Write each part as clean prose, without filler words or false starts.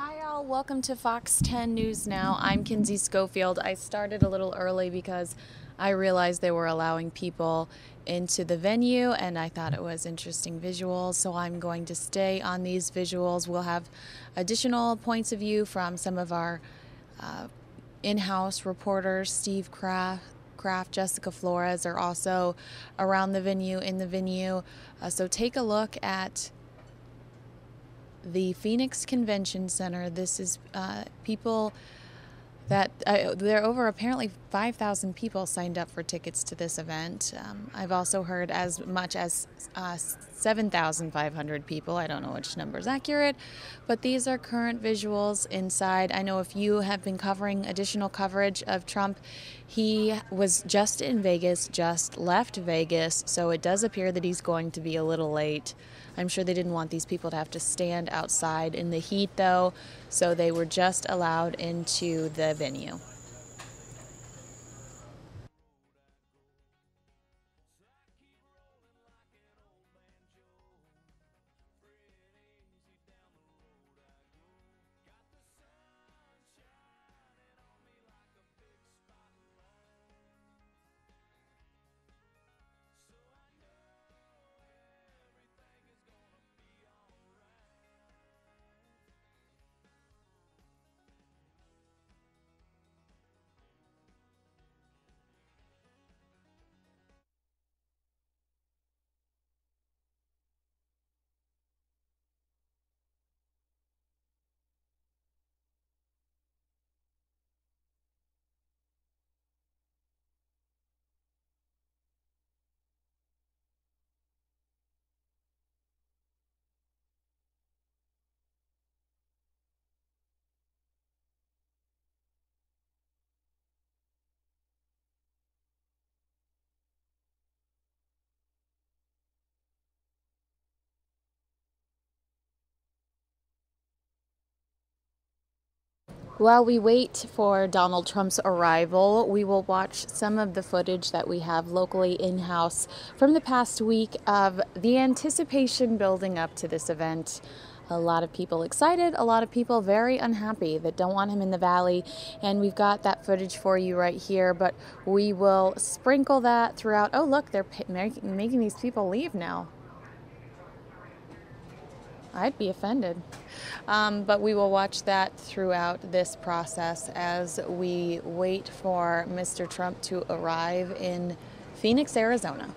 Hi, all. Welcome to Fox 10 News Now. I'm Kinsey Schofield. I started a little early because I realized they were allowing people into the venue and I thought it was interesting visuals, so I'm going to stay on these visuals. We'll have additional points of view from some of our in-house reporters. Steve Kraft, Jessica Flores are also around the venue, in the venue. So take a look at the Phoenix Convention Center. This is people that there are over apparently 5,000 people signed up for tickets to this event. I've also heard as much as 7,500 people. I don't know which number is accurate, but these are current visuals inside. I know if you have been covering additional coverage of Trump, he was just in Vegas, just left Vegas, so it does appear that he's going to be a little late. I'm sure they didn't want these people to have to stand outside in the heat, though, so they were just allowed into the venue. While we wait for Donald Trump's arrival, we will watch some of the footage that we have locally in-house from the past week of the anticipation building up to this event. A lot of people excited, a lot of people very unhappy that don't want him in the valley, and we've got that footage for you right here, but we will sprinkle that throughout. Oh, look, they're making these people leave now. I'd be offended. But we will watch that throughout this process as we wait for Mr. Trump to arrive in Phoenix, Arizona.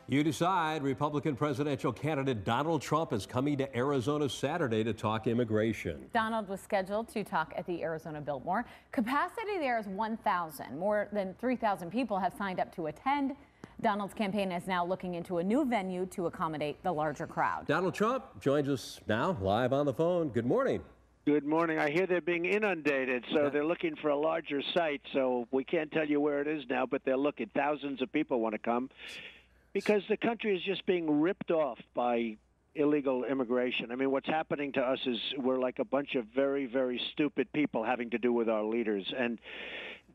You decide. Republican presidential candidate Donald Trump is coming to Arizona Saturday to talk immigration. Donald was scheduled to talk at the Arizona Biltmore. Capacity there is 1,000. More than 3,000 people have signed up to attend. Donald's campaign is now looking into a new venue to accommodate the larger crowd. Donald Trump joins us now live on the phone. Good morning. Good morning. I hear they're being inundated, so they're looking for a larger site. So we can't tell you where it is now, but they're looking. Thousands of people want to come because the country is just being ripped off by illegal immigration. I mean, what's happening to us is we're like a bunch of very, very stupid people having to do with our leaders. And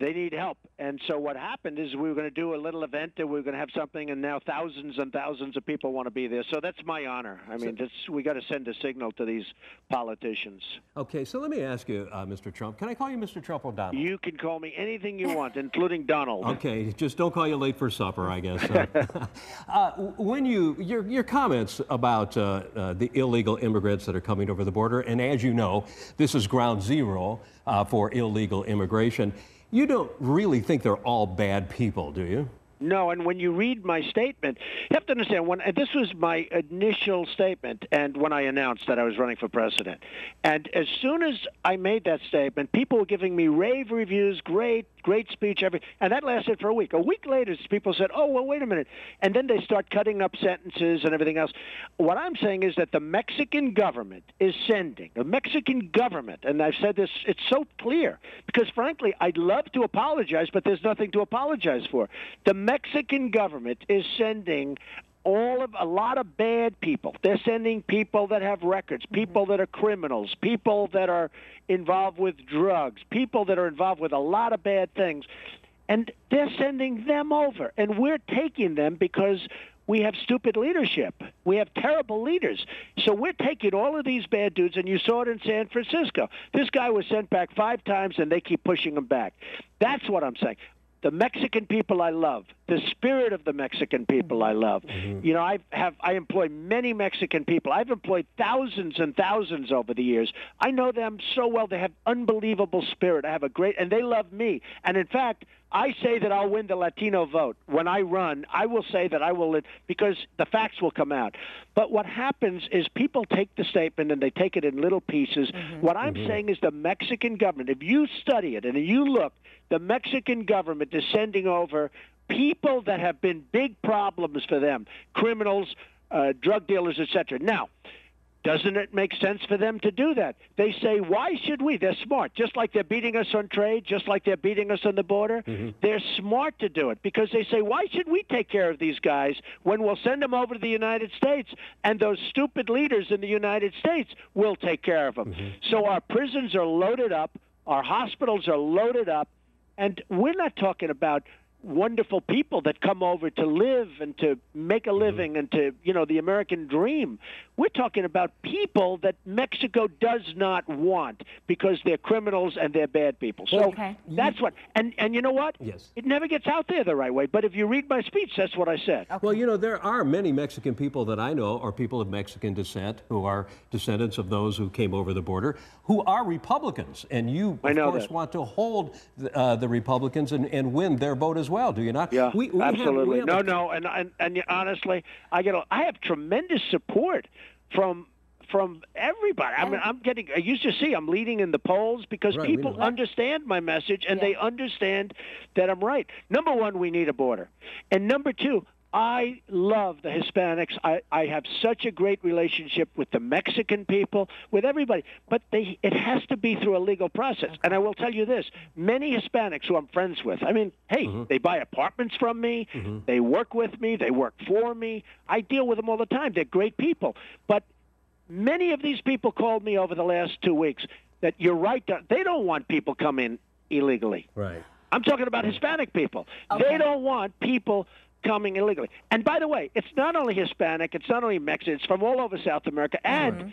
They need help. And so what happened is we were going to do a little event and we were going to have something, and now thousands and thousands of people want to be there. So that's my honor. I mean, we got to send a signal to these politicians. Okay, so let me ask you, Mr. Trump. Can I call you Mr. Trump or Donald? You can call me anything you want, including Donald. Okay, just don't call you late for supper, I guess. When your comments about the illegal immigrants that are coming over the border, and as you know, this is ground zero for illegal immigration. You don't really think they're all bad people, do you? No, and when you read my statement, you have to understand, this was my initial statement and when I announced that I was running for president. And as soon as I made that statement, people were giving me rave reviews, great speech, and that lasted for a week. A week later, people said, oh, well, wait a minute. And then they start cutting up sentences and everything else. What I'm saying is that the Mexican government is sending, and I've said this, it's so clear, because frankly, I'd love to apologize, but there's nothing to apologize for. The Mexican government is sending a lot of bad people. They're sending people that have records, people that are criminals, people that are involved with drugs, people that are involved with a lot of bad things. And they're sending them over. And we're taking them because we have stupid leadership. We have terrible leaders. So we're taking all of these bad dudes, and you saw it in San Francisco. This guy was sent back 5 times, and they keep pushing him back. That's what I'm saying. The Mexican people I love, the spirit of the Mexican people I love. Mm-hmm. You know, I employ many Mexican people. I've employed thousands and thousands over the years. I know them so well. They have unbelievable spirit. And they love me. And in fact, I say that I'll win the Latino vote. When I run, I will say that I will, because the facts will come out. But what happens is people take the statement and they take it in little pieces. Mm-hmm. What I'm saying is the Mexican government, if you study it and you look, the Mexican government is sending over people that have been big problems for them, criminals, drug dealers, etc. Now, doesn't it make sense for them to do that? They say, why should we? They're smart. Just like they're beating us on trade, just like they're beating us on the border. Mm-hmm. They're smart to do it because they say, why should we take care of these guys when we'll send them over to the United States and those stupid leaders in the United States will take care of them? Mm-hmm. So our prisons are loaded up. Our hospitals are loaded up. And we're not talking about wonderful people that come over to live and to make a living and to, the American dream. We're talking about people that Mexico does not want because they're criminals and they're bad people. So that's what, and you know what? Yes. It never gets out there the right way. But if you read my speech, that's what I said. Okay. Well, there are many Mexican people that I know are people of Mexican descent who are descendants of those who came over the border who are Republicans. And you, of course, want to hold the Republicans and win their vote as well, do you not? Yeah, absolutely. No, and honestly, I have tremendous support from everybody. I mean, I'm leading in the polls because people understand my message and they understand that I'm right. Number one, we need a border. And number two, I love the Hispanics. I have such a great relationship with the Mexican people, with everybody. But it has to be through a legal process. And I will tell you this, many Hispanics who I'm friends with, I mean, hey, they buy apartments from me. Mm-hmm. They work with me. They work for me. I deal with them all the time. They're great people. But many of these people called me over the last 2 weeks that you're right. They don't want people coming illegally. Right. I'm talking about Hispanic people. Okay. They don't want people coming illegally. And by the way, it's not only Hispanic, it's not only Mexican, it's from all over South America, and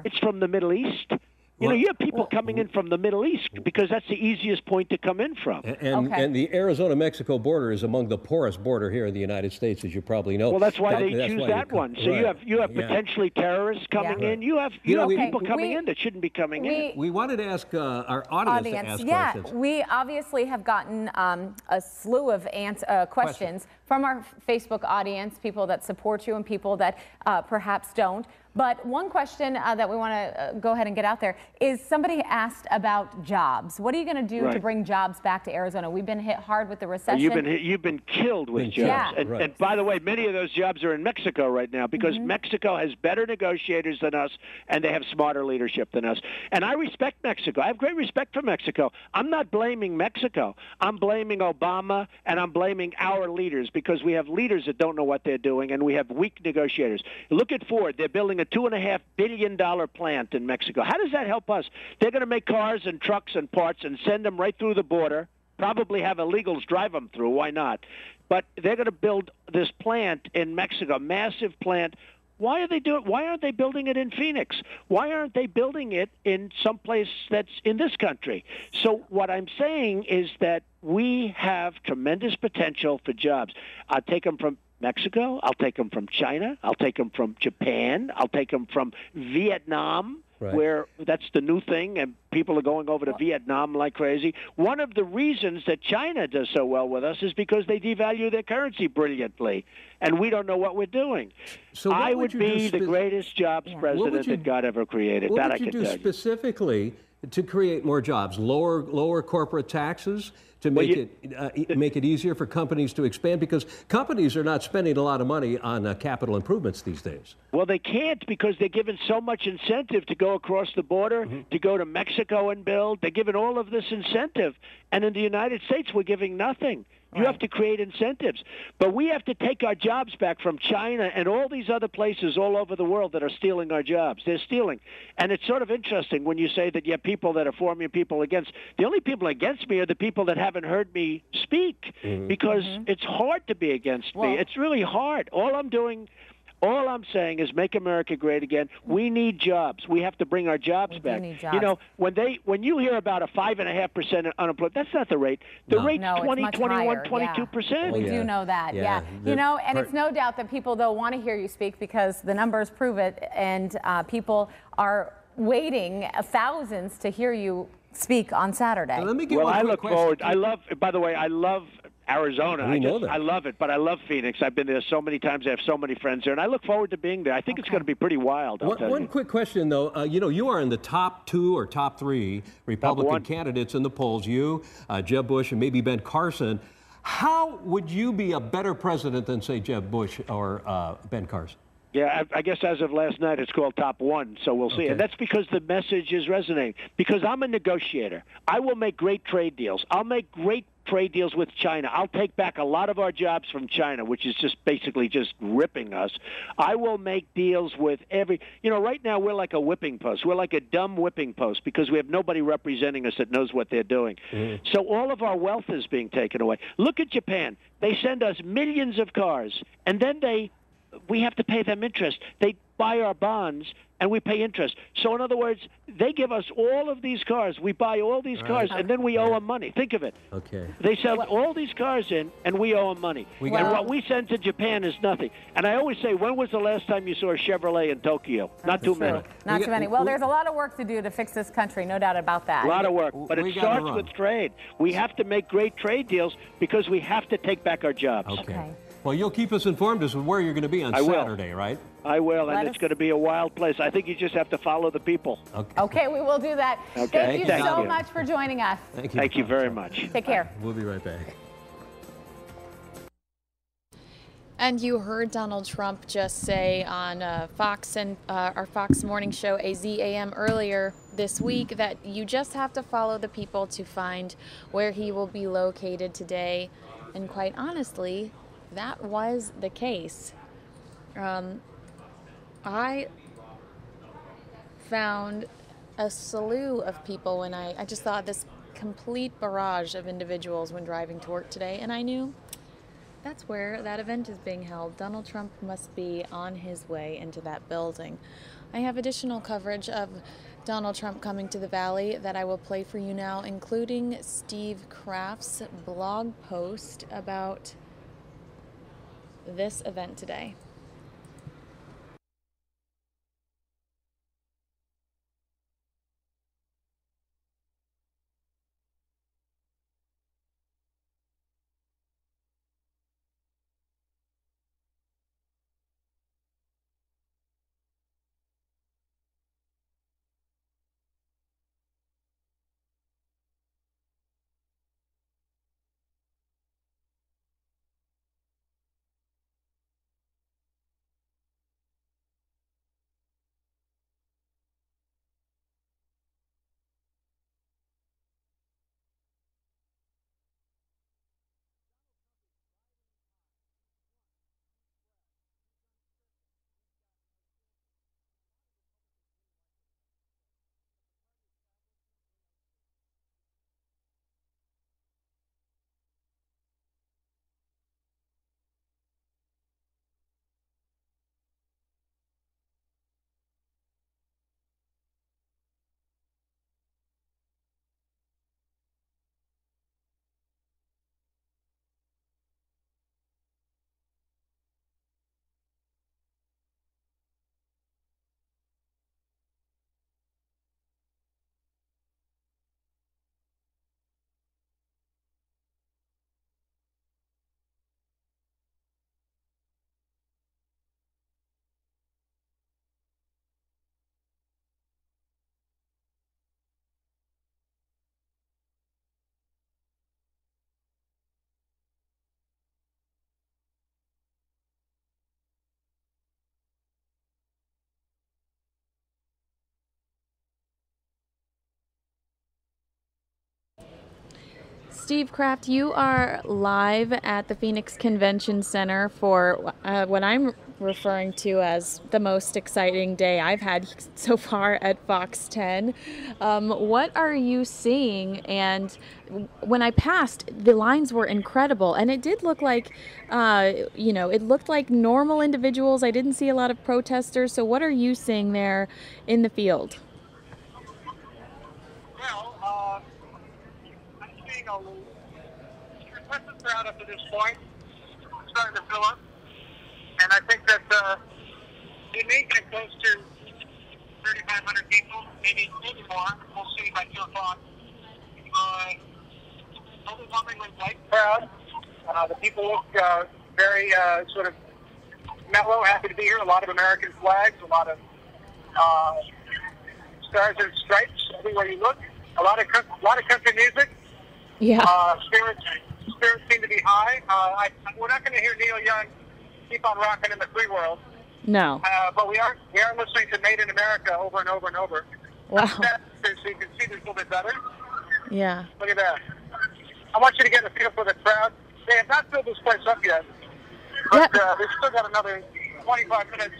it's from the Middle East. You have people coming in from the Middle East because that's the easiest point to come in from. And the Arizona-Mexico border is among the poorest border here in the Your States, as you probably know. Well, that's why they choose that one. So you have potentially terrorists coming in. You have people coming in that shouldn't be coming in. We wanted to ask our audience to ask questions. We obviously have gotten a slew of questions from our Facebook audience, people that support you and people that perhaps don't. But one question that we want to go ahead and get out there is somebody asked about jobs. What are you going to do to bring jobs back to Arizona? We've been hit hard with the recession. You've been killed with jobs. Yeah. And by the way, many of those jobs are in Mexico right now because Mexico has better negotiators than us and they have smarter leadership than us. And I respect Mexico. I have great respect for Mexico. I'm not blaming Mexico. I'm blaming Obama and I'm blaming our leaders because we have leaders that don't know what they're doing and we have weak negotiators. Look at Ford. They're building a $2.5 billion plant in Mexico. How does that help us? They're going to make cars and trucks and parts and send them right through the border, probably have illegals drive them through. Why not? But they're going to build this plant in Mexico, massive plant. Why aren't they building it in Phoenix? Why aren't they building it in some place that's in this country? So what I'm saying is that we have tremendous potential for jobs. I'll take them from Mexico. I'll take them from China. I'll take them from Japan. I'll take them from Vietnam. Right. Where that's the new thing, and people are going over to Vietnam like crazy. One of the reasons that China does so well with us is because they devalue their currency brilliantly, and we don't know what we're doing. So I would be the greatest jobs president that God ever created. What would you do specifically to create more jobs? Lower corporate taxes to make it easier for companies to expand, because companies are not spending a lot of money on capital improvements these days. Well, they can't, because they're given so much incentive to go across the border, to go to Mexico and build. They're given all of this incentive, and in the United States, we're giving nothing. You have to create incentives. But we have to take our jobs back from China and all these other places all over the world that are stealing our jobs. They're stealing. And it's sort of interesting when you say that you have people that are for me and people against. The only people against me are the people that haven't heard me speak, because it's hard to be against me. It's really hard. All I'm saying is make America great again. We need jobs. We have to bring our jobs back. Jobs. You know, when you hear about a 5.5% unemployment, that's not the rate. The rate's 20, 21, 22%. We do know that. Yeah. You know, and it's no doubt that people, though, want to hear you speak, because the numbers prove it, and people are waiting, thousands, to hear you speak on Saturday. Let me give one quick question. By the way, I love Arizona. I love it, but I love Phoenix. I've been there so many times. I have so many friends there, and I look forward to being there. I think it's going to be pretty wild. One quick question, though. You are in the top 2 or top 3 Republican candidates in the polls. You, Jeb Bush, and maybe Ben Carson. How would you be a better president than, say, Jeb Bush or Ben Carson? Yeah, I guess as of last night, it's called top 1, so we'll see. And that's because the message is resonating. Because I'm a negotiator. I will make great trade deals. I'll make great trade deals with China. I'll take back a lot of our jobs from China, which is just basically just ripping us. I will make deals with right now we're like a whipping post. We're like a dumb whipping post, because we have nobody representing us that knows what they're doing. So all of our wealth is being taken away. Look at Japan. They send us millions of cars, and then we have to pay them interest. They buy our bonds, and we pay interest. So in other words, they give us all of these cars. We buy all these cars, and then we owe them money. Think of it. Okay. They sell all these cars in, and we owe them money. And what we send to Japan is nothing. And I always say, when was the last time you saw a Chevrolet in Tokyo? Not too many. Not too many. Well, there's a lot of work to do to fix this country, no doubt about that. A lot of work, but it starts with trade. We have to make great trade deals, because we have to take back our jobs. Okay. Well, you'll keep us informed as to where you're going to be on Saturday, right? I will, and it's going to be a wild place. I think you just have to follow the people. Okay, we will do that. Okay. Thank you so much for joining us. Thank you very much. Take care. We'll be right back. And you heard Donald Trump just say on Fox and our Fox morning show, AZAM, earlier this week, that you just have to follow the people to find where he will be located today. And quite honestly, that was the case. I found a slew of people when I just thought this complete barrage of individuals when driving to work today, and I knew that's where that event is being held. Donald Trump must be on his way into that building. I have additional coverage of Donald Trump coming to the Valley that I will play for you now, including Steve Kraft's blog post about this event today. Steve Kraft, you are live at the Phoenix Convention Center for what I'm referring to as the most exciting day I've had so far at Fox 10. What are you seeing? And when I passed, the lines were incredible, and it did look like, it looked like normal individuals. I didn't see a lot of protesters. So what are you seeing there in the field? Well, I'm seeing a impressive crowd up to this point. It's starting to fill up. And I think that we may get close to 3,500 people, maybe more. We'll see by 2 o'clock. Overwhelmingly white crowd. The people look very sort of mellow, happy to be here. A lot of American flags, a lot of stars and stripes everywhere you look. A lot of country music. Yeah. Spirits seem to be high. We're not going to hear Neil Young keep on rocking in the free world. No. But we are listening to Made in America over and over and over. Wow. So you can see this a little bit better. Yeah. Look at that. I want you to get a feel for the crowd. They have not filled this place up yet. But they've still got another 25 minutes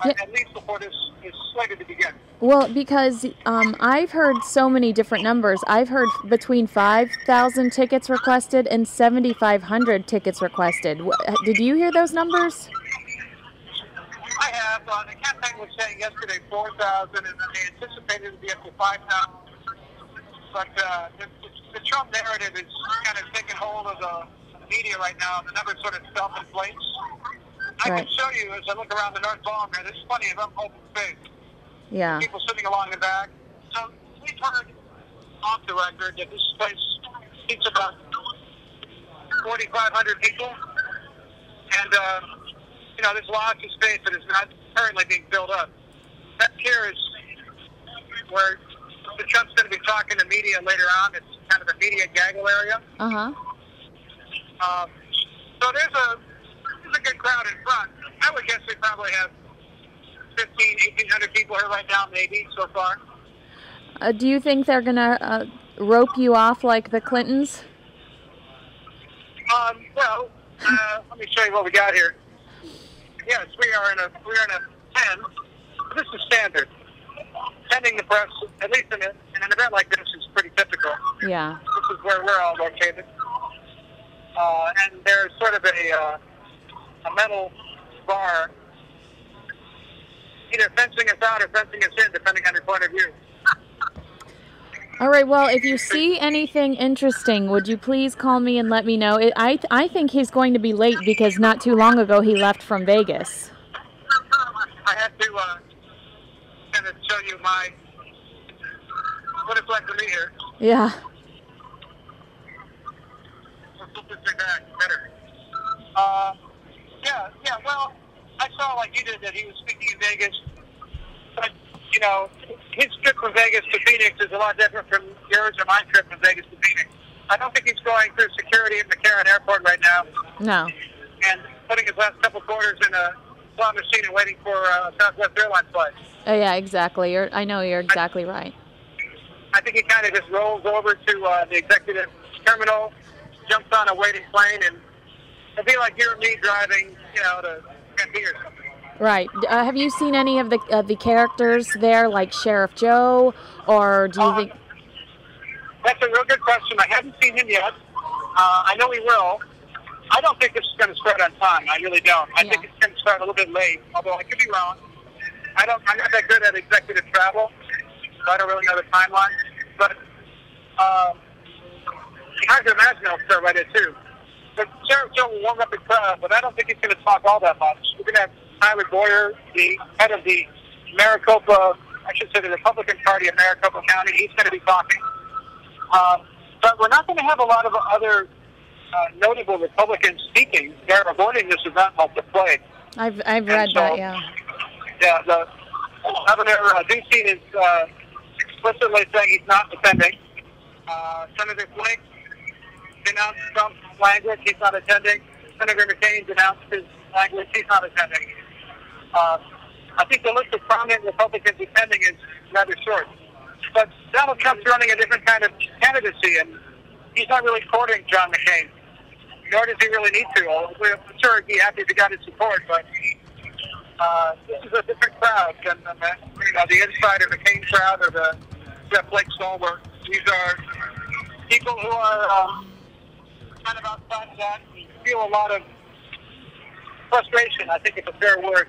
at least before this is slated to begin. Well, because I've heard so many different numbers. I've heard between 5,000 tickets requested and 7,500 tickets requested. Did you hear those numbers? I have. The campaign was saying yesterday 4,000, and then they anticipated it to be up to 5,000. But the Trump narrative is kind of taking hold of the media right now, and the numbers sort of self-inflates. I can show you, as I look around the North Lawn there, there's plenty of open space. Yeah. People sitting along the back. So we've heard off the record that this place seats about 4,500 people. And, there's lots of space that is not currently being filled up. That here is where Mr. Trump's going to be talking to media later on. It's kind of a media gaggle area. Uh-huh. So there's a good crowd in front. I would guess they probably have 1,800 people here right now, maybe, so far. Do you think they're going to rope you off like the Clintons? Let me show you what we got here. Yes, we're in a 10. This is standard. Tending the press, at least in an event like this, is pretty typical. Yeah. This is where we're all located. And there's sort of a metal bar either fencing us out or fencing us in, depending on your point of view. All right, well, if you see anything interesting, would you please call me and let me know? I think he's going to be late because not too long ago he left from Vegas. I had to kind of show you what it's like for me here. Yeah. Let's flip this thing back better. Yeah, well, I saw like you did that he was speaking in Vegas, but, his trip from Vegas to Phoenix is a lot different from yours or my trip from Vegas to Phoenix. I don't think he's going through security at McCarran Airport right now. No. And putting his last couple quarters in a slot machine and waiting for a Southwest Airlines flight. Oh, yeah, exactly. I know you're exactly right. I think he kind of just rolls over to the executive terminal, jumps on a waiting plane, and it'd be like you or me driving, to Tempe or something. Right. Have you seen any of the characters there, like Sheriff Joe, or do you think? That's a real good question. I haven't seen him yet. I know he will. I don't think this is going to start on time. I really don't. I think it's going to start a little bit late, although I could be wrong. I'm not that good at executive travel, so I don't really know the timeline. But it's hard to imagine it'll start right at 2. But Sheriff Joe will warm up the crowd, but I don't think he's going to talk all that much. We're going to have Tyler Boyer, the head of the Maricopa, I should say the Republican Party of Maricopa County. He's going to be talking. But we're not going to have a lot of other notable Republicans speaking. They're avoiding this event like the plague. I've read that, yeah. Yeah, the Governor Ducey is explicitly saying he's not attending. Senator Flake denounced Trump's language. He's not attending. Senator McCain denounced his language. He's not attending. I think the list of prominent Republicans attending is rather short. But Donald Trump's running a different kind of candidacy, and he's not really courting John McCain, nor does he really need to. I'm sure he'd be happy if he got his support, but this is a different crowd than the insider McCain crowd or the Jeff Flake stalwart. These are people who are kind of outside of that. We feel a lot of frustration, I think it's a fair word,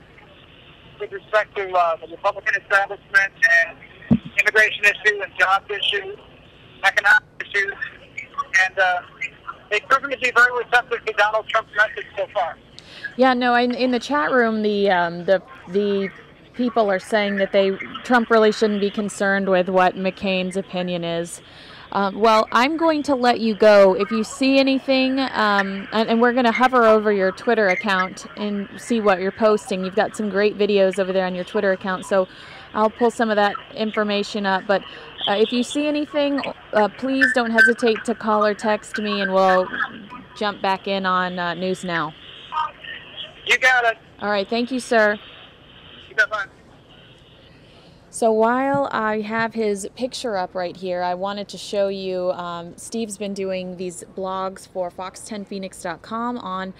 with respect to the Republican establishment and immigration issues and job issues, economic issues, and they've proven to be very receptive to Donald Trump's message so far. Yeah, no, in the chat room, the people are saying that Trump really shouldn't be concerned with what McCain's opinion is. Well, I'm going to let you go. If you see anything, and we're going to hover over your Twitter account and see what you're posting. You've got some great videos over there on your Twitter account, so I'll pull some of that information up. But if you see anything, please don't hesitate to call or text me, and we'll jump back in on News Now. You got it. All right. Thank you, sir. You got fine. So while I have his picture up right here, I wanted to show you, Steve's been doing these blogs for fox10phoenix.com on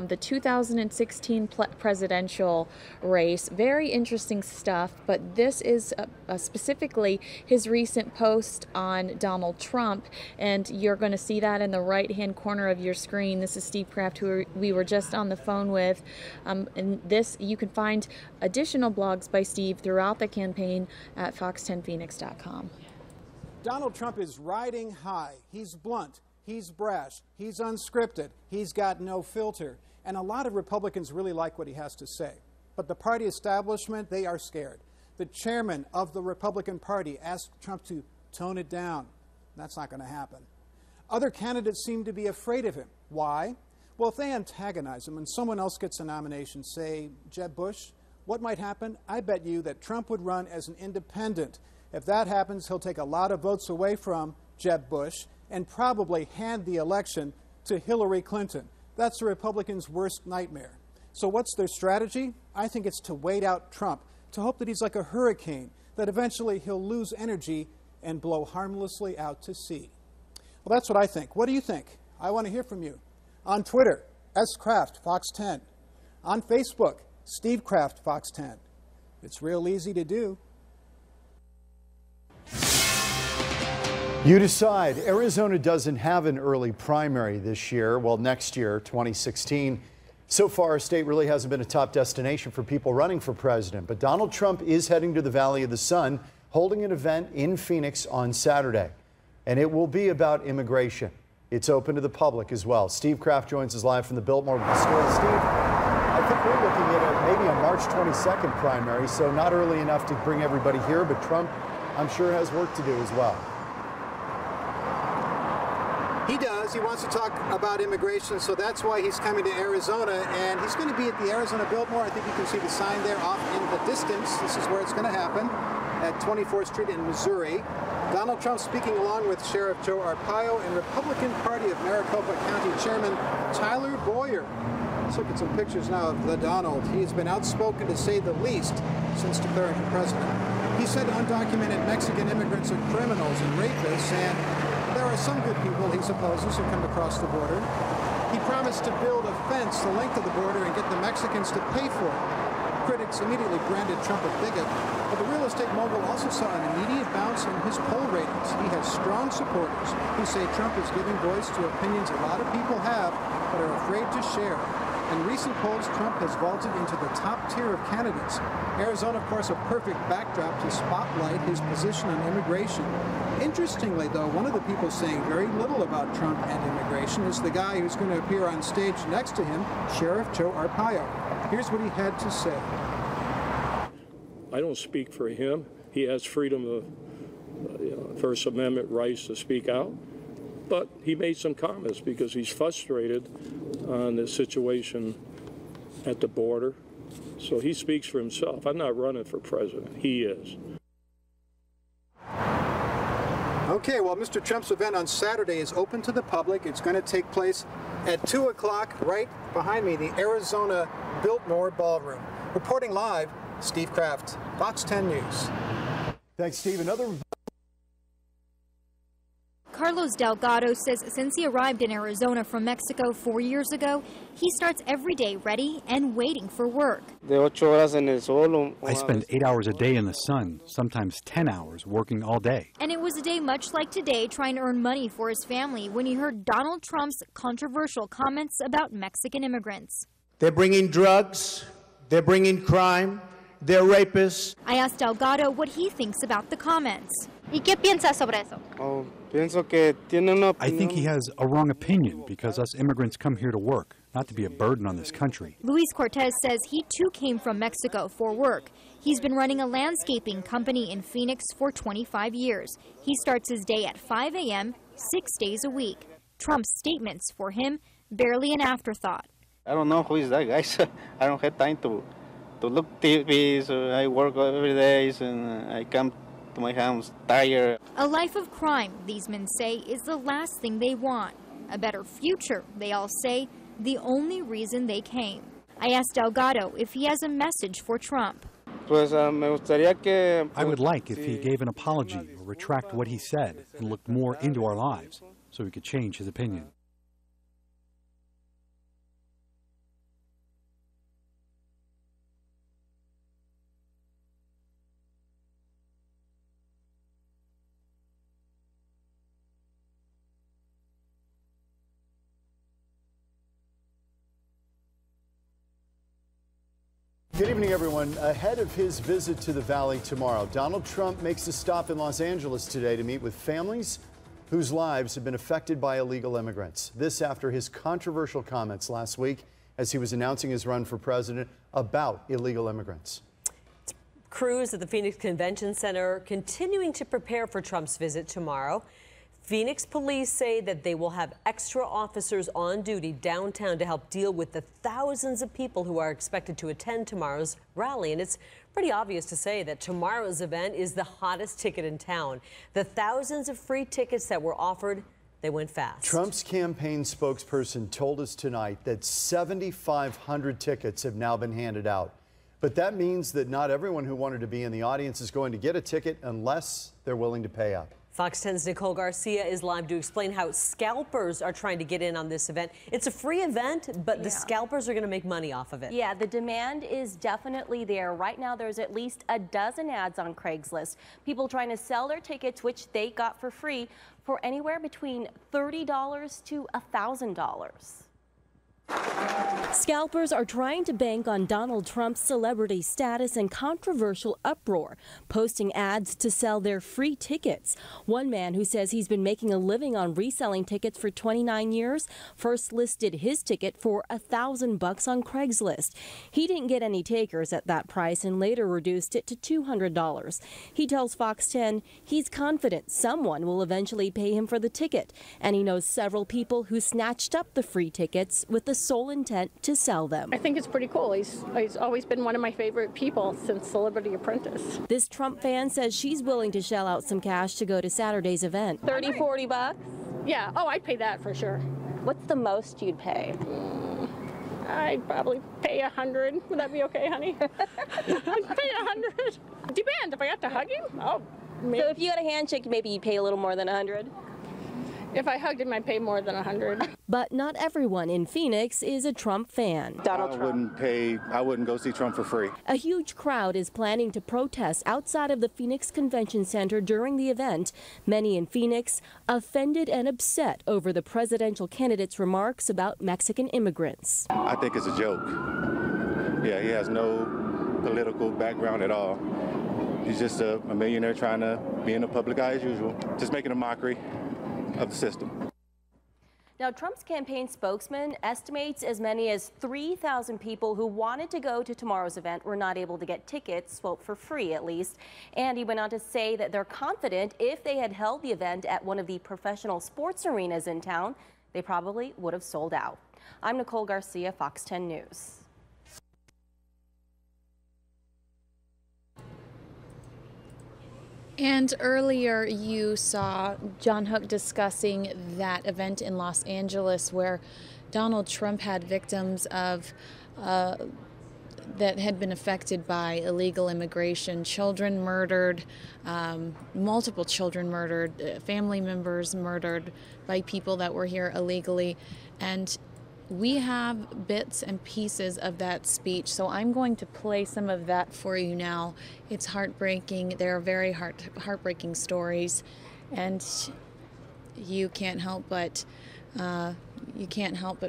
the 2016 presidential race. Very interesting stuff, but this is specifically his recent post on Donald Trump, and you're going to see that in the right-hand corner of your screen. This is Steve Kraft, who we were just on the phone with, and this, you can find additional blogs by Steve throughout the campaign at fox10phoenix.com. Donald Trump is riding high. He's blunt, he's brash, he's unscripted, he's got no filter. And a lot of Republicans really like what he has to say. But the party establishment, they are scared. The chairman of the Republican Party asked Trump to tone it down. That's not going to happen. Other candidates seem to be afraid of him. Why? Well, if they antagonize him and someone else gets a nomination, say Jeb Bush, what might happen? I bet you that Trump would run as an independent. If that happens, he'll take a lot of votes away from Jeb Bush and probably hand the election to Hillary Clinton. That's the Republicans' worst nightmare. So what's their strategy? I think it's to wait out Trump, to hope that he's like a hurricane, that eventually he'll lose energy and blow harmlessly out to sea. Well, that's what I think. What do you think? I want to hear from you. On Twitter, S. Kraft, Fox 10. On Facebook, Steve Kraft, Fox 10. It's real easy to do. You decide. Arizona doesn't have an early primary this year. Well, next year, 2016. So far, our state really hasn't been a top destination for people running for president. But Donald Trump is heading to the Valley of the Sun, holding an event in Phoenix on Saturday. And it will be about immigration. It's open to the public as well. Steve Kraft joins us live from the Biltmore with the story. Steve, I think we're looking at maybe a March 22nd primary, so not early enough to bring everybody here, but Trump, I'm sure, has work to do as well. He does. He wants to talk about immigration, so that's why he's coming to Arizona, and he's going to be at the Arizona Biltmore. I think you can see the sign there off in the distance. This is where it's going to happen, at 24th Street in Missouri. Donald Trump speaking along with Sheriff Joe Arpaio and Republican Party of Maricopa County Chairman Tyler Boyer. Let's look at some pictures now of the Donald. He has been outspoken, to say the least, since declaring for president. He said undocumented Mexican immigrants are criminals and rapists, and there are some good people, he supposes, who come across the border. He promised to build a fence the length of the border and get the Mexicans to pay for it. Critics immediately branded Trump a bigot, but the real estate mogul also saw an immediate bounce in his poll ratings. He has strong supporters who say Trump is giving voice to opinions a lot of people have but are afraid to share. In recent polls, Trump has vaulted into the top tier of candidates. Arizona, of course, a perfect backdrop to spotlight his position on immigration. Interestingly, though, one of the people saying very little about Trump and immigration is the guy who's going to appear on stage next to him, Sheriff Joe Arpaio. Here's what he had to say. I don't speak for him. He has freedom of First Amendment rights to speak out. But he made some comments because he's frustrated on the situation at the border. So he speaks for himself. I'm not running for president. He is. Okay, well, Mr. Trump's event on Saturday is open to the public. It's going to take place at 2 o'clock right behind me, the Arizona Biltmore Ballroom. Reporting live, Steve Kraft, Fox 10 News. Thanks, Steve. Another Carlos Delgado says since he arrived in Arizona from Mexico 4 years ago, he starts every day ready and waiting for work. I spend 8 hours a day in the sun, sometimes 10 hours working all day. And it was a day much like today trying to earn money for his family when he heard Donald Trump's controversial comments about Mexican immigrants. They're bringing drugs, they're bringing crime, they're rapists. I asked Delgado what he thinks about the comments. ¿Y qué piensa sobre eso? I think he has a wrong opinion because us immigrants come here to work, not to be a burden on this country. Luis Cortez says he too came from Mexico for work. He's been running a landscaping company in Phoenix for 25 years. He starts his day at 5 a.m., 6 days a week. Trump's statements, for him, barely an afterthought. I don't know who is that guy. I don't have time to look TV, so I work every day, and I come to my house tired. A life of crime, these men say, is the last thing they want. A better future, they all say, the only reason they came. I asked Delgado if he has a message for Trump. I would like if he gave an apology or retract what he said and looked more into our lives so he could change his opinion. Good evening, everyone. Ahead of his visit to the Valley tomorrow, Donald Trump makes a stop in Los Angeles today to meet with families whose lives have been affected by illegal immigrants. This after his controversial comments last week as he was announcing his run for president about illegal immigrants. Crews at the Phoenix Convention Center continuing to prepare for Trump's visit tomorrow. Phoenix police say that they will have extra officers on duty downtown to help deal with the thousands of people who are expected to attend tomorrow's rally. And it's pretty obvious to say that tomorrow's event is the hottest ticket in town. The thousands of free tickets that were offered, they went fast. Trump's campaign spokesperson told us tonight that 7,500 tickets have now been handed out. But that means that not everyone who wanted to be in the audience is going to get a ticket unless they're willing to pay up. Fox 10's Nicole Garcia is live to explain how scalpers are trying to get in on this event. It's a free event, but the scalpers are going to make money off of it. Yeah, the demand is definitely there. Right now, there's at least a dozen ads on Craigslist. People trying to sell their tickets, which they got for free, for anywhere between $30 to $1,000. Scalpers are trying to bank on Donald Trump's celebrity status and controversial uproar, posting ads to sell their free tickets. One man who says he's been making a living on reselling tickets for 29 years first listed his ticket for $1,000 on Craigslist. He didn't get any takers at that price and later reduced it to $200. He tells Fox 10 he's confident someone will eventually pay him for the ticket, and he knows several people who snatched up the free tickets with the sole intent to sell them. I think it's pretty cool. He's always been one of my favorite people since Celebrity Apprentice. This Trump fan says she's willing to shell out some cash to go to Saturday's event. 30, 40 bucks? Yeah, oh, I'd pay that for sure. What's the most you'd pay? I'd probably pay 100. Would that be okay, honey? I'd pay 100. Depends. If I got to hug him, oh. Maybe. So if you had a handshake, maybe you'd pay a little more than 100? If I hugged him, I'd pay more than 100. But not everyone in Phoenix is a Trump fan. Donald Trump. I wouldn't go see Trump for free. A huge crowd is planning to protest outside of the Phoenix Convention Center during the event. Many in Phoenix offended and upset over the presidential candidate's remarks about Mexican immigrants. I think it's a joke. Yeah, he has no political background at all. He's just a millionaire trying to be in the public eye as usual, just making a mockery of the system. Now, Trump's campaign spokesman estimates as many as 3,000 people who wanted to go to tomorrow's event were not able to get tickets, well, for free at least. And he went on to say that they're confident if they had held the event at one of the professional sports arenas in town, they probably would have sold out. I'm Nicole Garcia, Fox 10 News. And earlier you saw John Hook discussing that event in Los Angeles where Donald Trump had victims of that had been affected by illegal immigration, children murdered, multiple children murdered, family members murdered by people that were here illegally. And we have bits and pieces of that speech, so I'm going to play some of that for you now. It's heartbreaking. They're very heartbreaking stories, and you can't help but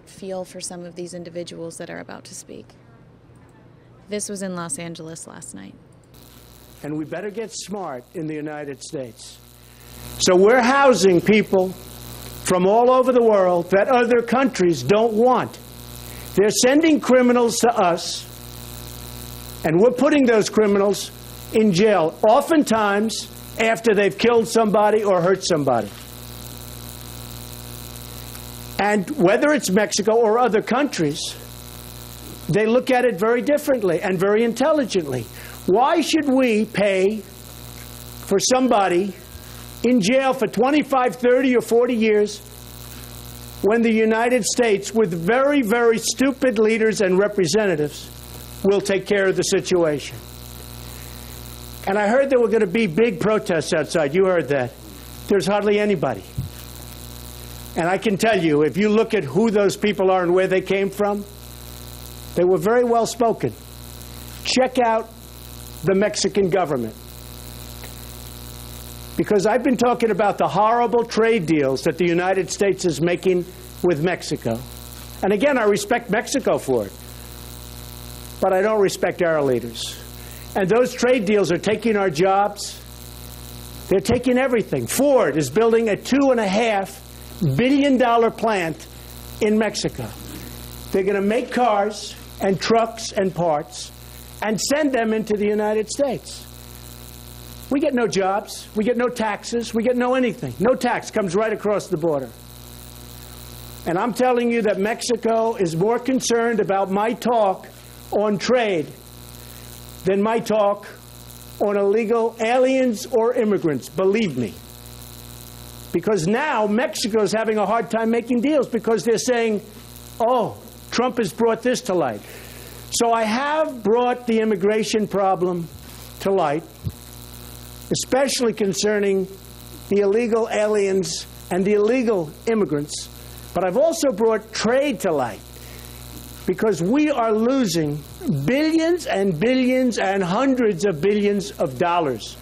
feel for some of these individuals that are about to speak. This was in Los Angeles last night. And we better get smart in the United States. So we're housing people from all over the world that other countries don't want. They're sending criminals to us, and we're putting those criminals in jail, oftentimes after they've killed somebody or hurt somebody. And whether it's Mexico or other countries, they look at it very differently and very intelligently. Why should we pay for somebody in jail for 25, 30, or 40 years when the United States, with very, very stupid leaders and representatives, will take care of the situation? And I heard there were going to be big protests outside. You heard that. There's hardly anybody. And I can tell you, if you look at who those people are and where they came from, they were very well spoken. Check out the Mexican government. Because I've been talking about the horrible trade deals that the United States is making with Mexico. And again, I respect Mexico for it. But I don't respect our leaders. And those trade deals are taking our jobs. They're taking everything. Ford is building a $2.5 billion plant in Mexico. They're going to make cars and trucks and parts and send them into the United States. We get no jobs, we get no taxes, we get no anything. No tax comes right across the border. And I'm telling you that Mexico is more concerned about my talk on trade than my talk on illegal aliens or immigrants, believe me. Because now Mexico is having a hard time making deals because they're saying, oh, Trump has brought this to light. So I have brought the immigration problem to light, especially concerning the illegal aliens and the illegal immigrants. But I've also brought trade to light because we are losing billions and billions and hundreds of billions of dollars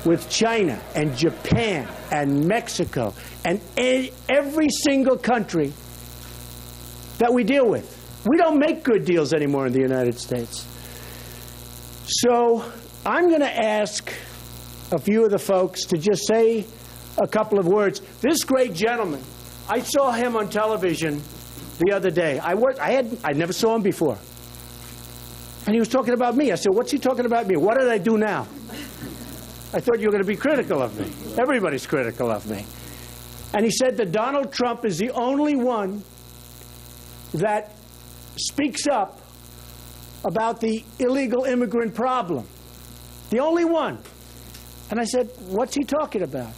with China and Japan and Mexico and every single country that we deal with. We don't make good deals anymore in the United States. So I'm going to ask a few of the folks to just say a couple of words. This great gentleman, I saw him on television the other day. I never saw him before. And he was talking about me. I said, what's he talking about me? What did I do now? I thought you were going to be critical of me. Everybody's critical of me. And he said that Donald Trump is the only one that speaks up about the illegal immigrant problem. The only one. And I said, what's he talking about?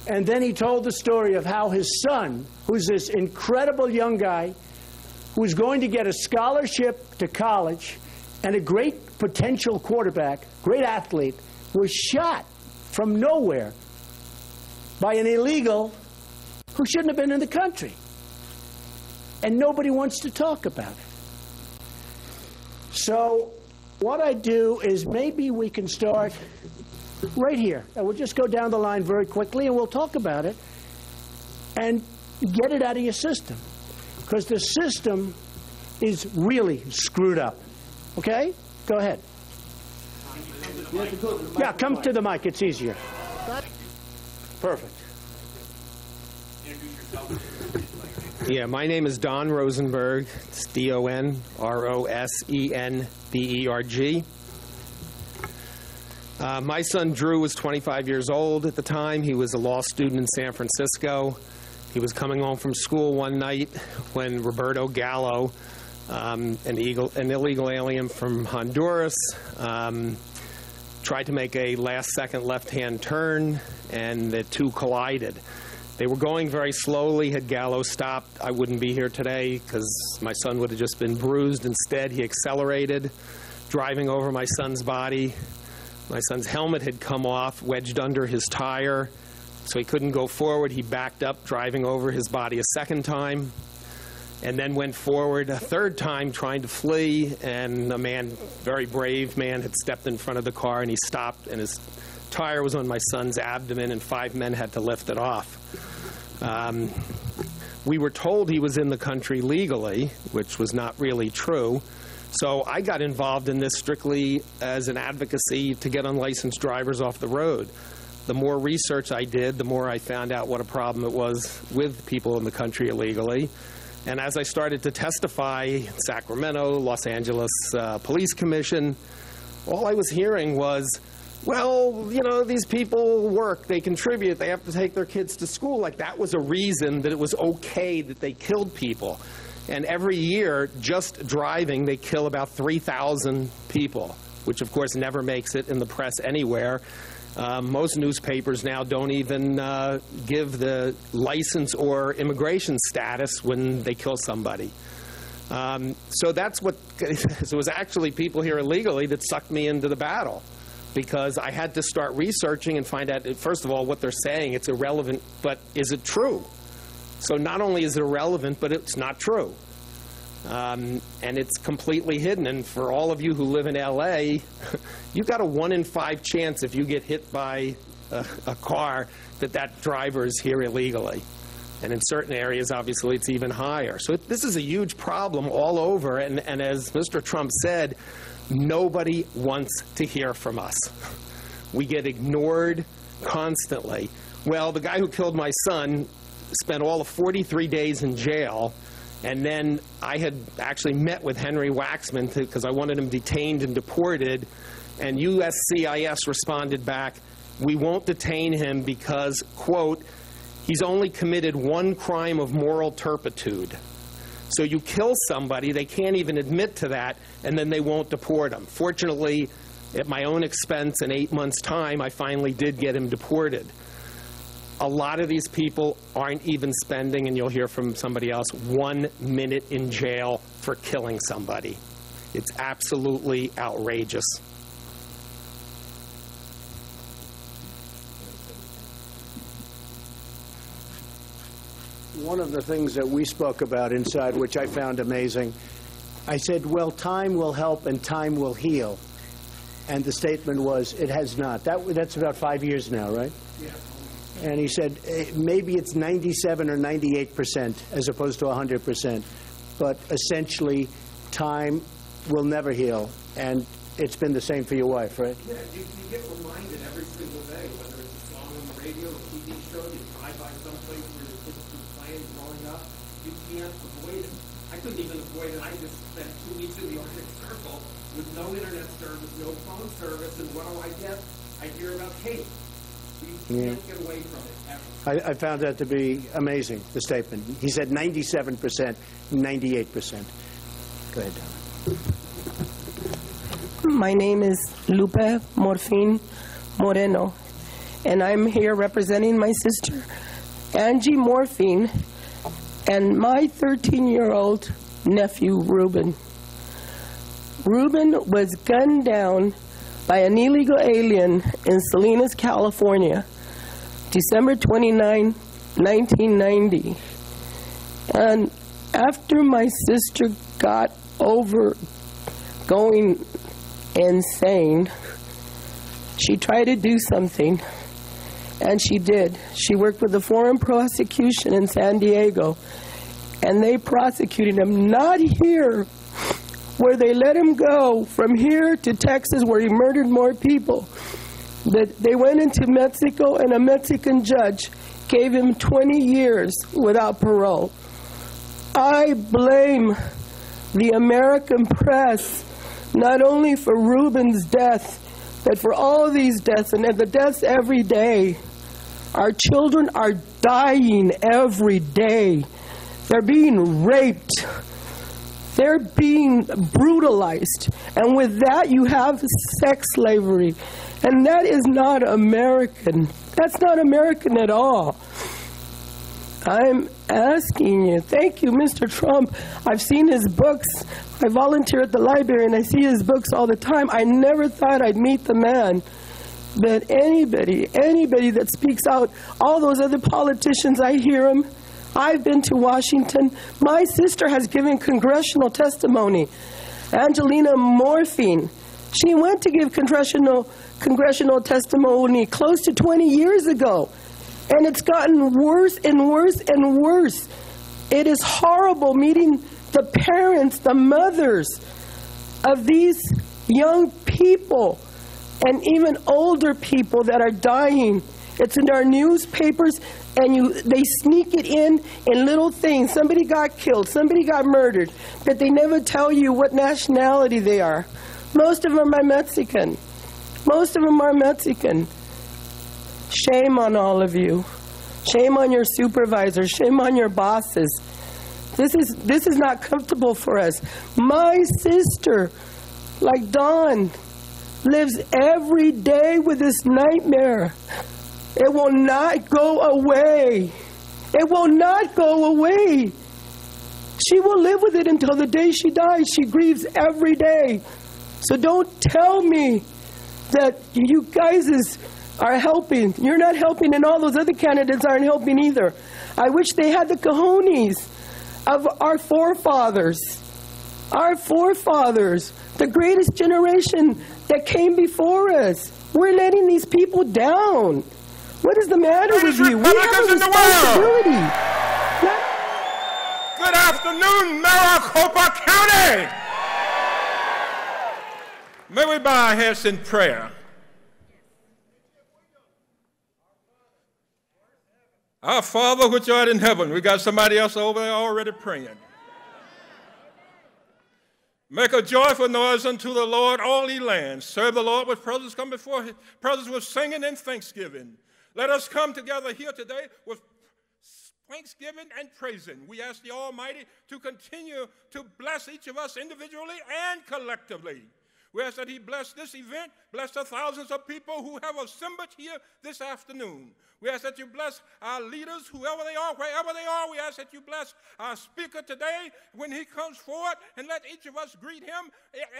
And then he told the story of how his son, who's this incredible young guy, who's going to get a scholarship to college and a great potential quarterback, great athlete, was shot from nowhere by an illegal who shouldn't have been in the country. And nobody wants to talk about it. So what I do is maybe we can start right here. And we'll just go down the line very quickly and we'll talk about it and get it out of your system. Because the system is really screwed up. Okay? Go ahead. Yeah, come to the mic. It's easier. Perfect. Yeah, my name is Don Rosenberg. It's D-O-N-R-O-S-E-N-B-E-R-G. My son Drew was 25 years old at the time. He was a law student in San Francisco. He was coming home from school one night when Roberto Gallo, an illegal alien from Honduras, tried to make a last-second left-hand turn, and the two collided. They were going very slowly. Had Gallo stopped, I wouldn't be here today because my son would have just been bruised. Instead, he accelerated, driving over my son's body. My son's helmet had come off, wedged under his tire, so he couldn't go forward. He backed up, driving over his body a second time, and then went forward a third time, trying to flee. And a man, very brave man, had stepped in front of the car, and he stopped, and his tire was on my son's abdomen, and 5 men had to lift it off. We were told he was in the country legally, which was not really true. So I got involved in this strictly as an advocacy to get unlicensed drivers off the road. The more research I did, the more I found out what a problem it was with people in the country illegally. And as I started to testify, Sacramento, Los Angeles Police Commission, all I was hearing was, well, you know, these people work, they contribute, they have to take their kids to school. Like that was a reason that it was okay that they killed people. And every year, just driving, they kill about 3,000 people, which of course never makes it in the press anywhere. Most newspapers now don't even give the license or immigration status when they kill somebody. So that's what, so it was actually people here illegally that sucked me into the battle, because I had to start researching and find out, first of all, what they're saying. It's irrelevant, but is it true? So not only is it irrelevant, but it's not true. And it's completely hidden. And for all of you who live in L.A., you've got a 1 in 5 chance if you get hit by a car that driver is here illegally. And in certain areas, obviously, it's even higher. So this is a huge problem all over. And as Mr. Trump said, nobody wants to hear from us. We get ignored constantly. Well, the guy who killed my son spent all of 43 days in jail, and then I had actually met with Henry Waxman because I wanted him detained and deported, and USCIS responded back, we won't detain him because, quote, he's only committed 1 crime of moral turpitude. So you kill somebody, they can't even admit to that, and then they won't deport him. Fortunately, at my own expense, in 8 months' time, I finally did get him deported. A lot of these people aren't even spending, and you'll hear from somebody else, 1 minute in jail for killing somebody. It's absolutely outrageous. One of the things that we spoke about inside, which I found amazing, I said, well, time will help and time will heal. And the statement was, it has not. That's about 5 years now, right? Yeah. And he said, maybe it's 97 or 98% as opposed to 100%. But essentially, time will never heal. And it's been the same for your wife, right? Yeah, you get reminded every single day, whether it's a song on the radio, a TV show, you drive by someplace where your kids were playing growing up, you can't avoid it. I couldn't even avoid it. I just spent 2 weeks in the Arctic Circle with no internet service, no phone service, and what do I get? I hear about hate. You can't get away from it, ever. I found that to be amazing, the statement. He said 97%, 98%. Go ahead, Donna. My name is Lupe Morfin Moreno, and I'm here representing my sister, Angie Morfin, and my 13-year-old nephew, Ruben. Ruben was gunned down by an illegal alien in Salinas, California, December 29, 1990. And after my sister got over going insane, she tried to do something, and she did. She worked with the foreign prosecution in San Diego, and they prosecuted him, not here, where they let him go from here to Texas, where he murdered more people. That they went into Mexico, and a Mexican judge gave him 20 years without parole. I blame the American press, not only for Ruben's death, but for all of these deaths, and the deaths every day. Our children are dying every day. They're being raped. They're being brutalized. And with that, you have sex slavery. And that is not American. That's not American at all. I'm asking you, thank you, Mr. Trump. I've seen his books. I volunteer at the library and I see his books all the time. I never thought I'd meet the man. But anybody that speaks out, all those other politicians, I hear them. I've been to Washington. My sister has given congressional testimony. Angelina Morphine. She went to give congressional testimony close to 20 years ago. And it's gotten worse and worse and worse. It is horrible meeting the parents, the mothers of these young people and even older people that are dying. It's in our newspapers, and they sneak it in little things. Somebody got killed, somebody got murdered, but they never tell you what nationality they are. Most of them are Mexican. Most of them are Mexican. Shame on all of you. Shame on your supervisors. Shame on your bosses. This is not comfortable for us. My sister, like Dawn, lives every day with this nightmare. It will not go away. It will not go away. She will live with it until the day she dies. She grieves every day. So don't tell me that you guys are helping. You're not helping, and all those other candidates aren't helping either. I wish they had the cojones of our forefathers. Our forefathers, the greatest generation that came before us. We're letting these people down. What is the matter with you? We have a responsibility. Good afternoon, Maricopa County. May we bow our heads in prayer. Our Father which art in heaven. We got somebody else over there already praying. Make a joyful noise unto the Lord, all ye lands. Serve the Lord with presence. Come before his presence with singing and thanksgiving. Let us come together here today with thanksgiving and praising. We ask the Almighty to continue to bless each of us individually and collectively. We ask that he bless this event, bless the thousands of people who have assembled here this afternoon. We ask that you bless our leaders, whoever they are, wherever they are. We ask that you bless our speaker today when he comes forward, and let each of us greet him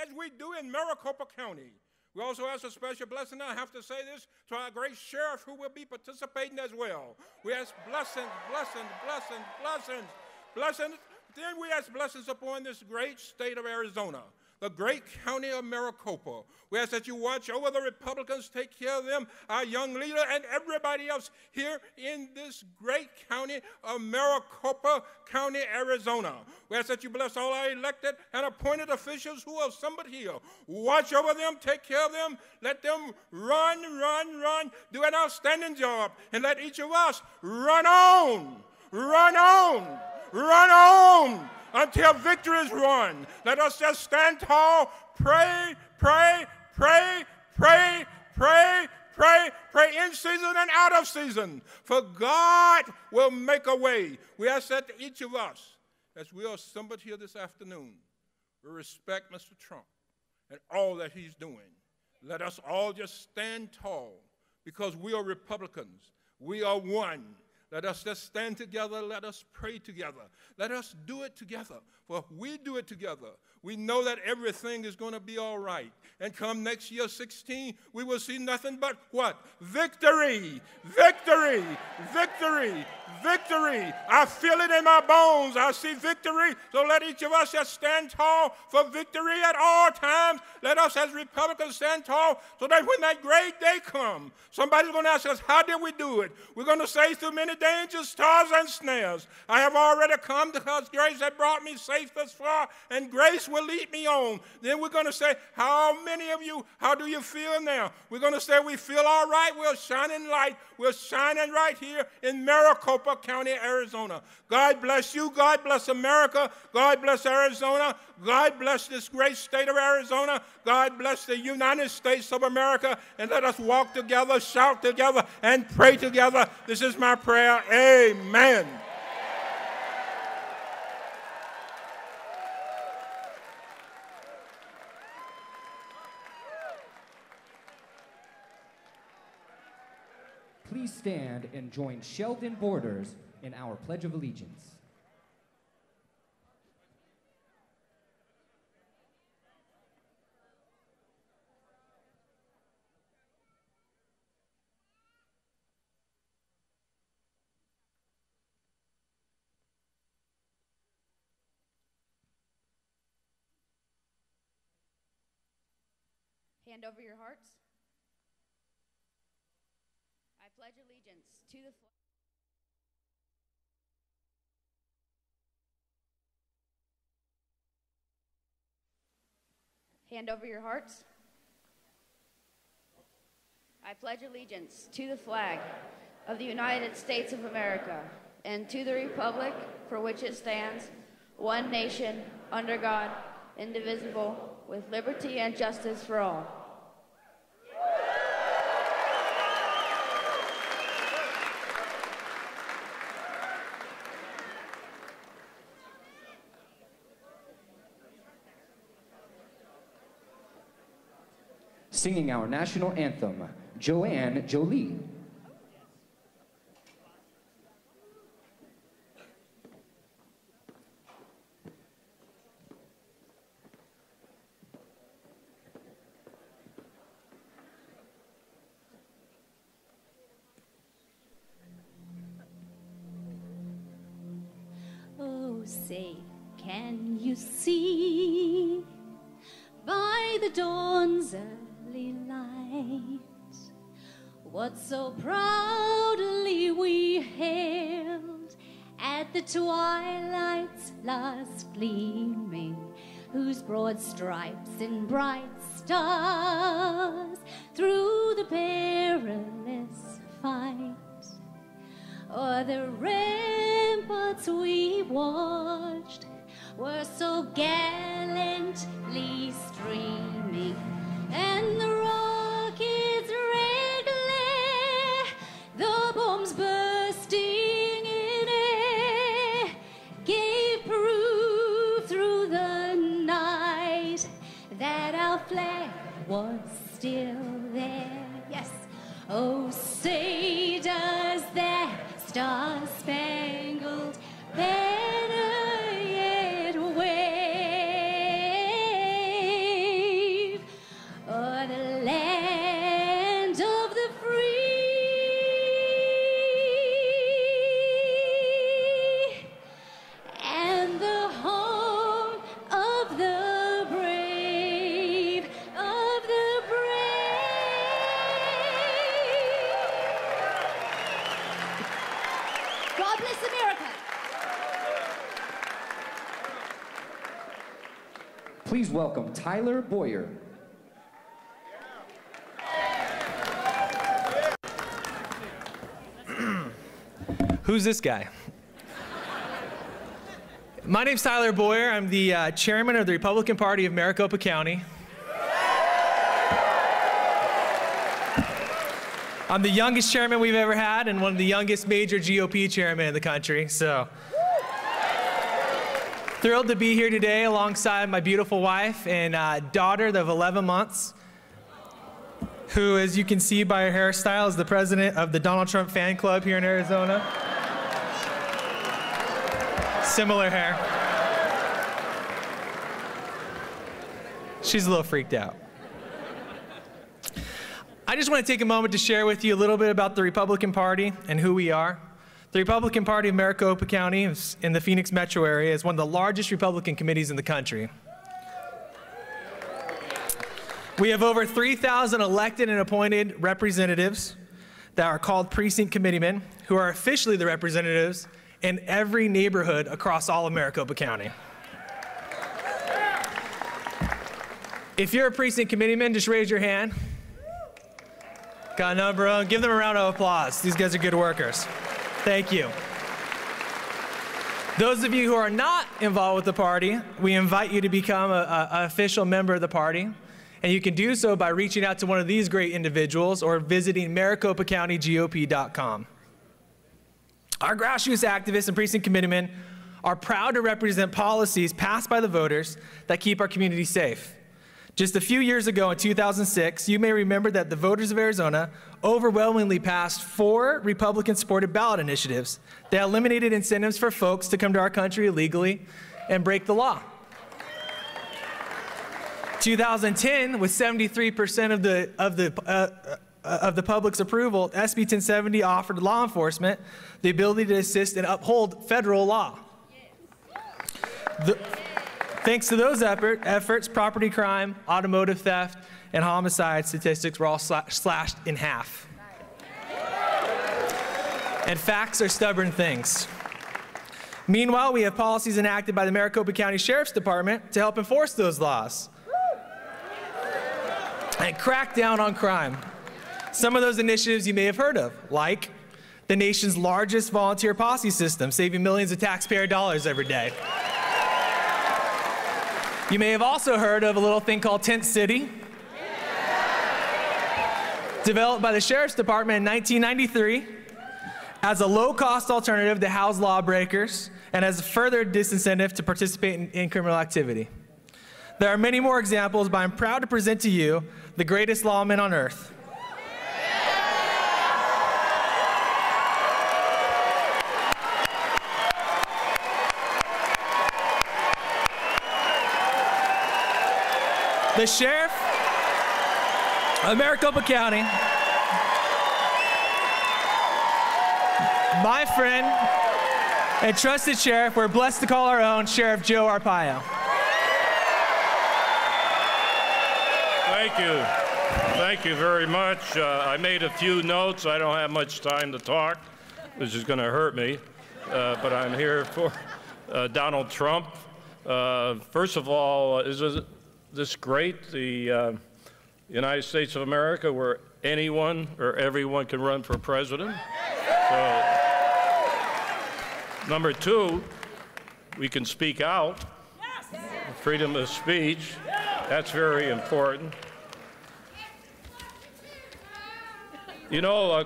as we do in Maricopa County. We also ask a special blessing, I have to say this, to our great sheriff who will be participating as well. We ask blessings, blessings, blessings, blessings, blessings. Then we ask blessings upon this great state of Arizona, the great county of Maricopa. We ask that you watch over the Republicans, take care of them, our young leader, and everybody else here in this great county of Maricopa County, Arizona. We ask that you bless all our elected and appointed officials who are assembled here. Watch over them, take care of them, let them run, do an outstanding job, and let each of us run on until victory is won. Let us just stand tall, pray in season and out of season, for God will make a way. We ask that each of us, as we are assembled here this afternoon, will respect Mr. Trump and all that he's doing. Let us all just stand tall, because we are Republicans. We are one. Let us just stand together. Let us pray together. Let us do it together. For if we do it together, we know that everything is going to be all right. And come next year, 16, we will see nothing but what? Victory, victory, victory, victory. I feel it in my bones. I see victory. So let each of us just stand tall for victory at all times. Let us as Republicans stand tall so that when that great day comes, somebody's going to ask us, how did we do it? We're going to say through many dangers, stars, and snares, I have already come because grace has brought me safe thus far, and grace will lead me on. Then we're going to say, how many of you, how do you feel now? We're going to say we feel all right. We're shining light. We're shining right here in Maricopa County, Arizona. God bless you. God bless America. God bless Arizona. God bless this great state of Arizona. God bless the United States of America. And let us walk together, shout together, and pray together. This is my prayer. Amen. Please stand and join Sheldon Borders in our Pledge of Allegiance. Hand over your hearts. I pledge allegiance to the flag. Hand over your hearts. I pledge allegiance to the flag of the United States of America and to the republic for which it stands, one nation, under God, indivisible, with liberty and justice for all. Singing our national anthem, Joanne Jolie. Oh, say, can you see by the dawn's early light what so proudly we hailed at the twilight's last gleaming, whose broad stripes and bright stars through the perilous fight o'er the ramparts we watched were so gallantly streaming, and the rockets' red glare, the bombs bursting in air, gave proof through the night that our flag was still there. Yes, oh, say does that star-spangled banner yet wave o'er the land of the free and the home of the brave, of the brave. God bless America. Please welcome Tyler Boyer. Who's this guy? My name's Tyler Boyer. I'm the chairman of the Republican Party of Maricopa County. I'm the youngest chairman we've ever had and one of the youngest major GOP chairmen in the country. So thrilled to be here today alongside my beautiful wife and daughter of 11 months, who, as you can see by her hairstyle, is the president of the Donald Trump fan club here in Arizona. Similar hair. She's a little freaked out. I just want to take a moment to share with you a little bit about the Republican Party and who we are. The Republican Party of Maricopa County in the Phoenix metro area is one of the largest Republican committees in the country. We have over 3,000 elected and appointed representatives that are called precinct committeemen, who are officially the representatives in every neighborhood across all of Maricopa County. If you're a precinct committeeman, just raise your hand. Got a number? Give them a round of applause. These guys are good workers. Thank you. Those of you who are not involved with the party, we invite you to become an official member of the party. And you can do so by reaching out to one of these great individuals or visiting MaricopaCountyGOP.com. Our grassroots activists and precinct committeemen are proud to represent policies passed by the voters that keep our community safe. Just a few years ago in 2006, you may remember that the voters of Arizona overwhelmingly passed 4 Republican-supported ballot initiatives that eliminated incentives for folks to come to our country illegally and break the law. 2010, with 73% of the public's approval, SB 1070 offered law enforcement the ability to assist and uphold federal law. Thanks to those efforts, property crime, automotive theft, and homicide statistics were all slashed in half. And facts are stubborn things. Meanwhile, we have policies enacted by the Maricopa County Sheriff's Department to help enforce those laws and crack down on crime. Some of those initiatives you may have heard of, like the nation's largest volunteer posse system, saving millions of taxpayer dollars every day. You may have also heard of a little thing called Tent City, developed by the Sheriff's Department in 1993 as a low-cost alternative to house lawbreakers and as a further disincentive to participate in criminal activity. There are many more examples, but I'm proud to present to you the greatest lawman on earth. The Sheriff of Maricopa County, my friend and trusted sheriff, we're blessed to call our own Sheriff Joe Arpaio. Thank you. Thank you very much. I made a few notes. I don't have much time to talk, which is going to hurt me, but I'm here for Donald Trump. First of all, is this great, the United States of America, where anyone or everyone can run for president? So, number 2, we can speak out, freedom of speech. That's very important. You know, I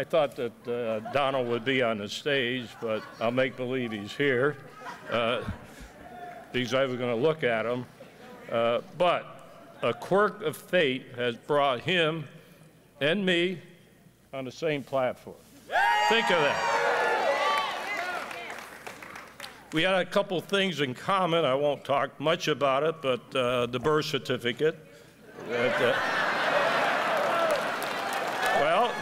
thought that Donald would be on the stage, but I'll make believe he's here because I was going to look at him. But a quirk of fate has brought him and me on the same platform. Think of that. We had a couple things in common. I won't talk much about it, but the birth certificate. Well,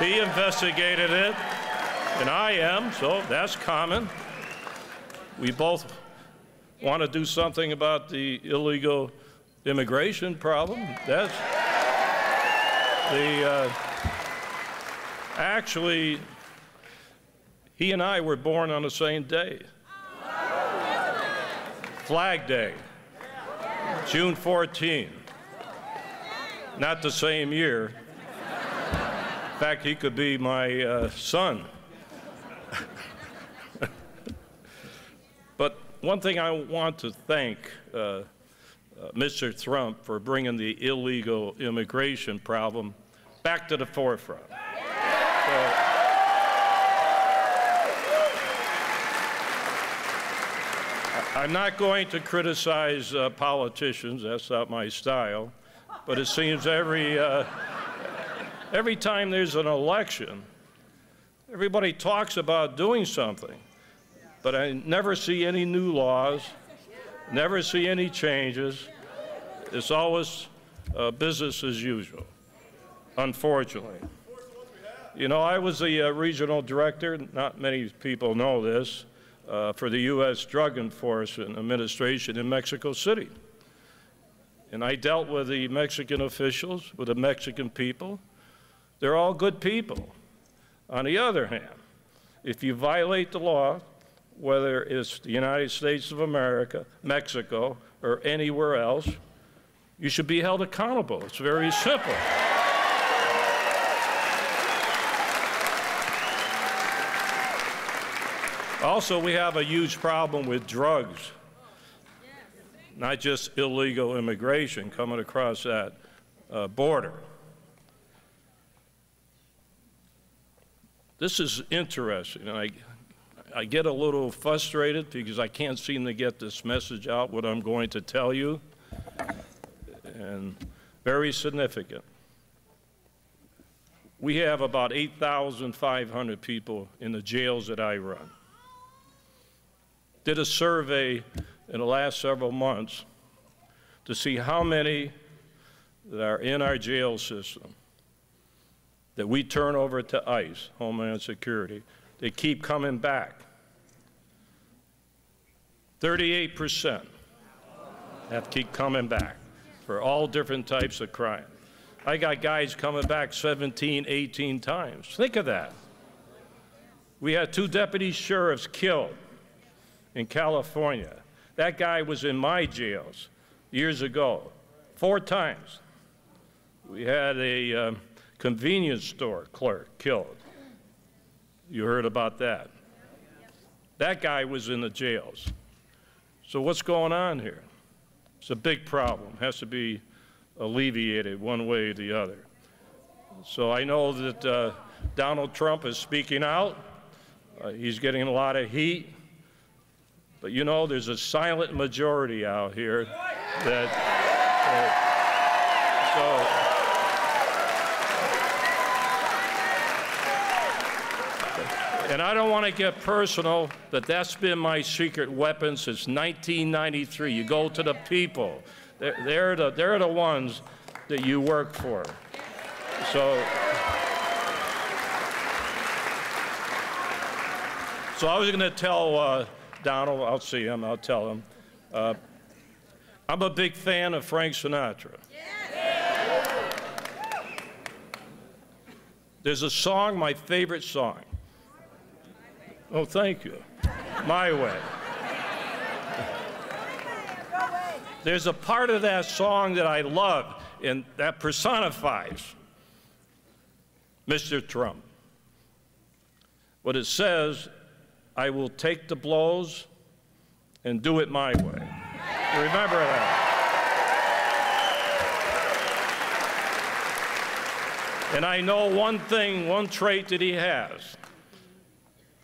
he investigated it, and I am, so that's common. We both want to do something about the illegal immigration problem. That's the actually, he and I were born on the same day. Flag Day, June 14. Not the same year. In fact, he could be my son. But one thing I want to thank Mr. Trump for bringing the illegal immigration problem back to the forefront. I'm not going to criticize politicians, that's not my style, but it seems every time there's an election, everybody talks about doing something, but I never see any new laws, never see any changes. It's always business as usual, unfortunately. You know, I was the regional director, not many people know this, for the U.S. Drug Enforcement Administration in Mexico City. And I dealt with the Mexican officials, with the Mexican people. They're all good people. On the other hand, if you violate the law, whether it's the United States of America, Mexico, or anywhere else, you should be held accountable. It's very simple. Also, we have a huge problem with drugs, not just illegal immigration coming across that border. This is interesting, and I get a little frustrated because I can't seem to get this message out, what I'm going to tell you. and very significant. We have about 8,500 people in the jails that I run. Did a survey in the last several months to see how many that are in our jail system that we turn over to ICE, Homeland Security. They keep coming back. 38% have to keep coming back for all different types of crime. I got guys coming back 17, 18 times. Think of that. We had 2 deputy sheriffs killed in California. That guy was in my jails years ago, 4 times. We had a convenience store clerk killed. You heard about that. That guy was in the jails. So what's going on here? It's a big problem. It has to be alleviated one way or the other. So I know that Donald Trump is speaking out. He's getting a lot of heat. But you know, there's a silent majority out here that, and I don't want to get personal, but that's been my secret weapon since 1993. You go to the people. They're the ones that you work for. So I was going to tell Donald, I'll see him, I'll tell him. I'm a big fan of Frank Sinatra. There's a song, my favorite song. Oh, thank you. My Way. There's a part of that song that I love, and that personifies Mr. Trump. What it says, I will take the blows and do it my way. Remember that. And I know one thing, one trait that he has.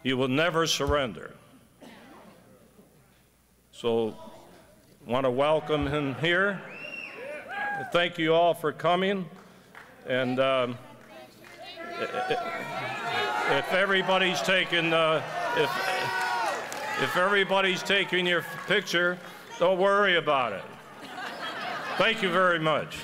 He will never surrender. So I want to welcome him here. Thank you all for coming. And if everybody's taking if everybody's taking your picture, don't worry about it. Thank you very much.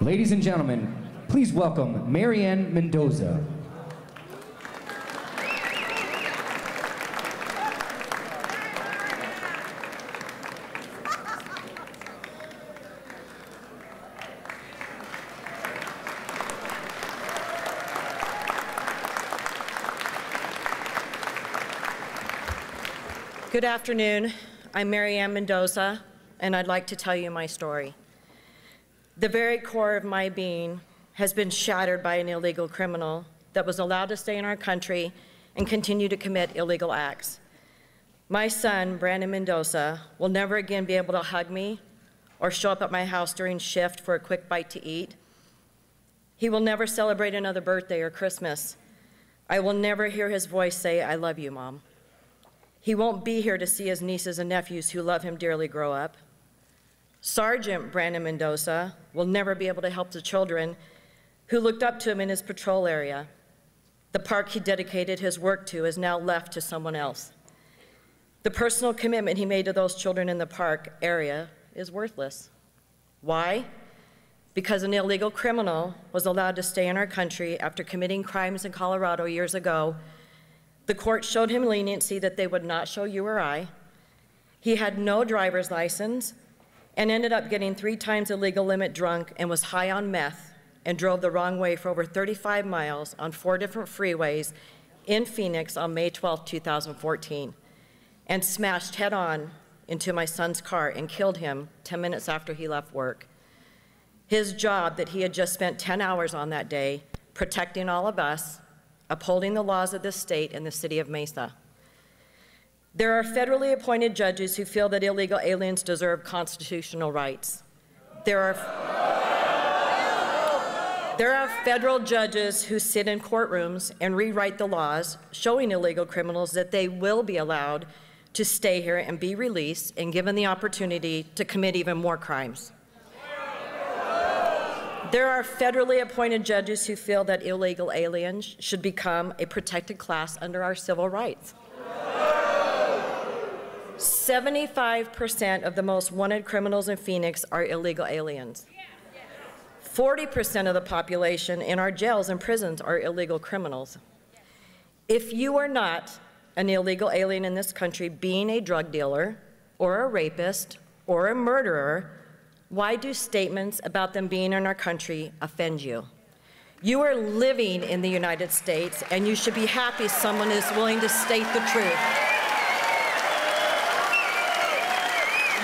Ladies and gentlemen, please welcome Marianne Mendoza. Good afternoon. I'm Marianne Mendoza, and I'd like to tell you my story. The very core of my being has been shattered by an illegal criminal that was allowed to stay in our country and continue to commit illegal acts. My son, Brandon Mendoza, will never again be able to hug me or show up at my house during shift for a quick bite to eat. He will never celebrate another birthday or Christmas. I will never hear his voice say, I love you, Mom. He won't be here to see his nieces and nephews who love him dearly grow up. Sergeant Brandon Mendoza will never be able to help the children who looked up to him in his patrol area. The park he dedicated his work to is now left to someone else. The personal commitment he made to those children in the park area is worthless. Why? Because an illegal criminal was allowed to stay in our country after committing crimes in Colorado years ago. The court showed him leniency that they would not show you or I. He had no driver's license and ended up getting 3 times the legal limit drunk and was high on meth and drove the wrong way for over 35 miles on 4 different freeways in Phoenix on May 12, 2014, and smashed head-on into my son's car and killed him 10 minutes after he left work. His job that he had just spent 10 hours on that day, protecting all of us, upholding the laws of this state and the city of Mesa. There are federally appointed judges who feel that illegal aliens deserve constitutional rights. There are federal judges who sit in courtrooms and rewrite the laws, showing illegal criminals that they will be allowed to stay here and be released and given the opportunity to commit even more crimes. There are federally appointed judges who feel that illegal aliens should become a protected class under our civil rights. 75% of the most wanted criminals in Phoenix are illegal aliens. 40% of the population in our jails and prisons are illegal criminals. If you are not an illegal alien in this country, being a drug dealer or a rapist or a murderer, why do statements about them being in our country offend you? You are living in the United States, and you should be happy someone is willing to state the truth.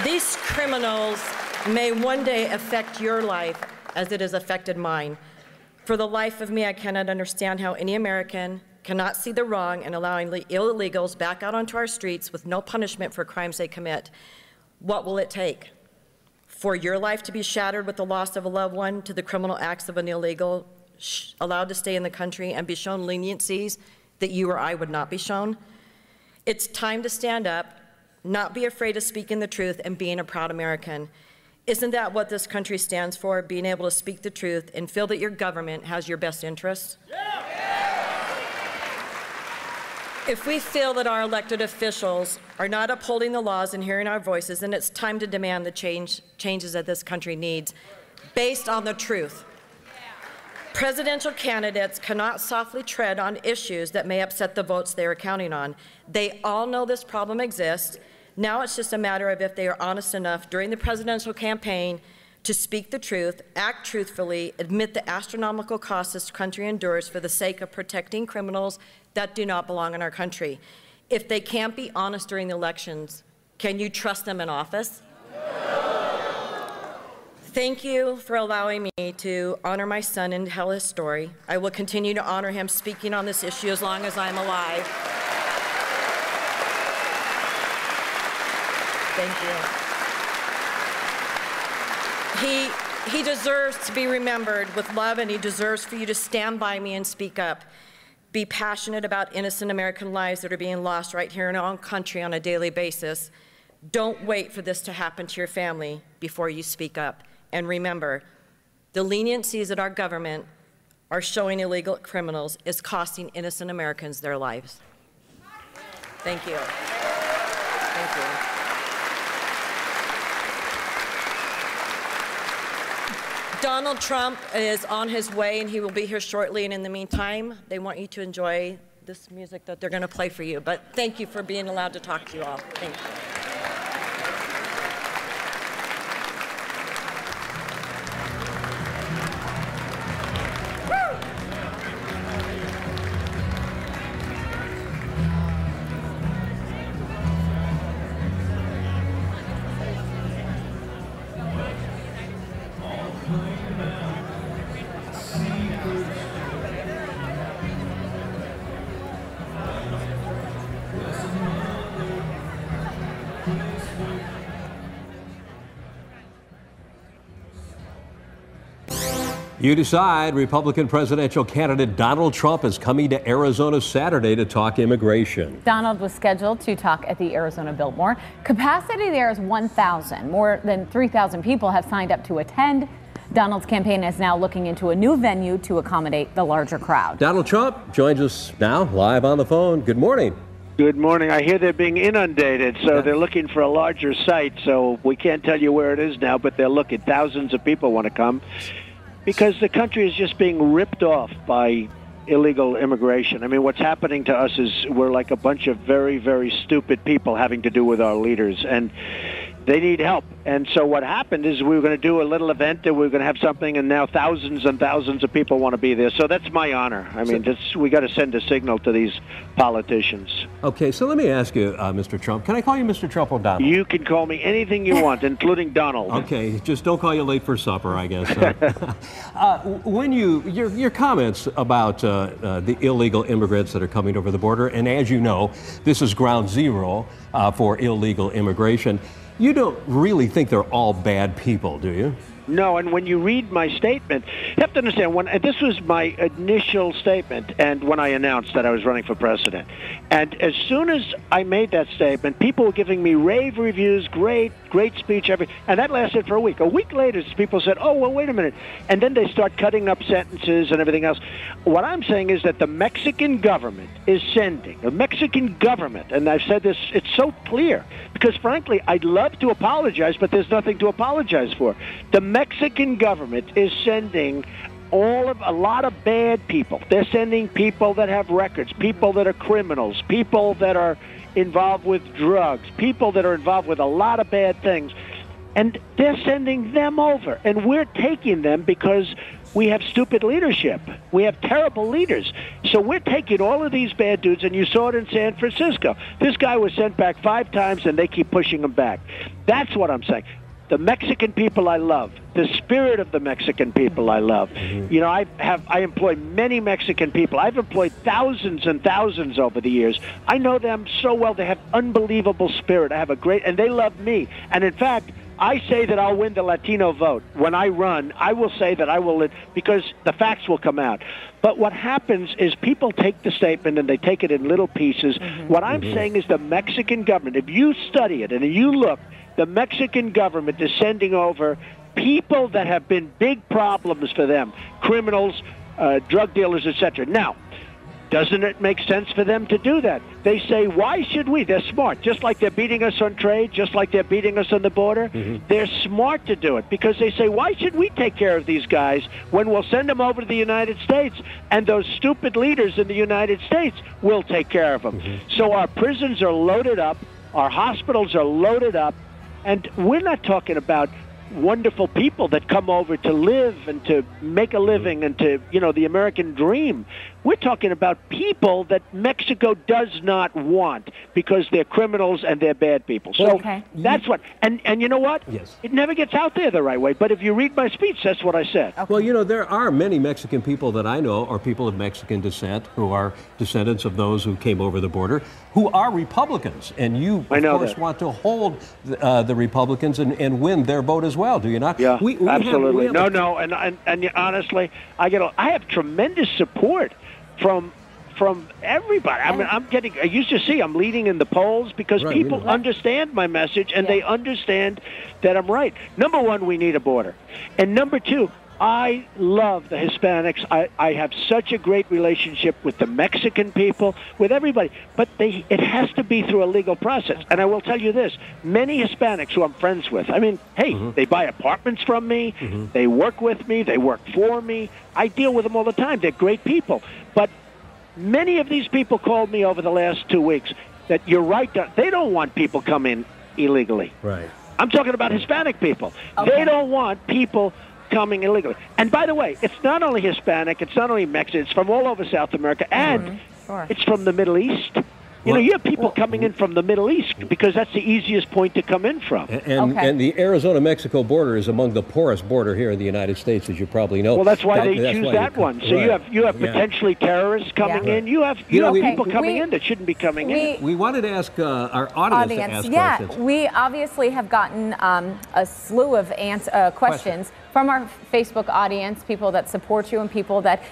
These criminals may one day affect your life as it has affected mine. For the life of me, I cannot understand how any American cannot see the wrong in allowing illegals back out onto our streets with no punishment for crimes they commit. What will it take? For your life to be shattered with the loss of a loved one, to the criminal acts of an illegal allowed to stay in the country and be shown leniencies that you or I would not be shown? It's time to stand up, not be afraid of speaking the truth, and being a proud American. Isn't that what this country stands for? Being able to speak the truth and feel that your government has your best interests? Yeah. If we feel that our elected officials are not upholding the laws and hearing our voices, then it's time to demand the changes that this country needs based on the truth. Presidential candidates cannot softly tread on issues that may upset the votes they are counting on. They all know this problem exists. Now it's just a matter of if they are honest enough during the presidential campaign to speak the truth, act truthfully, admit the astronomical costs this country endures for the sake of protecting criminals that do not belong in our country. If they can't be honest during the elections, can you trust them in office? Thank you for allowing me to honor my son and tell his story. I will continue to honor him speaking on this issue as long as I'm alive. Thank you. He deserves to be remembered with love, and he deserves for you to stand by me and speak up. Be passionate about innocent American lives that are being lost right here in our own country on a daily basis. Don't wait for this to happen to your family before you speak up. And remember, the leniencies that our government are showing illegal criminals is costing innocent Americans their lives. Thank you. Thank you. Donald Trump is on his way, and he will be here shortly. And in the meantime, they want you to enjoy this music that they're going to play for you. But thank you for being allowed to talk to you all. Thank you. You decide. Republican presidential candidate Donald Trump is coming to Arizona Saturday to talk immigration. Donald was scheduled to talk at the Arizona Biltmore. Capacity there is 1,000. More than 3,000 people have signed up to attend. Donald's campaign is now looking into a new venue to accommodate the larger crowd. Donald Trump joins us now live on the phone. Good morning. Good morning. I hear they're being inundated, so they're looking for a larger site. So we can't tell you where it is now, but they're looking. Thousands of people want to come, because the country is just being ripped off by illegal immigration. I mean, what's happening to us is we're like a bunch of very, very stupid people having to do with our leaders. And they need help. And so what happened is we were going to do a little event, and we were going to have something, and now thousands and thousands of people want to be there. So that's my honor. I mean, we got to send a signal to these politicians. Okay, so let me ask you, Mr. Trump, can I call you Mr. Trump or Donald? You can call me anything you want, including Donald. Okay, just don't call you late for supper, I guess. When your comments about the illegal immigrants that are coming over the border, and as you know, this is ground zero for illegal immigration. You don't really think they're all bad people, do you? No, and when you read my statement, you have to understand, this was my initial statement, and when I announced that I was running for president. And as soon as I made that statement, people were giving me rave reviews, great speech, and that lasted for a week. A week later, people said, oh, well, wait a minute. And then they start cutting up sentences and everything else. What I'm saying is that the Mexican government is sending, and I've said this, it's so clear, because frankly, I'd love to apologize, but there's nothing to apologize for. The Mexican government is sending a lot of bad people. They're sending people that have records, people that are criminals, people that are involved with drugs, people that are involved with a lot of bad things. And they're sending them over. And we're taking them because we have stupid leadership. We have terrible leaders. So we're taking all of these bad dudes, and you saw it in San Francisco. This guy was sent back 5 times, and they keep pushing him back. That's what I'm saying. The Mexican people I love, the spirit of the Mexican people I love. Mm-hmm. You know, I employ many Mexican people. I've employed thousands and thousands over the years. I know them so well. They have unbelievable spirit. I have and they love me. And in fact, I say that I'll win the Latino vote. When I run, I will say that I will, because the facts will come out. But what happens is people take the statement and they take it in little pieces. Mm-hmm. What I'm saying is the Mexican government, if you study it and you look, the Mexican government is sending over people that have been big problems for them, criminals, drug dealers, etc. Now, doesn't it make sense for them to do that? They say, why should we? They're smart. Just like they're beating us on trade, just like they're beating us on the border, they're smart to do it because they say, why should we take care of these guys when we'll send them over to the United States and those stupid leaders in the United States will take care of them? So our prisons are loaded up, our hospitals are loaded up, and we're not talking about wonderful people that come over to live and to make a living and to, the American dream. We're talking about people that Mexico does not want because they're criminals and they're bad people. So that's what, and you know what? Yes. It never gets out there the right way, but if you read my speech, that's what I said. Okay. Well, there are many Mexican people that I know are people of Mexican descent who are descendants of those who came over the border, who are Republicans. And you, of course, want to hold the Republicans and win their vote as well, do you not? Yeah, absolutely. And honestly, I have tremendous support from everybody. I mean, I used to see I'm leading in the polls because people understand my message and they understand that I'm right. Number one, we need a border. And number two, I love the Hispanics. I have such a great relationship with the Mexican people, with everybody. But it has to be through a legal process. And I will tell you this, many Hispanics who I'm friends with, I mean, hey, they buy apartments from me, they work with me, they work for me. I deal with them all the time. They're great people. But many of these people called me over the last 2 weeks that you're right, they don't want people coming illegally. Right. I'm talking about Hispanic people. Okay. They don't want people coming illegally. And by the way, it's not only Hispanic, it's not only Mexican, it's from all over South America, and it's from the Middle East. You have people coming in from the Middle East because that's the easiest point to come in from. And the Arizona-Mexico border is among the poorest border here in the United States, as you probably know. Well, that's why they choose that one. So you have potentially terrorists coming in. You have people coming in that shouldn't be coming in. We wanted to ask our audience to ask questions. We obviously have gotten a slew of questions from our Facebook audience, people that support you and people that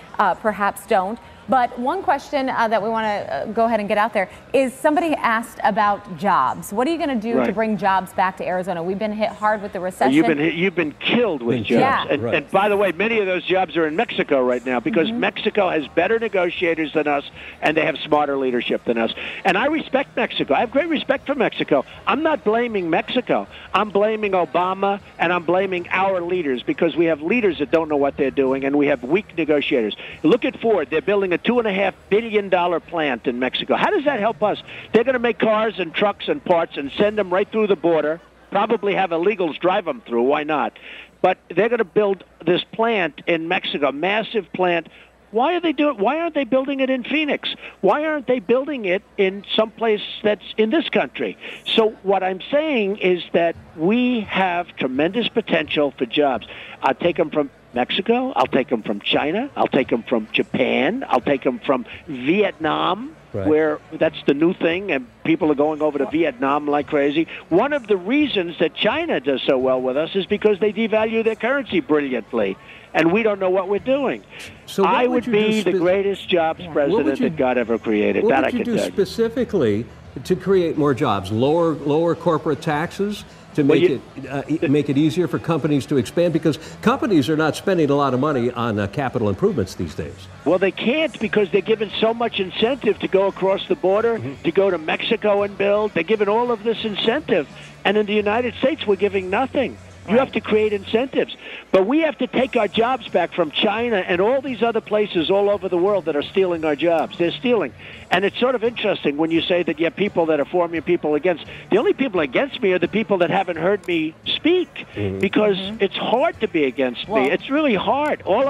perhaps don't. But one question that we want to go ahead and get out there is somebody asked about jobs. What are you going to do to bring jobs back to Arizona? We've been hit hard with the recession. You've been killed with jobs. And by the way, many of those jobs are in Mexico right now because Mexico has better negotiators than us and they have smarter leadership than us. And I respect Mexico. I have great respect for Mexico. I'm not blaming Mexico. I'm blaming Obama and I'm blaming our leaders because we have leaders that don't know what they're doing and we have weak negotiators. Look at Ford. They're building a $2.5 billion plant in Mexico. How does that help us? They're going to make cars and trucks and parts and send them right through the border, probably have illegals drive them through. Why not? But they're going to build this plant in Mexico, massive plant. Why aren't they building it in Phoenix? Why aren't they building it in some place that's in this country? So what I'm saying is that we have tremendous potential for jobs. I'll take them from Mexico. I'll take them from China. I'll take them from Japan. I'll take them from Vietnam, where that's the new thing, and people are going over to Vietnam like crazy. One of the reasons that China does so well with us is because they devalue their currency brilliantly, and we don't know what we're doing. So I would be the greatest jobs president that God ever created. What that would I you could do tell you. specifically to create more jobs? Lower corporate taxes to make it easier for companies to expand, because companies are not spending a lot of money on capital improvements these days. Well, they can't, because they're given so much incentive to go across the border, to go to Mexico and build. They're given all of this incentive. And in the United States, we're giving nothing. You have to create incentives. But we have to take our jobs back from China and all these other places all over the world that are stealing our jobs. They're stealing. And it's sort of interesting when you say that you have people that are for me and people against. The only people against me are the people that haven't heard me speak, because it's hard to be against me. It's really hard. All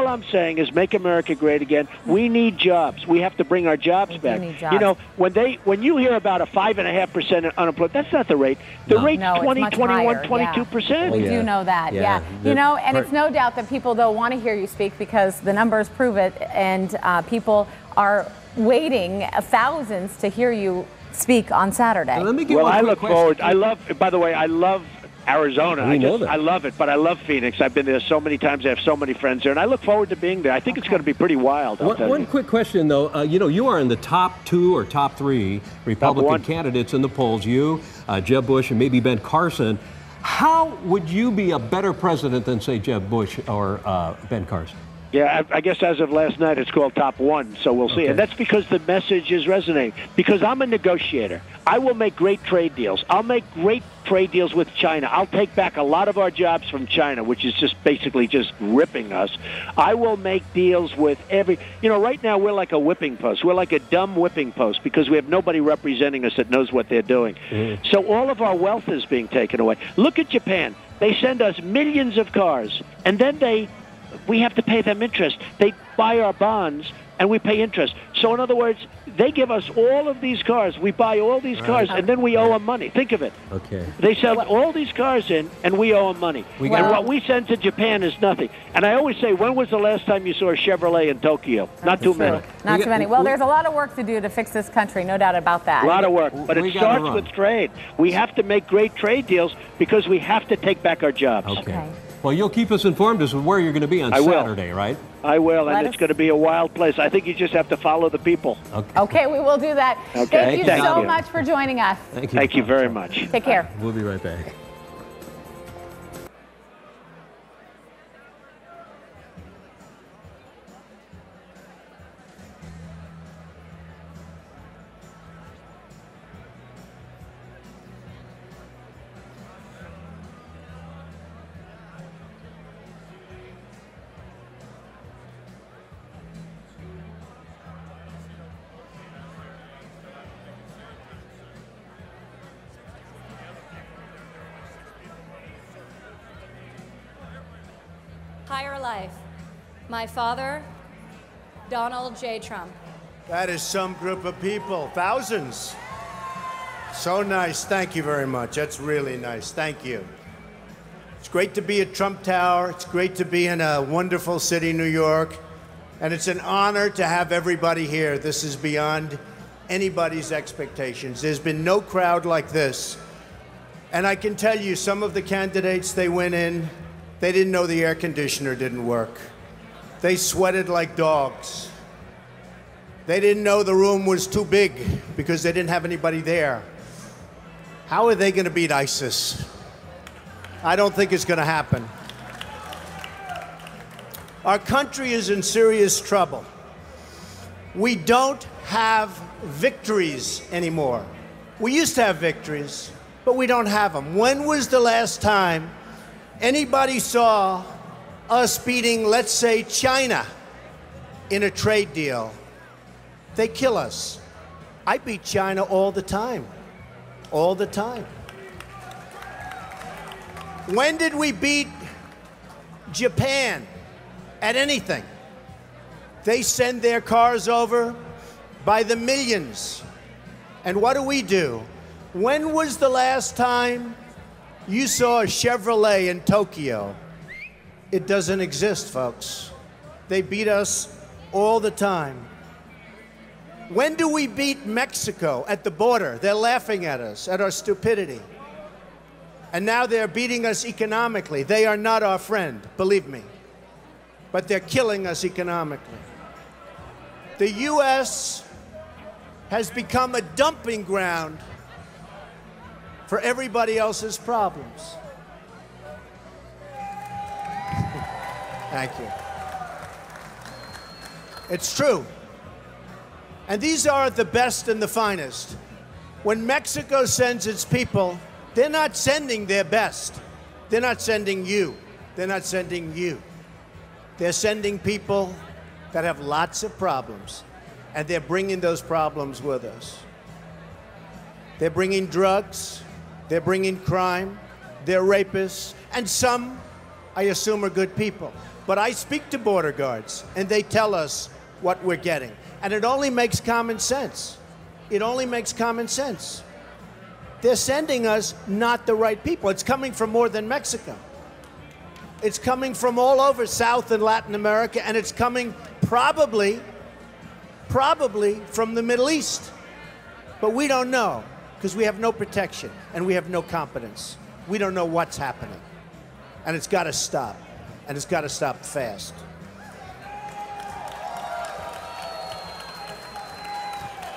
I'm saying is make America great again. We need jobs. We have to bring our jobs back. You know, when you hear about a 5.5% unemployment, that's not the rate. The rate's 20, 21, 22%. We do know that, You know, and it's no doubt that people, though, want to hear you speak, because the numbers prove it, and people are waiting, thousands, to hear you speak on Saturday. Well, I look forward. By the way, I love Arizona. I love it, but I love Phoenix. I've been there so many times. I have so many friends there, and I look forward to being there. I think it's going to be pretty wild. One quick question, though. You know, you are in the top 2 or top 3 Republican candidates in the polls. You, Jeb Bush, and maybe Ben Carson. How would you be a better president than, say, Jeb Bush or Ben Carson? Yeah, I guess as of last night, it's called top 1, so we'll see. And that's because the message is resonating. Because I'm a negotiator. I will make great trade deals. I'll make great trade deals with China. I'll take back a lot of our jobs from China, which is just basically just ripping us. I will make deals with right now we're like a whipping post. We're like a dumb whipping post, because we have nobody representing us that knows what they're doing. So all of our wealth is being taken away. Look at Japan. They send us millions of cars, and then we have to pay them interest. They buy our bonds, and we pay interest. So in other words, they give us all of these cars. We buy all these cars, and then we owe them money. Think of it. Okay. They sell all these cars in, and we owe them money. And what we send to Japan is nothing. And I always say, when was the last time you saw a Chevrolet in Tokyo? Not too many. Not too many. Well, there's a lot of work to do to fix this country, no doubt about that. A lot of work, but it starts with trade. We have to make great trade deals, because we have to take back our jobs. Okay. Well, you'll keep us informed as to where you're going to be on Saturday, right? I will, and it's going to be a wild place. I think you just have to follow the people. Okay, we will do that. Okay. Thank you so much for joining us. Thank you very much. Take care. We'll be right back. Higher life. My father, Donald J. Trump. That is some group of people, thousands. So nice. Thank you very much. That's really nice. Thank you. It's great to be at Trump Tower. It's great to be in a wonderful city, New York. And it's an honor to have everybody here. This is beyond anybody's expectations. There's been no crowd like this. And I can tell you, some of the candidates, they went in, they didn't know the air conditioner didn't work. They sweated like dogs. They didn't know the room was too big because they didn't have anybody there. How are they going to beat ISIS? I don't think it's going to happen. Our country is in serious trouble. We don't have victories anymore. We used to have victories, but we don't have them. When was the last time anybody saw us beating, let's say, China in a trade deal? They kill us. I beat China all the time. All the time. When did we beat Japan at anything? They send their cars over by the millions. And what do? When was the last time you saw a Chevrolet in Tokyo? It doesn't exist, folks. They beat us all the time. When do we beat Mexico at the border? They're laughing at us, at our stupidity. And now they're beating us economically. They are not our friend, believe me. But they're killing us economically. The U.S. has become a dumping ground for everybody else's problems. Thank you. It's true. And these are the best and the finest. When Mexico sends its people, they're not sending their best. They're not sending you. They're not sending you. They're sending people that have lots of problems, and they're bringing those problems with us. They're bringing drugs, they're bringing crime, they're rapists, and some, I assume, are good people. But I speak to border guards, and they tell us what we're getting. And it only makes common sense. It only makes common sense. They're sending us not the right people. It's coming from more than Mexico. It's coming from all over South and Latin America, and it's coming probably from the Middle East. But we don't know, because we have no protection, and we have no competence. We don't know what's happening. And it's got to stop. And it's got to stop fast.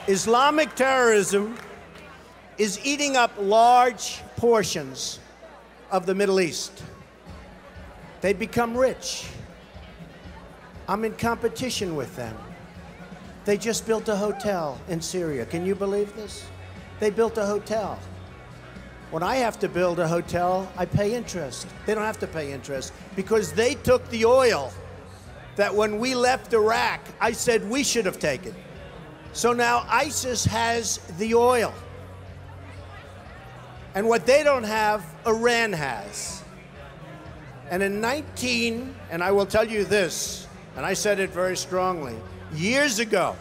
Islamic terrorism is eating up large portions of the Middle East. They become rich. I'm in competition with them. They just built a hotel in Syria. Can you believe this? They built a hotel. When I have to build a hotel, I pay interest. They don't have to pay interest because they took the oil that when we left Iraq, I said we should have taken. So now ISIS has the oil. And what they don't have, Iran has. And in and I will tell you this, and I said it very strongly, years ago,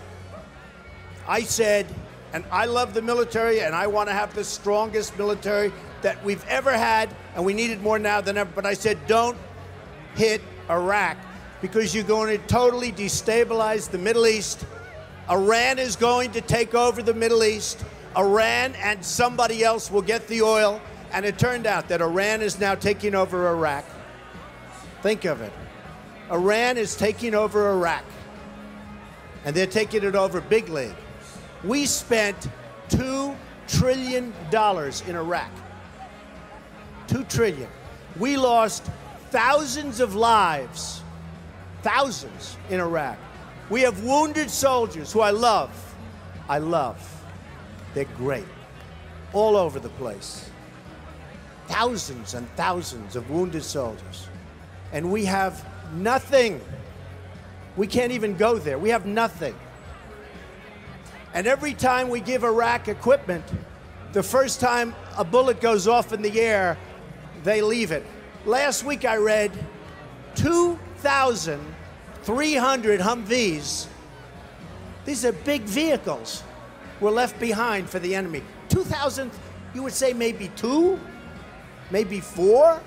I said, and I love the military, and I want to have the strongest military that we've ever had, and we need it more now than ever, but I said, don't hit Iraq, because you're going to totally destabilize the Middle East. Iran is going to take over the Middle East. Iran and somebody else will get the oil, and it turned out that Iran is now taking over Iraq. Think of it. Iran is taking over Iraq, and they're taking it over big league. We spent $2 trillion in Iraq. $2 trillion. We lost thousands of lives, thousands in Iraq. We have wounded soldiers who I love. They're great. All over the place. Thousands and thousands of wounded soldiers. And we have nothing. We can't even go there. We have nothing. And every time we give Iraq equipment, the first time a bullet goes off in the air, they leave it. Last week I read 2,300 Humvees. These are big vehicles. Were left behind for the enemy. 2,000, you would say maybe 2, maybe 4.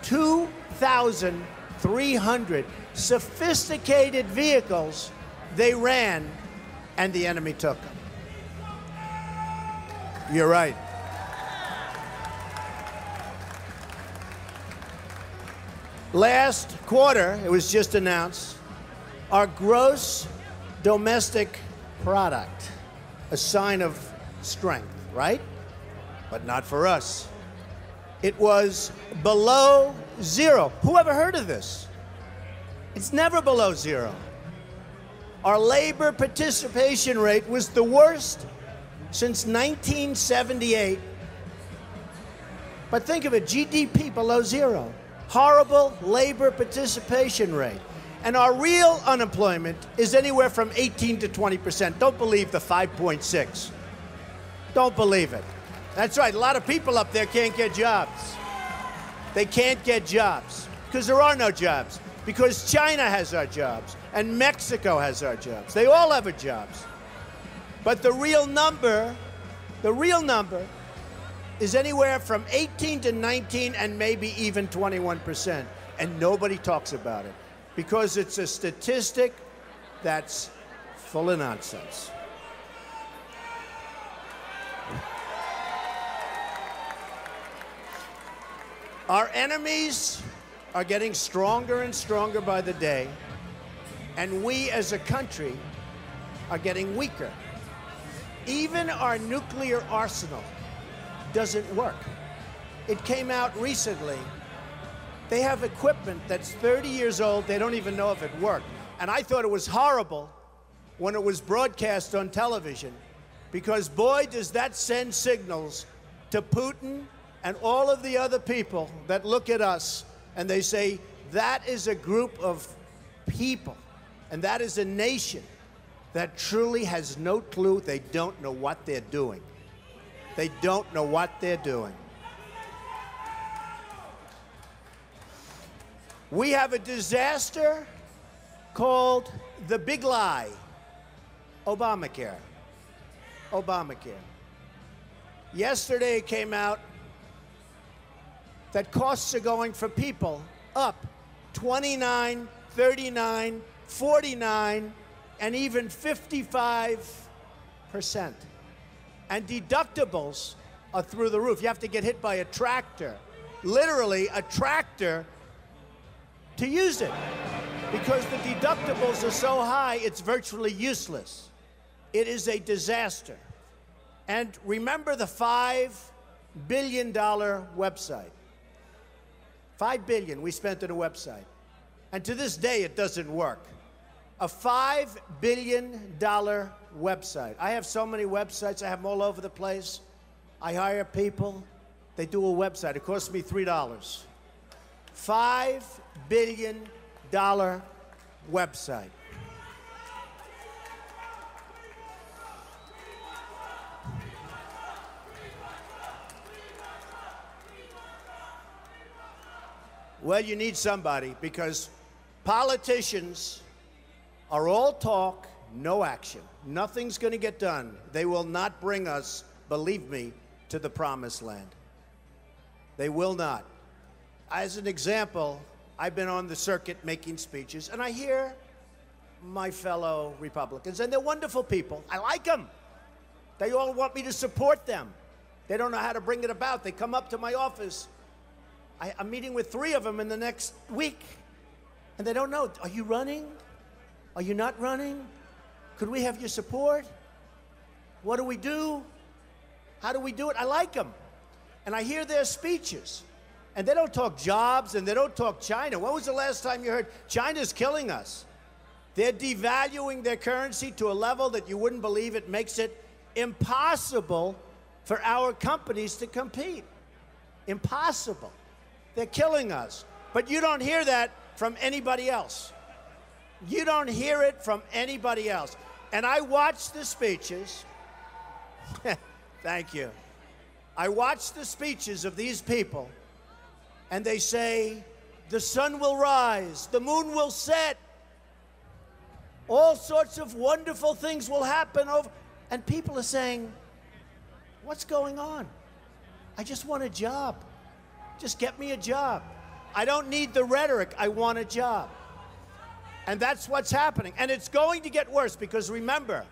2,300 sophisticated vehicles they ran, and the enemy took them. You're right. Last quarter, it was just announced, our gross domestic product, a sign of strength, right? But not for us. It was below zero. Who ever heard of this? It's never below zero. Our labor participation rate was the worst since 1978. But think of it, GDP below zero. Horrible labor participation rate. And our real unemployment is anywhere from 18 to 20%. Don't believe the 5.6. Don't believe it. That's right, a lot of people up there can't get jobs. They can't get jobs because there are no jobs, because China has our jobs and Mexico has our jobs. They all have our jobs. But the real number is anywhere from 18 to 19 and maybe even 21%. And nobody talks about it because it's a statistic that's full of nonsense. Our enemies are getting stronger and stronger by the day, and we as a country are getting weaker. Even our nuclear arsenal doesn't work. It came out recently. They have equipment that's 30 years old. They don't even know if it worked. And I thought it was horrible when it was broadcast on television, because boy, does that send signals to Putin and all of the other people that look at us and they say, that is a group of people and that is a nation that truly has no clue. They don't know what they're doing. They don't know what they're doing. We have a disaster called the big lie, Obamacare. Obamacare. Yesterday it came out that costs are going for people up 29, 39, 49, and even 55%. And deductibles are through the roof. You have to get hit by a tractor, literally a tractor, to use it, because the deductibles are so high, it's virtually useless. It is a disaster. And remember the $5 billion website. $5 billion we spent on a website. And to this day, it doesn't work. A $5 billion website. I have so many websites. I have them all over the place. I hire people. They do a website. It costs me $3. $5 billion website. Well, you need somebody, because politicians are all talk, no action. Nothing's going to get done. They will not bring us, believe me, to the promised land. They will not. As an example, I've been on the circuit making speeches, and I hear my fellow Republicans, and they're wonderful people. I like them. They all want me to support them. They don't know how to bring it about. They come up to my office. I'm meeting with 3 of them in the next week, and they don't know. Are you running? Are you not running? Could we have your support? What do we do? How do we do it? I like them. And I hear their speeches. And they don't talk jobs, and they don't talk China. When was the last time you heard China's killing us? They're devaluing their currency to a level that you wouldn't believe. It makes it impossible for our companies to compete. Impossible. They're killing us. But you don't hear that from anybody else. You don't hear it from anybody else. And I watch the speeches. Thank you. I watch the speeches of these people, and they say, the sun will rise, the moon will set, all sorts of wonderful things will happen over. And people are saying, what's going on? I just want a job. Just get me a job. I don't need the rhetoric. I want a job. And that's what's happening. And it's going to get worse, because remember,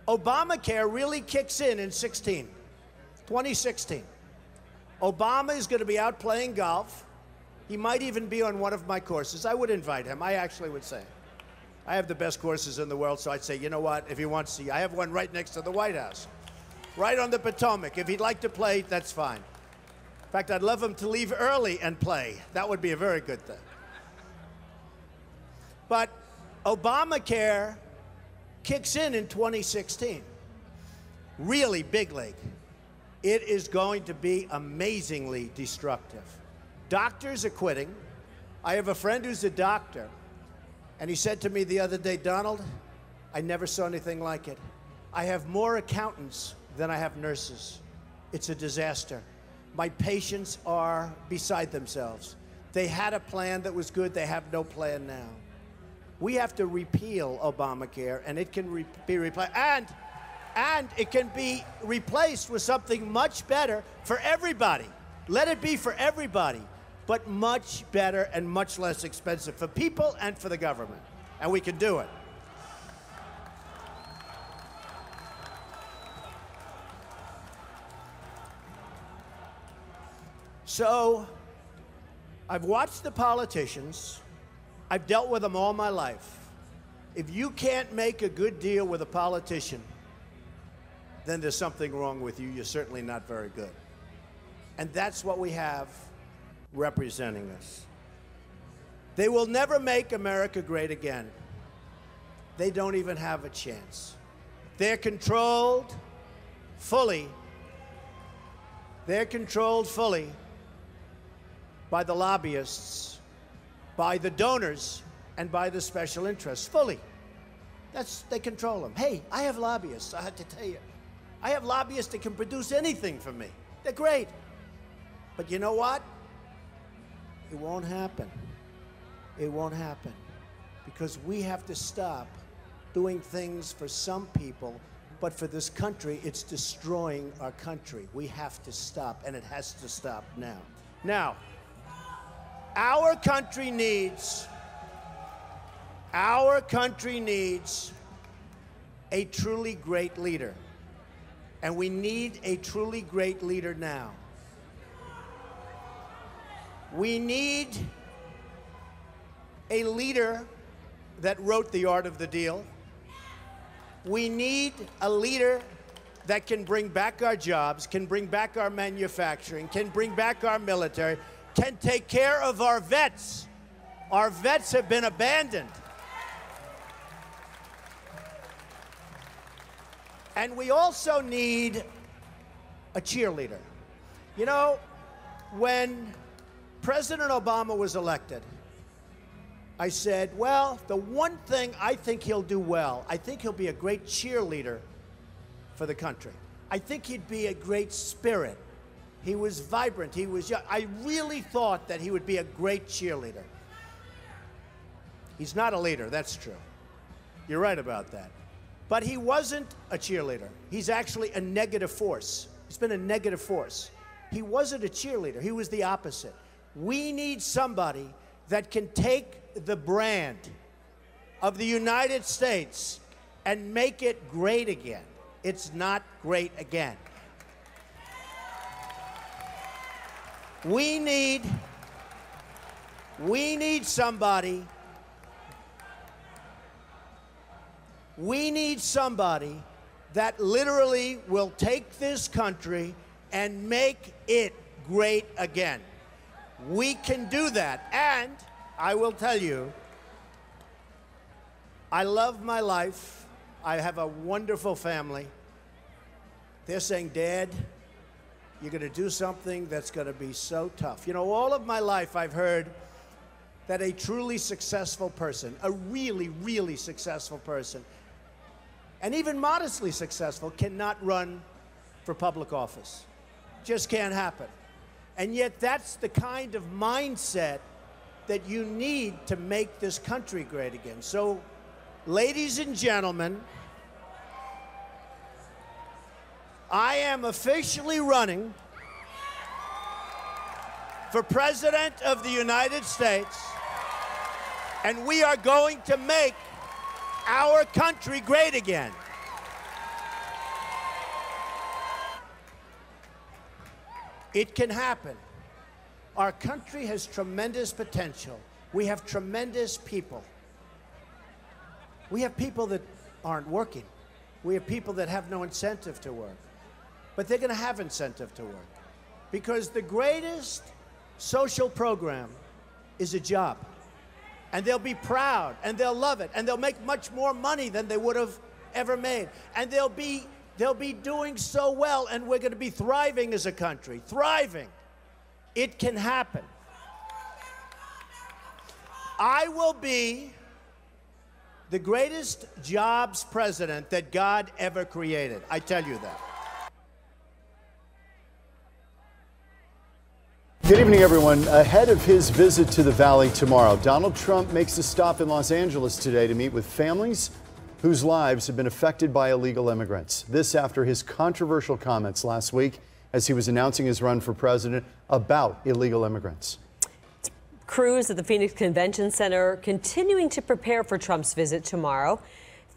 Obamacare really kicks in 2016. Obama is going to be out playing golf. He might even be on one of my courses. I would invite him. I actually would say. I have the best courses in the world, so I'd say, you know what, if he wants to, I have one right next to the White House, right on the Potomac. If he'd like to play, that's fine. In fact, I'd love him to leave early and play. That would be a very good thing. But Obamacare kicks in 2016. Really big league. It is going to be amazingly destructive. Doctors are quitting. I have a friend who's a doctor, and he said to me the other day, Donald, I never saw anything like it. I have more accountants than I have nurses. It's a disaster. My patients are beside themselves. They had a plan that was good. They have no plan now. We have to repeal Obamacare, and it can be replaced. And it can be replaced with something much better for everybody. Let it be for everybody, but much better and much less expensive for people and for the government. And we can do it. So, I've watched the politicians. I've dealt with them all my life. If you can't make a good deal with a politician, then there's something wrong with you. You're certainly not very good. And that's what we have representing us. They will never make America great again. They don't even have a chance. They're controlled fully. They're controlled fully by the lobbyists, by the donors, and by the special interests, fully. They control them. Hey, I have lobbyists, I have to tell you. I have lobbyists that can produce anything for me. They're great. But you know what? It won't happen. It won't happen. Because we have to stop doing things for some people, but for this country, it's destroying our country. We have to stop, and it has to stop now. Now, our country needs a truly great leader. And we need a truly great leader now. We need a leader that wrote The Art of the Deal. We need a leader that can bring back our jobs, can bring back our manufacturing, can bring back our military, can take care of our vets. Our vets have been abandoned. And we also need a cheerleader. You know, when President Obama was elected, I said, well, the one thing I think he'll do well, I think he'll be a great cheerleader for the country. I think he'd be a great spirit. He was vibrant, he was young. I really thought that he would be a great cheerleader. He's not a leader, that's true. You're right about that. But he wasn't a cheerleader. He's actually a negative force. He's been a negative force. He wasn't a cheerleader. He was the opposite. We need somebody that can take the brand of the United States and make it great again. It's not great again. We need somebody that literally will take this country and make it great again. We can do that. And I will tell you, I love my life. I have a wonderful family. They're saying, Dad, you're going to do something that's going to be so tough. You know, all of my life I've heard that a truly successful person, a really, really successful person, and even modestly successful, cannot run for public office. Just can't happen. And yet that's the kind of mindset that you need to make this country great again. So, ladies and gentlemen, I am officially running for President of the United States, and we are going to make our country great again. It can happen. Our country has tremendous potential. We have tremendous people. We have people that aren't working. We have people that have no incentive to work. But they're going to have incentive to work. Because the greatest social program is a job. And they'll be proud, and they'll love it, and they'll make much more money than they would have ever made. And they'll be doing so well, and we're going to be thriving as a country. Thriving. It can happen. I will be the greatest jobs president that God ever created. I tell you that. Good evening, everyone. Ahead of his visit to the Valley tomorrow, Donald Trump makes a stop in Los Angeles today to meet with families whose lives have been affected by illegal immigrants. This after his controversial comments last week as he was announcing his run for president about illegal immigrants. Crews at the Phoenix Convention Center continuing to prepare for Trump's visit tomorrow.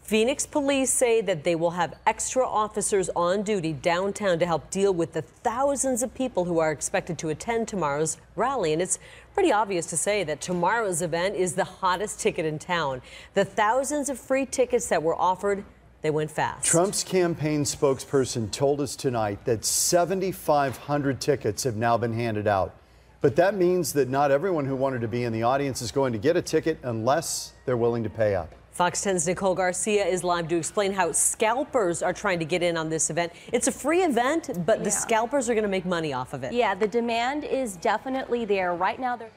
Phoenix police say that they will have extra officers on duty downtown to help deal with the thousands of people who are expected to attend tomorrow's rally. And it's pretty obvious to say that tomorrow's event is the hottest ticket in town. The thousands of free tickets that were offered, they went fast. Trump's campaign spokesperson told us tonight that 7,500 tickets have now been handed out. But that means that not everyone who wanted to be in the audience is going to get a ticket unless they're willing to pay up. Fox 10's Nicole Garcia is live to explain how scalpers are trying to get in on this event. It's a free event, but the scalpers are going to make money off of it. Yeah, the demand is definitely there. Right now, they're...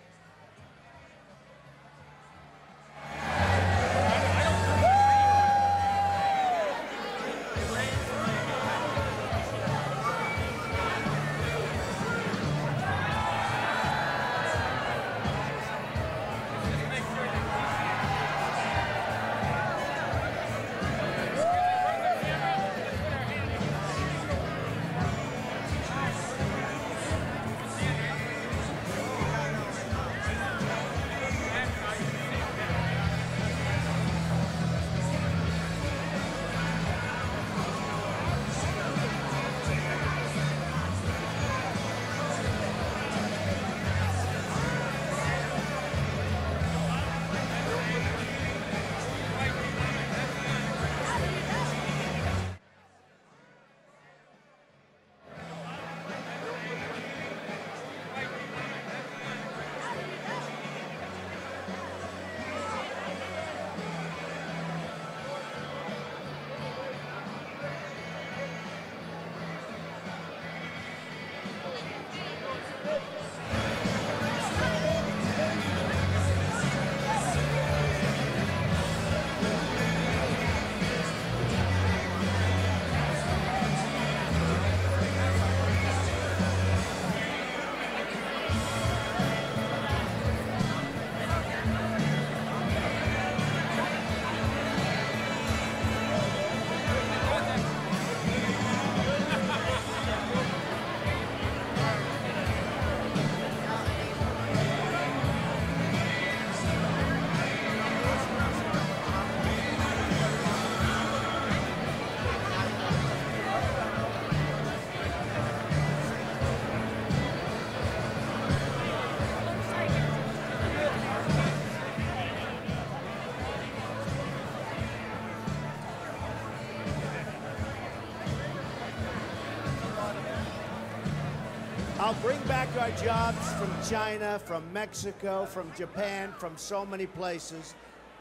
I'll bring back our jobs from China, from Mexico, from Japan, from so many places.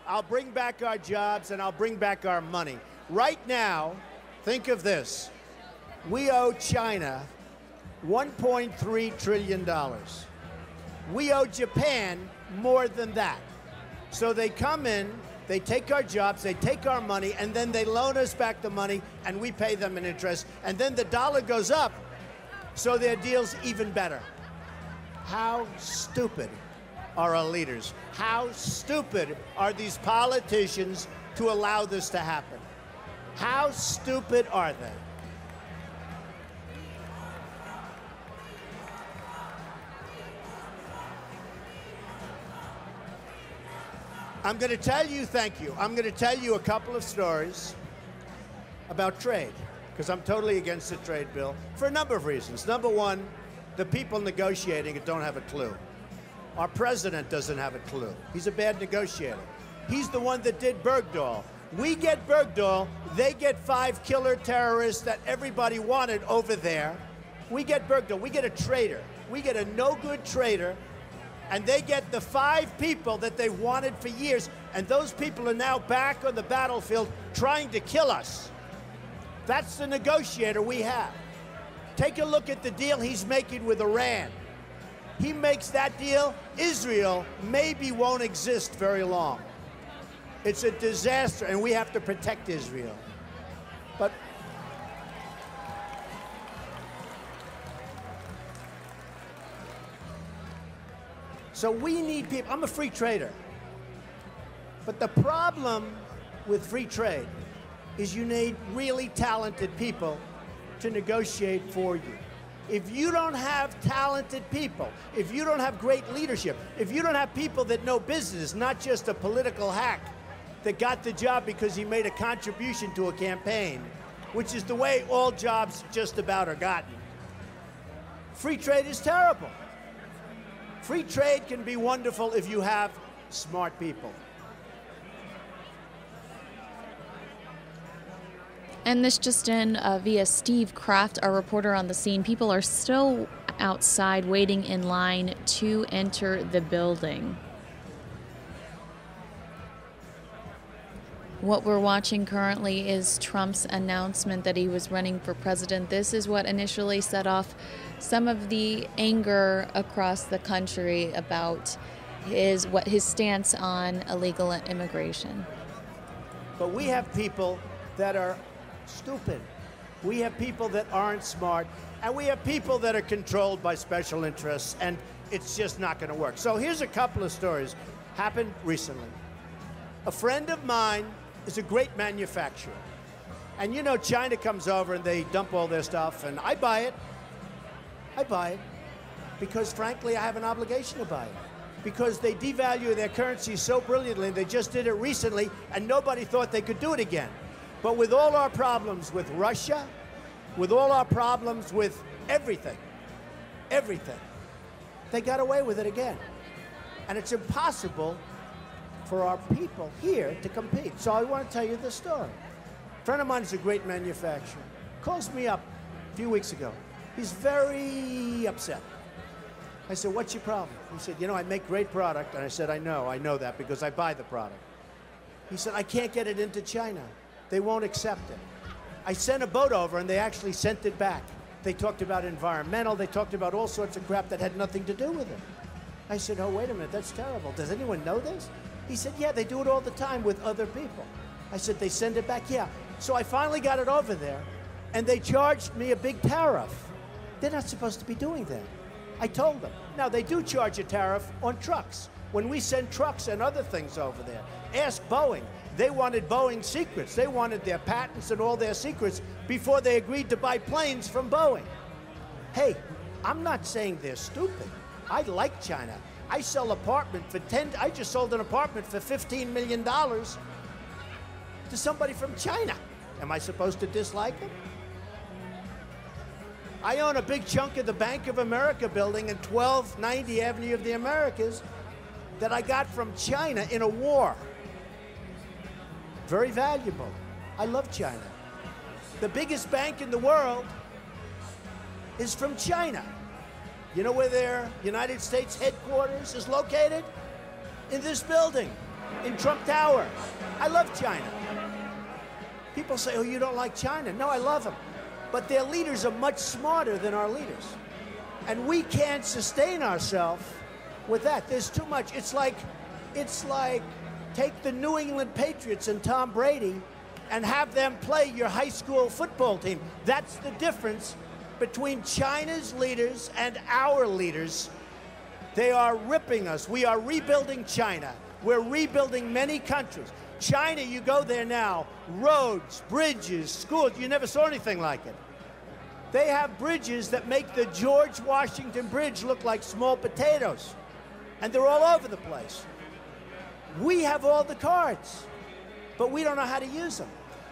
I'll bring back our jobs and I'll bring back our money. Right now, think of this. We owe China $1.3 trillion. We owe Japan more than that. So they come in, they take our jobs, they take our money, and then they loan us back the money, and we pay them in interest. And then the dollar goes up, so their deal's even better. How stupid are our leaders? How stupid are these politicians to allow this to happen? How stupid are they? I'm going to tell you, thank you. I'm going to tell you a couple of stories about trade, because I'm totally against the trade bill for a number of reasons. Number one, the people negotiating it don't have a clue. Our president doesn't have a clue. He's a bad negotiator. He's the one that did Bergdahl. We get Bergdahl, they get 5 killer terrorists that everybody wanted over there. We get Bergdahl, we get a traitor. We get a no-good traitor, and they get the 5 people that they wanted for years, and those people are now back on the battlefield trying to kill us. That's the negotiator we have. Take a look at the deal he's making with Iran. He makes that deal, Israel maybe won't exist very long. It's a disaster, and we have to protect Israel. But So we need people. I'm a free trader. But the problem with free trade is you need really talented people to negotiate for you. If you don't have talented people, if you don't have great leadership, if you don't have people that know business, not just a political hack that got the job because he made a contribution to a campaign, which is the way all jobs just about are gotten, free trade is terrible. Free trade can be wonderful if you have smart people. And this just in via Steve Kraft, our reporter on the scene. People are still outside waiting in line to enter the building. What we're watching currently is Trump's announcement that he was running for president. This is what initially set off some of the anger across the country about his stance on illegal immigration. But we have people that are stupid. We have people that aren't smart, and we have people that are controlled by special interests, and it's just not going to work. So here's a couple of stories happened recently. A friend of mine is a great manufacturer, and you know China comes over and they dump all their stuff, and I buy it. I buy it because frankly I have an obligation to buy it, because they devalue their currency so brilliantly. They just did it recently, and nobody thought they could do it again. But with all our problems with Russia, with all our problems with everything, they got away with it again. And it's impossible for our people here to compete. So I want to tell you this story. A friend of mine is a great manufacturer. Calls me up a few weeks ago. He's very upset. I said, what's your problem? He said, you know, I make great product. And I said, I know that because I buy the product. He said, I can't get it into China. They won't accept it. I sent a boat over and they actually sent it back. They talked about environmental, they talked about all sorts of crap that had nothing to do with it. I said, oh, wait a minute, that's terrible. Does anyone know this? He said, yeah, they do it all the time with other people. I said, they send it back? Yeah. So I finally got it over there and they charged me a big tariff. They're not supposed to be doing that. I told them. Now, they do charge a tariff on trucks. When we send trucks and other things over there, ask Boeing. They wanted Boeing secrets. They wanted their patents and all their secrets before they agreed to buy planes from Boeing. Hey, I'm not saying they're stupid. I like China. I sell apartment for I just sold an apartment for $15 million to somebody from China. Am I supposed to dislike them? I own a big chunk of the Bank of America building in 1290 Avenue of the Americas that I got from China in a war. Very valuable. I love China. The biggest bank in the world is from China. You know where their United States headquarters is located? In this building, in Trump Tower. I love China. People say, oh, you don't like China. No, I love them. But their leaders are much smarter than our leaders. And we can't sustain ourselves with that. There's too much. It's like take the New England Patriots and Tom Brady and have them play your high school football team. That's the difference between China's leaders and our leaders. They are ripping us. We are rebuilding China. We're rebuilding many countries. China, you go there now, roads, bridges, schools, you never saw anything like it. They have bridges that make the George Washington Bridge look like small potatoes. And they're all over the place. We have all the cards, but we don't know how to use them.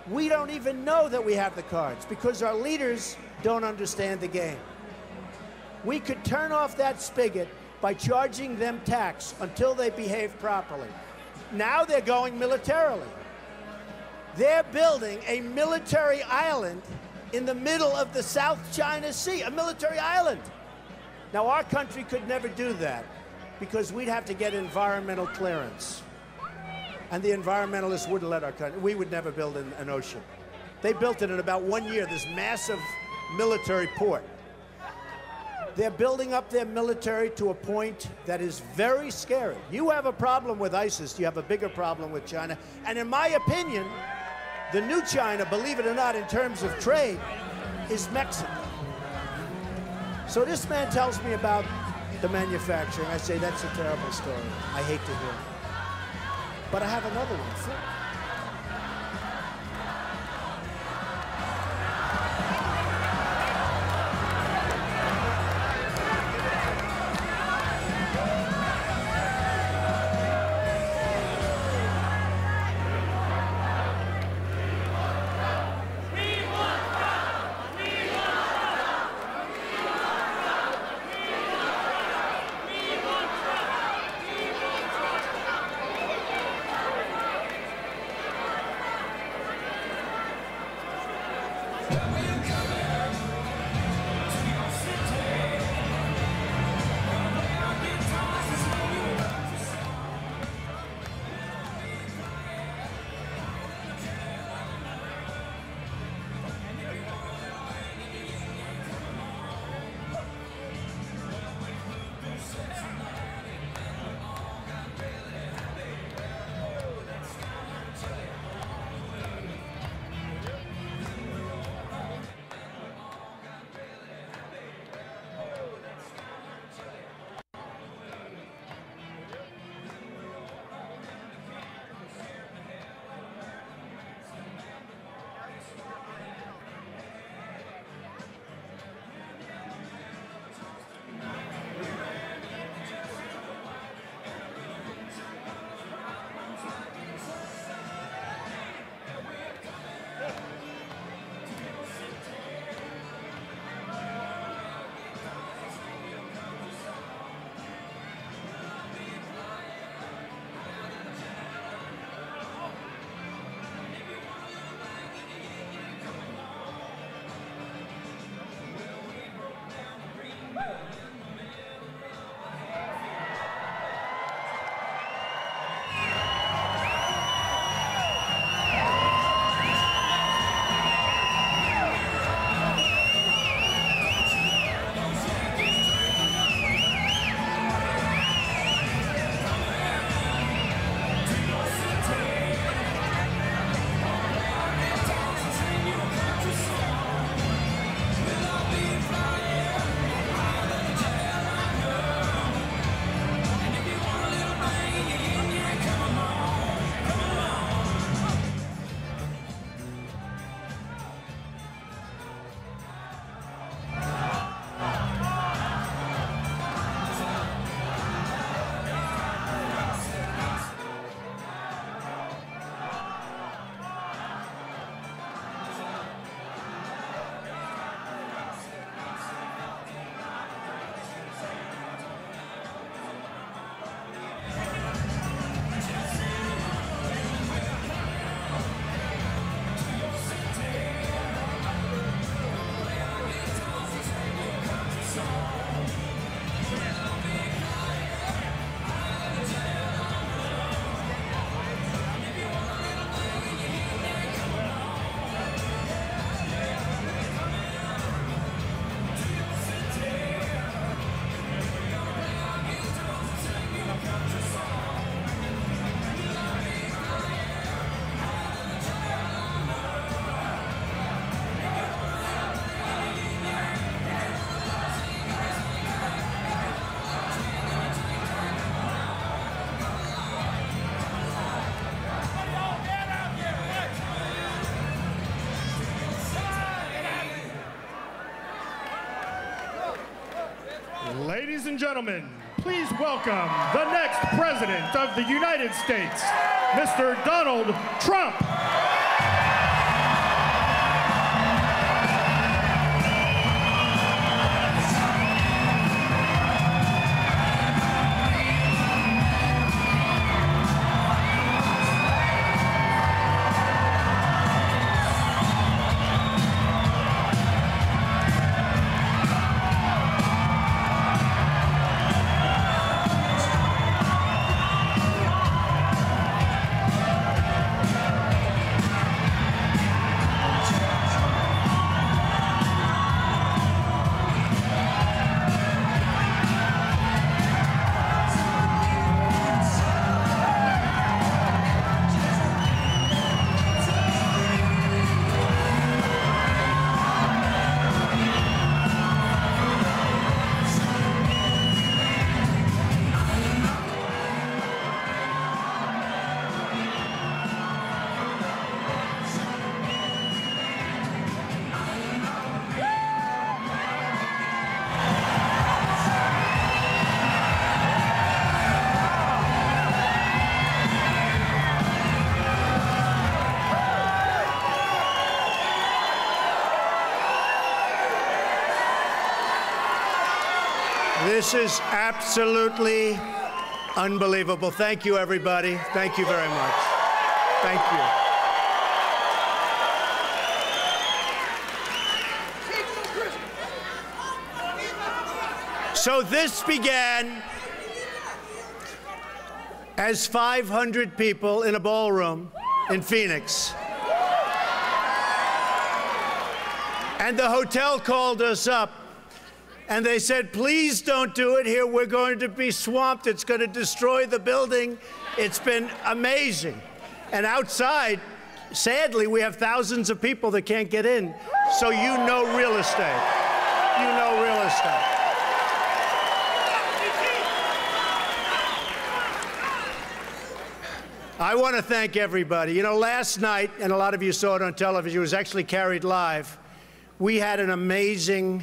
We don't even know that we have the cards because our leaders don't understand the game. We could turn off that spigot by charging them tax until they behave properly. Now they're going militarily. They're building a military island in the middle of the South China Sea, a military island. Now our country could never do that because we'd have to get environmental clearance. And the environmentalists wouldn't let our country. We would never build an ocean. They built it in about 1 year, this massive military port. They're building up their military to a point that is very scary. You have a problem with ISIS, you have a bigger problem with China. And in my opinion, the new China, believe it or not, in terms of trade, is Mexico. So this man tells me about the manufacturing. I say that's a terrible story. I hate to hear it. But I have another one. Ladies and gentlemen, please welcome the next President of the United States, Mr. Donald Trump. This is absolutely unbelievable. Thank you, everybody. Thank you very much. Thank you. So this began as 500 people in a ballroom in Phoenix. And the hotel called us up, and they said, please don't do it here. We're going to be swamped. It's going to destroy the building. It's been amazing. And outside, sadly, we have thousands of people that can't get in. So you know real estate. You know real estate. I want to thank everybody. You know, last night, and a lot of you saw it on television, it was actually carried live, we had an amazing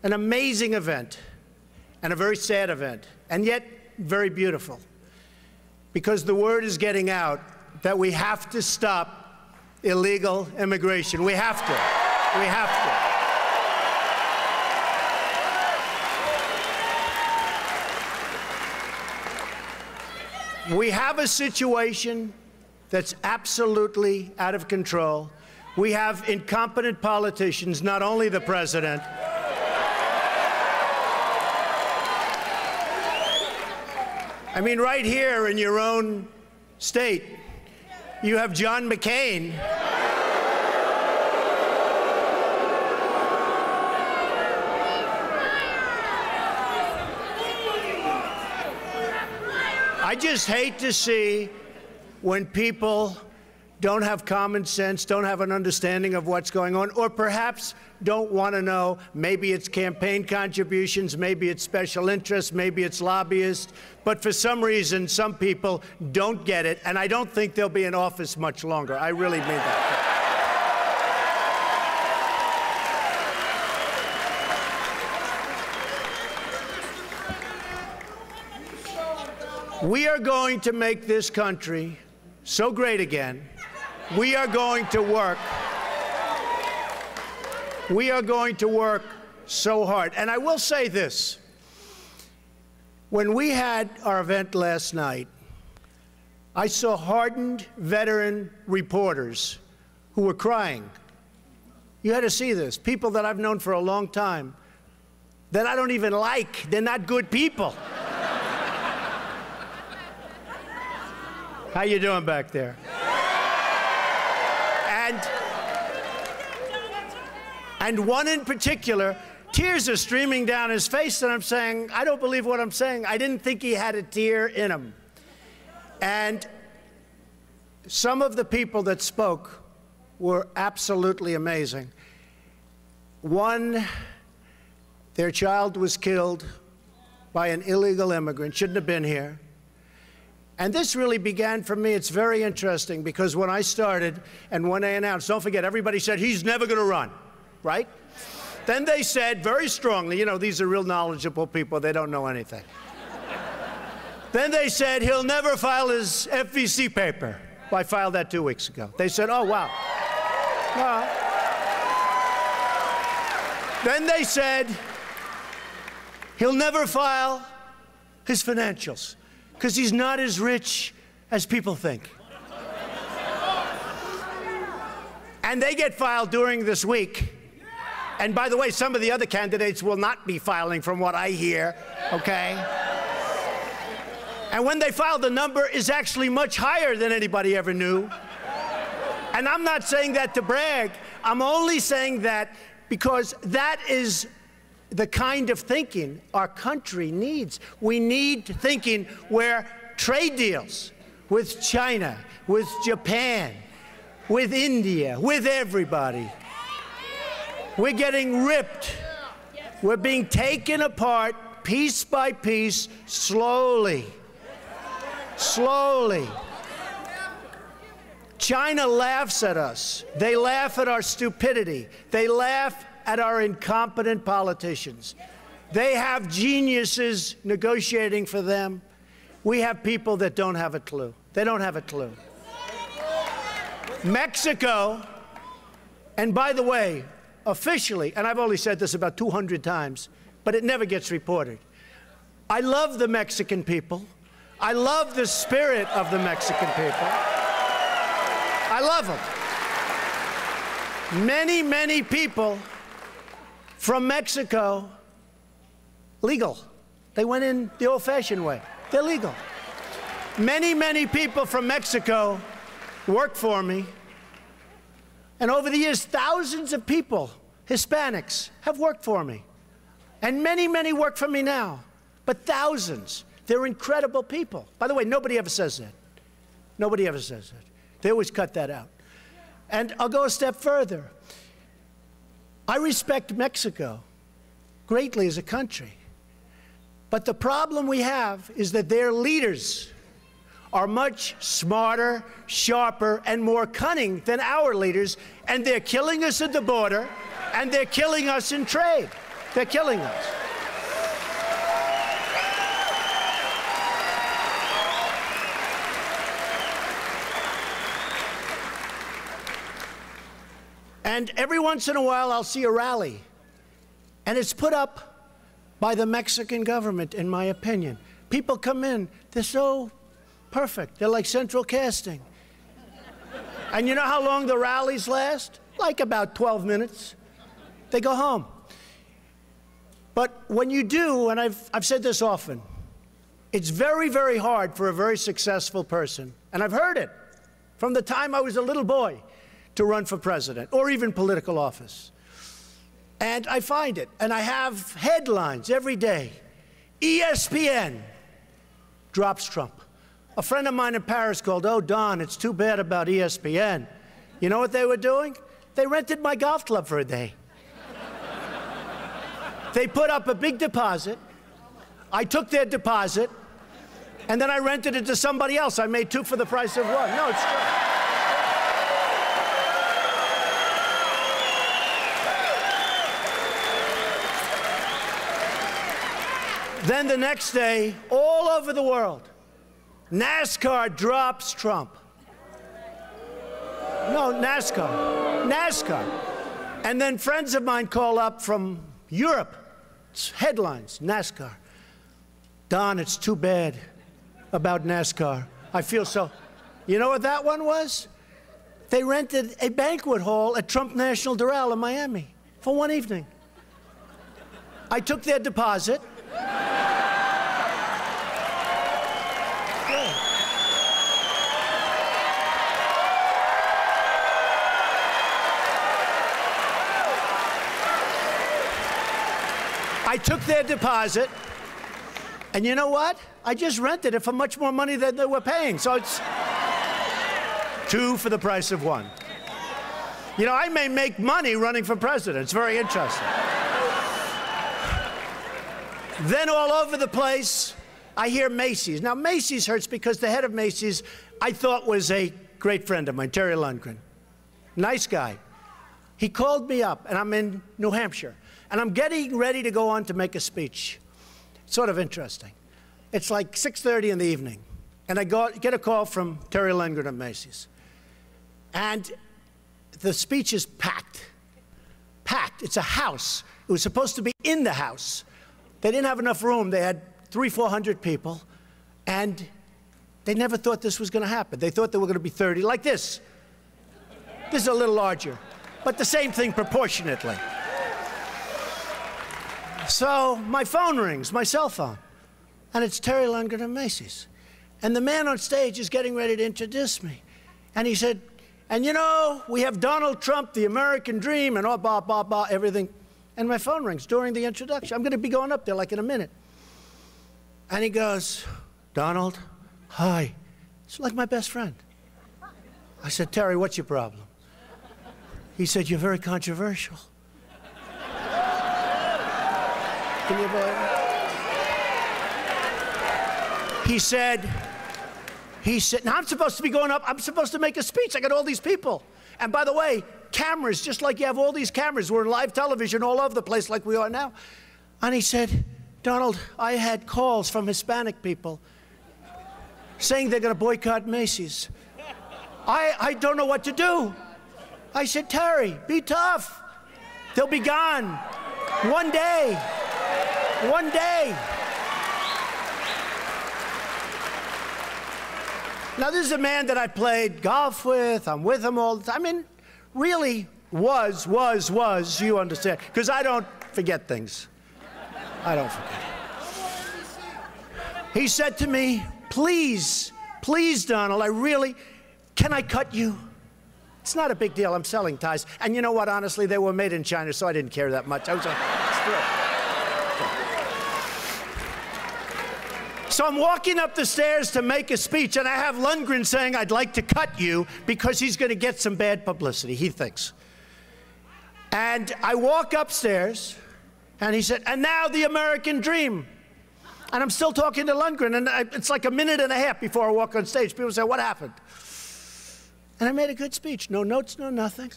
event, and a very sad event, and yet very beautiful. Because the word is getting out that we have to stop illegal immigration. We have to. We have to. We have a situation that's absolutely out of control. We have incompetent politicians, not only the president. I mean, right here in your own state, you have John McCain. I just hate to see when people don't have common sense, don't have an understanding of what's going on, or perhaps don't want to know. Maybe it's campaign contributions, maybe it's special interests, maybe it's lobbyists. But for some reason, some people don't get it, and I don't think they'll be in office much longer. I really mean that. We are going to make this country so great again. We are going to work. We are going to work so hard. And I will say this. When we had our event last night, I saw hardened veteran reporters who were crying. You had to see this. People that I've known for a long time, that I don't even like. They're not good people. How you doing back there? And one in particular, tears are streaming down his face, and I'm saying, I don't believe what I'm saying. I didn't think he had a tear in him. And some of the people that spoke were absolutely amazing. One, their child was killed by an illegal immigrant, shouldn't have been here. And this really began for me. It's very interesting because when I started and when they announced, don't forget, everybody said, he's never going to run, right? Then they said very strongly, you know, these are real knowledgeable people. They don't know anything. Then they said, he'll never file his FVC paper. Well, I filed that 2 weeks ago. They said, oh, wow. Well, then they said, he'll never file his financials because he's not as rich as people think. And they get filed during this week. And by the way, some of the other candidates will not be filing from what I hear, okay? And when they file, the number is actually much higher than anybody ever knew. And I'm not saying that to brag. I'm only saying that because that is the kind of thinking our country needs. We need thinking where trade deals with China, with Japan, with India, with everybody. We're getting ripped. We're being taken apart piece by piece, slowly. Slowly. China laughs at us. They laugh at our stupidity. They laugh at our incompetent politicians. They have geniuses negotiating for them. We have people that don't have a clue. They don't have a clue. Mexico, and by the way, officially, and I've only said this about 200 times, but it never gets reported. I love the Mexican people. I love the spirit of the Mexican people. I love them. Many, many people from Mexico, legal. They went in the old-fashioned way. They're legal. Many, many people from Mexico worked for me. And over the years, thousands of people, Hispanics, have worked for me. And many, many work for me now. But thousands. They're incredible people. By the way, nobody ever says that. Nobody ever says that. They always cut that out. And I'll go a step further. I respect Mexico greatly as a country. But the problem we have is that their leaders are much smarter, sharper, and more cunning than our leaders, and they're killing us at the border, and they're killing us in trade. They're killing us. And every once in a while, I'll see a rally, and it's put up by the Mexican government, in my opinion. People come in, they're so perfect. They're like central casting. And you know how long the rallies last? Like about 12 minutes. They go home. But when you do, and I've said this often, it's very, very hard for a very successful person, and I've heard it from the time I was a little boy, to run for president or even political office. And I find it, and I have headlines every day. ESPN drops Trump. A friend of mine in Paris called, "Oh, Don, it's too bad about ESPN." You know what they were doing? They rented my golf club for a day. They put up a big deposit. I took their deposit, and then I rented it to somebody else. I made two for the price of one. No, it's true. Then the next day, all over the world, NASCAR drops Trump. No, NASCAR. And then friends of mine call up from Europe. It's headlines, NASCAR. Don, it's too bad about NASCAR. I feel so. You know what that one was? They rented a banquet hall at Trump National Doral in Miami for one evening. I took their deposit. I took their deposit, and you know what? I just rented it for much more money than they were paying. So it's two for the price of one. You know, I may make money running for president. It's very interesting. Then all over the place, I hear Macy's. Now, Macy's hurts because the head of Macy's, I thought was a great friend of mine, Terry Lundgren. Nice guy. He called me up, and I'm in New Hampshire, and I'm getting ready to go on to make a speech. Sort of interesting. It's like 6:30 in the evening, and I get a call from Terry Lundgren at Macy's. And the speech is packed. Packed. It's a house. It was supposed to be in the house. They didn't have enough room. They had 300-400 people, and they never thought this was going to happen. They thought there were going to be 30, like this. This is a little larger, but the same thing proportionately. So my phone rings, my cell phone, and it's Terry Lundgren at Macy's. And the man on stage is getting ready to introduce me. And he said, and you know, we have Donald Trump, the American dream, and all blah, blah, blah, everything. And my phone rings during the introduction. I'm going to be going up there like in a minute. And he goes, Donald, hi. It's like my best friend. I said, Terry, what's your problem? He said, you're very controversial. Can you believe it? He said, now I'm supposed to be going up, I'm supposed to make a speech. I got all these people. And by the way, cameras, just like you have all these cameras. We're in live television all over the place like we are now. And he said, Donald, I had calls from Hispanic people saying they're going to boycott Macy's. I don't know what to do. I said, Terry, be tough. They'll be gone. One day. One day. Now, this is a man that I played golf with. I'm with him all the time. I mean, really was, you understand. Because I don't forget things. I don't forget. He said to me, please, Donald, can I cut you? It's not a big deal. I'm selling ties. And you know what? Honestly, they were made in China, so I didn't care that much. I was like, so I'm walking up the stairs to make a speech, and I have Lundgren saying, I'd like to cut you because he's going to get some bad publicity, he thinks. And I walk upstairs, and he said, and now the American dream. And I'm still talking to Lundgren, and it's like a minute and a half before I walk on stage. People say, what happened? And I made a good speech. No notes, no nothing.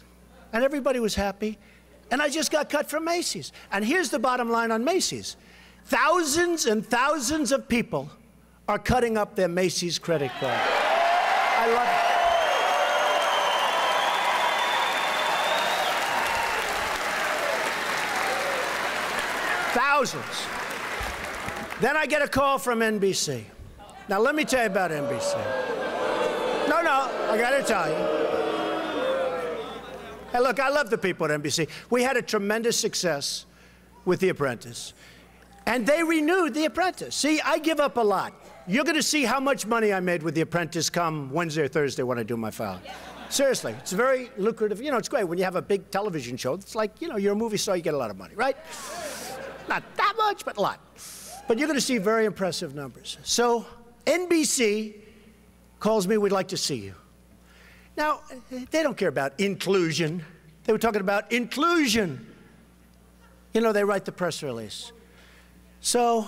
And everybody was happy. And I just got cut from Macy's. And here's the bottom line on Macy's. Thousands and thousands of people are cutting up their Macy's credit card. I love it. Thousands. Then I get a call from NBC. Now, let me tell you about NBC. No, I got to tell you. Hey, look, I love the people at NBC. We had a tremendous success with The Apprentice. And they renewed The Apprentice. See, I give up a lot. You're going to see how much money I made with The Apprentice come Wednesday or Thursday when I do my file. Seriously, it's very lucrative. You know, it's great when you have a big television show. It's like, you know, you're a movie star, you get a lot of money, right? Not that much, but a lot. But you're going to see very impressive numbers. So NBC calls me, we'd like to see you. Now, they don't care about inclusion. They were talking about inclusion. You know, they write the press release. So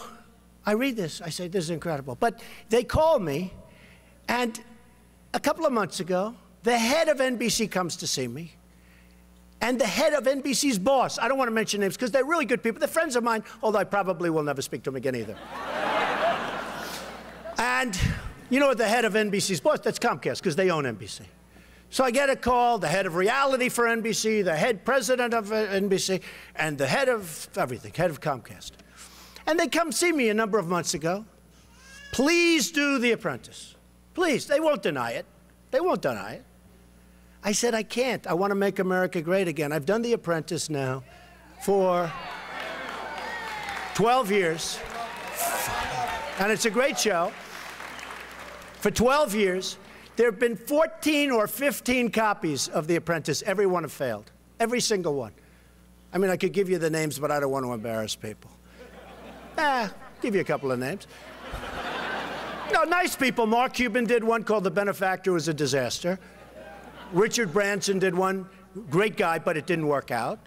I read this. I say, this is incredible. But they call me, and a couple of months ago, the head of NBC comes to see me, and the head of NBC's boss. I don't want to mention names because they're really good people. They're friends of mine, although I probably will never speak to them again either. And you know what the head of NBC's boss? That's Comcast, because they own NBC. So I get a call, the head of reality for NBC, the head president of NBC, and the head of everything, head of Comcast. And they come see me a number of months ago. Please do The Apprentice. Please. They won't deny it. They won't deny it. I said, I can't. I want to make America great again. I've done The Apprentice now for 12 years. And it's a great show. For 12 years, there have been 14 or 15 copies of The Apprentice. Every one have failed. Every single one. I mean, I could give you the names, but I don't want to embarrass people. Give you a couple of names. No, nice people. Mark Cuban did one called The Benefactor. It was a disaster. Richard Branson did one. Great guy, but it didn't work out.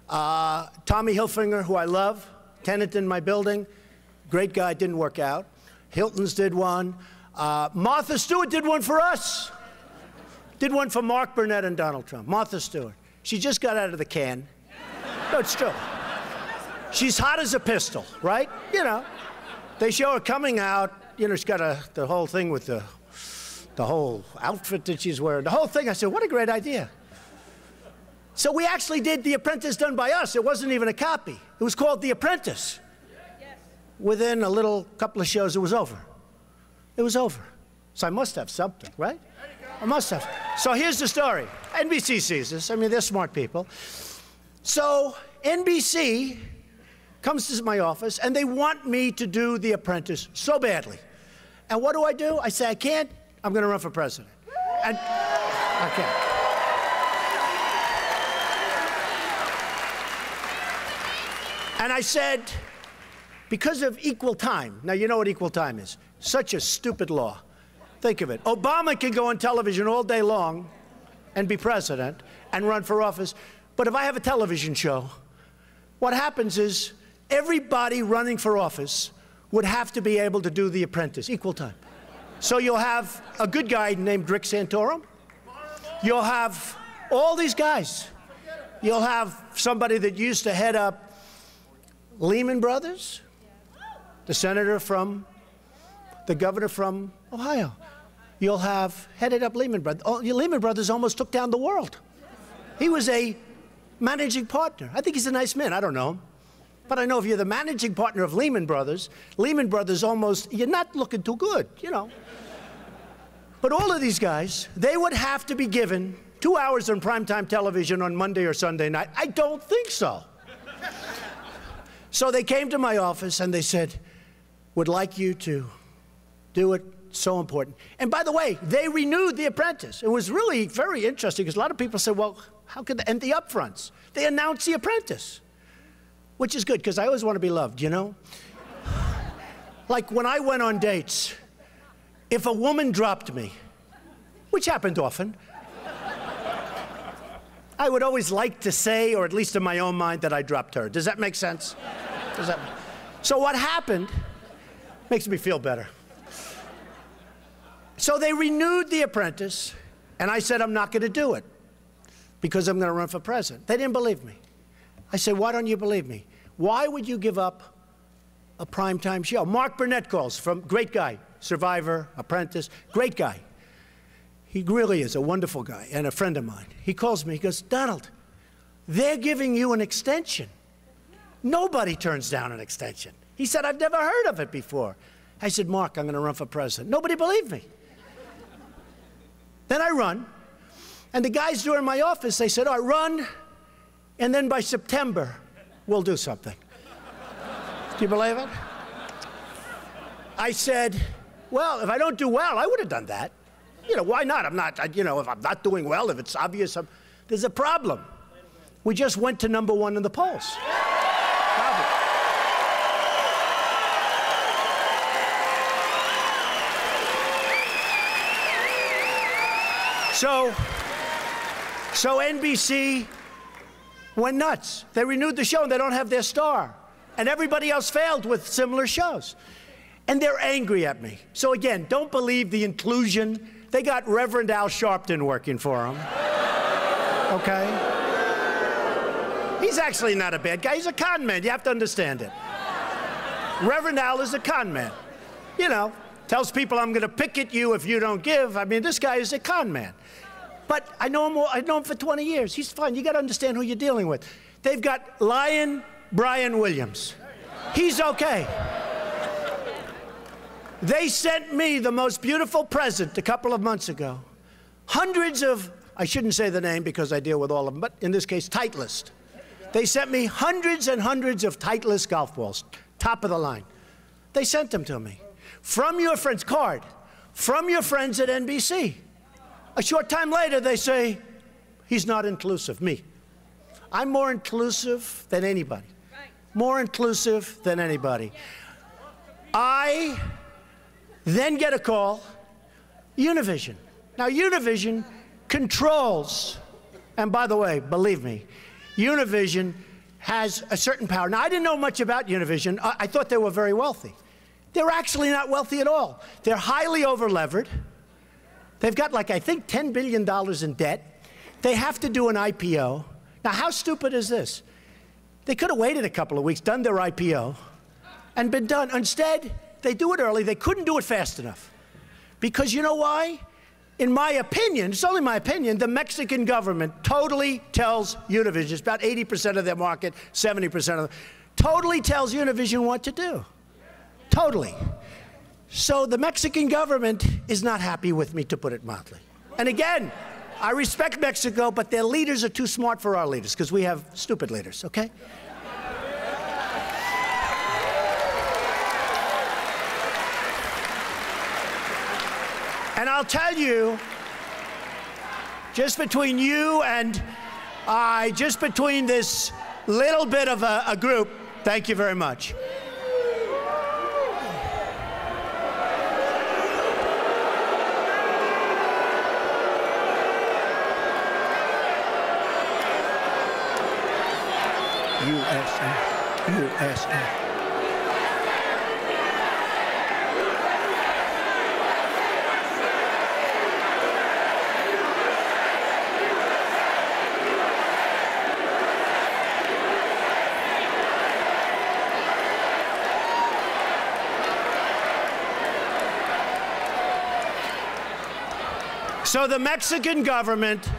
Tommy Hilfiger, who I love, tenant in my building. Great guy, didn't work out. Hilton's did one. Martha Stewart did one for us. Did one for Mark Burnett and Donald Trump. Martha Stewart. She just got out of the can. No, it's true. She's hot as a pistol, right? You know, they show her coming out. You know, she's got the whole thing with the whole outfit that she's wearing. The whole thing. I said, what a great idea. So we actually did The Apprentice done by us. It wasn't even a copy. It was called The Apprentice. Within a couple of shows, it was over. It was over. So I must have something, right? I must have. So here's the story. NBC sees this. I mean, they're smart people. So NBC comes to my office, and they want me to do The Apprentice so badly. And what do? I say, I can't. I'm going to run for president. And I can't. And I said, because of equal time. Now, you know what equal time is. Such a stupid law. Think of it. Obama can go on television all day long and be president and run for office. But if I have a television show, what happens is everybody running for office would have to be able to do The Apprentice, equal time. So you'll have a good guy named Rick Santorum. You'll have all these guys. You'll have somebody that used to head up Lehman Brothers, the governor from Ohio. You'll have headed up Lehman Brothers. Oh, Lehman Brothers almost took down the world. He was a managing partner. I think he's a nice man. I don't know him. But I know if you're the managing partner of Lehman Brothers almost, you're not looking too good, you know. But all of these guys, they would have to be given 2 hours on primetime television on Monday or Sunday night. I don't think so. So they came to my office and they said, would like you to do it, so important. And by the way, they renewed The Apprentice. It was really very interesting because a lot of people said, well, how could, and the upfronts. They announced The Apprentice, which is good because I always want to be loved, you know? Like when I went on dates, if a woman dropped me, which happened often, I would always like to say, or at least in my own mind, that I dropped her. Does that make sense? So what happened makes me feel better. So they renewed The Apprentice, and I said I'm not going to do it because I'm going to run for president. They didn't believe me. I said, why don't you believe me? Why would you give up a primetime show? Mark Burnett calls, from great guy, Survivor, Apprentice, great guy. He really is a wonderful guy and a friend of mine. He calls me, he goes, Donald, they're giving you an extension. Nobody turns down an extension. He said, I've never heard of it before. I said, Mark, I'm going to run for president. Nobody believed me. Then I run, and the guys who were in my office, they said, I run, and then by September, we'll do something. Do you believe it? I said, well, if I don't do well, I would have done that. You know, why not? I'm not, you know, if I'm not doing well, if it's obvious, there's a problem. We just went to #1 in the polls. So NBC went nuts. They renewed the show and they don't have their star. And everybody else failed with similar shows. And they're angry at me. So again, don't believe the inclusion. They got Reverend Al Sharpton working for them. Okay? He's actually not a bad guy. He's a con man. You have to understand it. Reverend Al is a con man. You know, tells people I'm going to picket you if you don't give. I mean, this guy is a con man. But I know him for 20 years. He's fine. You got to understand who you're dealing with. They've got Lion Brian Williams. He's okay. They sent me the most beautiful present a couple of months ago. Hundreds of, I shouldn't say the name because I deal with all of them, but in this case, Titleist. They sent me hundreds and hundreds of Titleist golf balls, top of the line. They sent them to me. From your friends, card, from your friends at NBC. A short time later, they say, he's not inclusive, me. I'm more inclusive than anybody. More inclusive than anybody. I then get a call, Univision. Now, Univision controls, and by the way, believe me, Univision has a certain power. Now, I didn't know much about Univision. I thought they were very wealthy. They're actually not wealthy at all. They're highly over-levered. They've got, like, I think $10 billion in debt. They have to do an IPO. Now, how stupid is this? They could have waited a couple of weeks, done their IPO, and been done. Instead, they do it early. They couldn't do it fast enough. Because you know why? In my opinion, it's only my opinion, the Mexican government totally tells Univision, it's about 80% of their market, 70% of them, totally tells Univision what to do. Totally. So the Mexican government is not happy with me, to put it mildly. And again, I respect Mexico, but their leaders are too smart for our leaders, because we have stupid leaders, okay? And I'll tell you, just between you and I, just between this little bit of a group, thank you very much. USA. So the Mexican government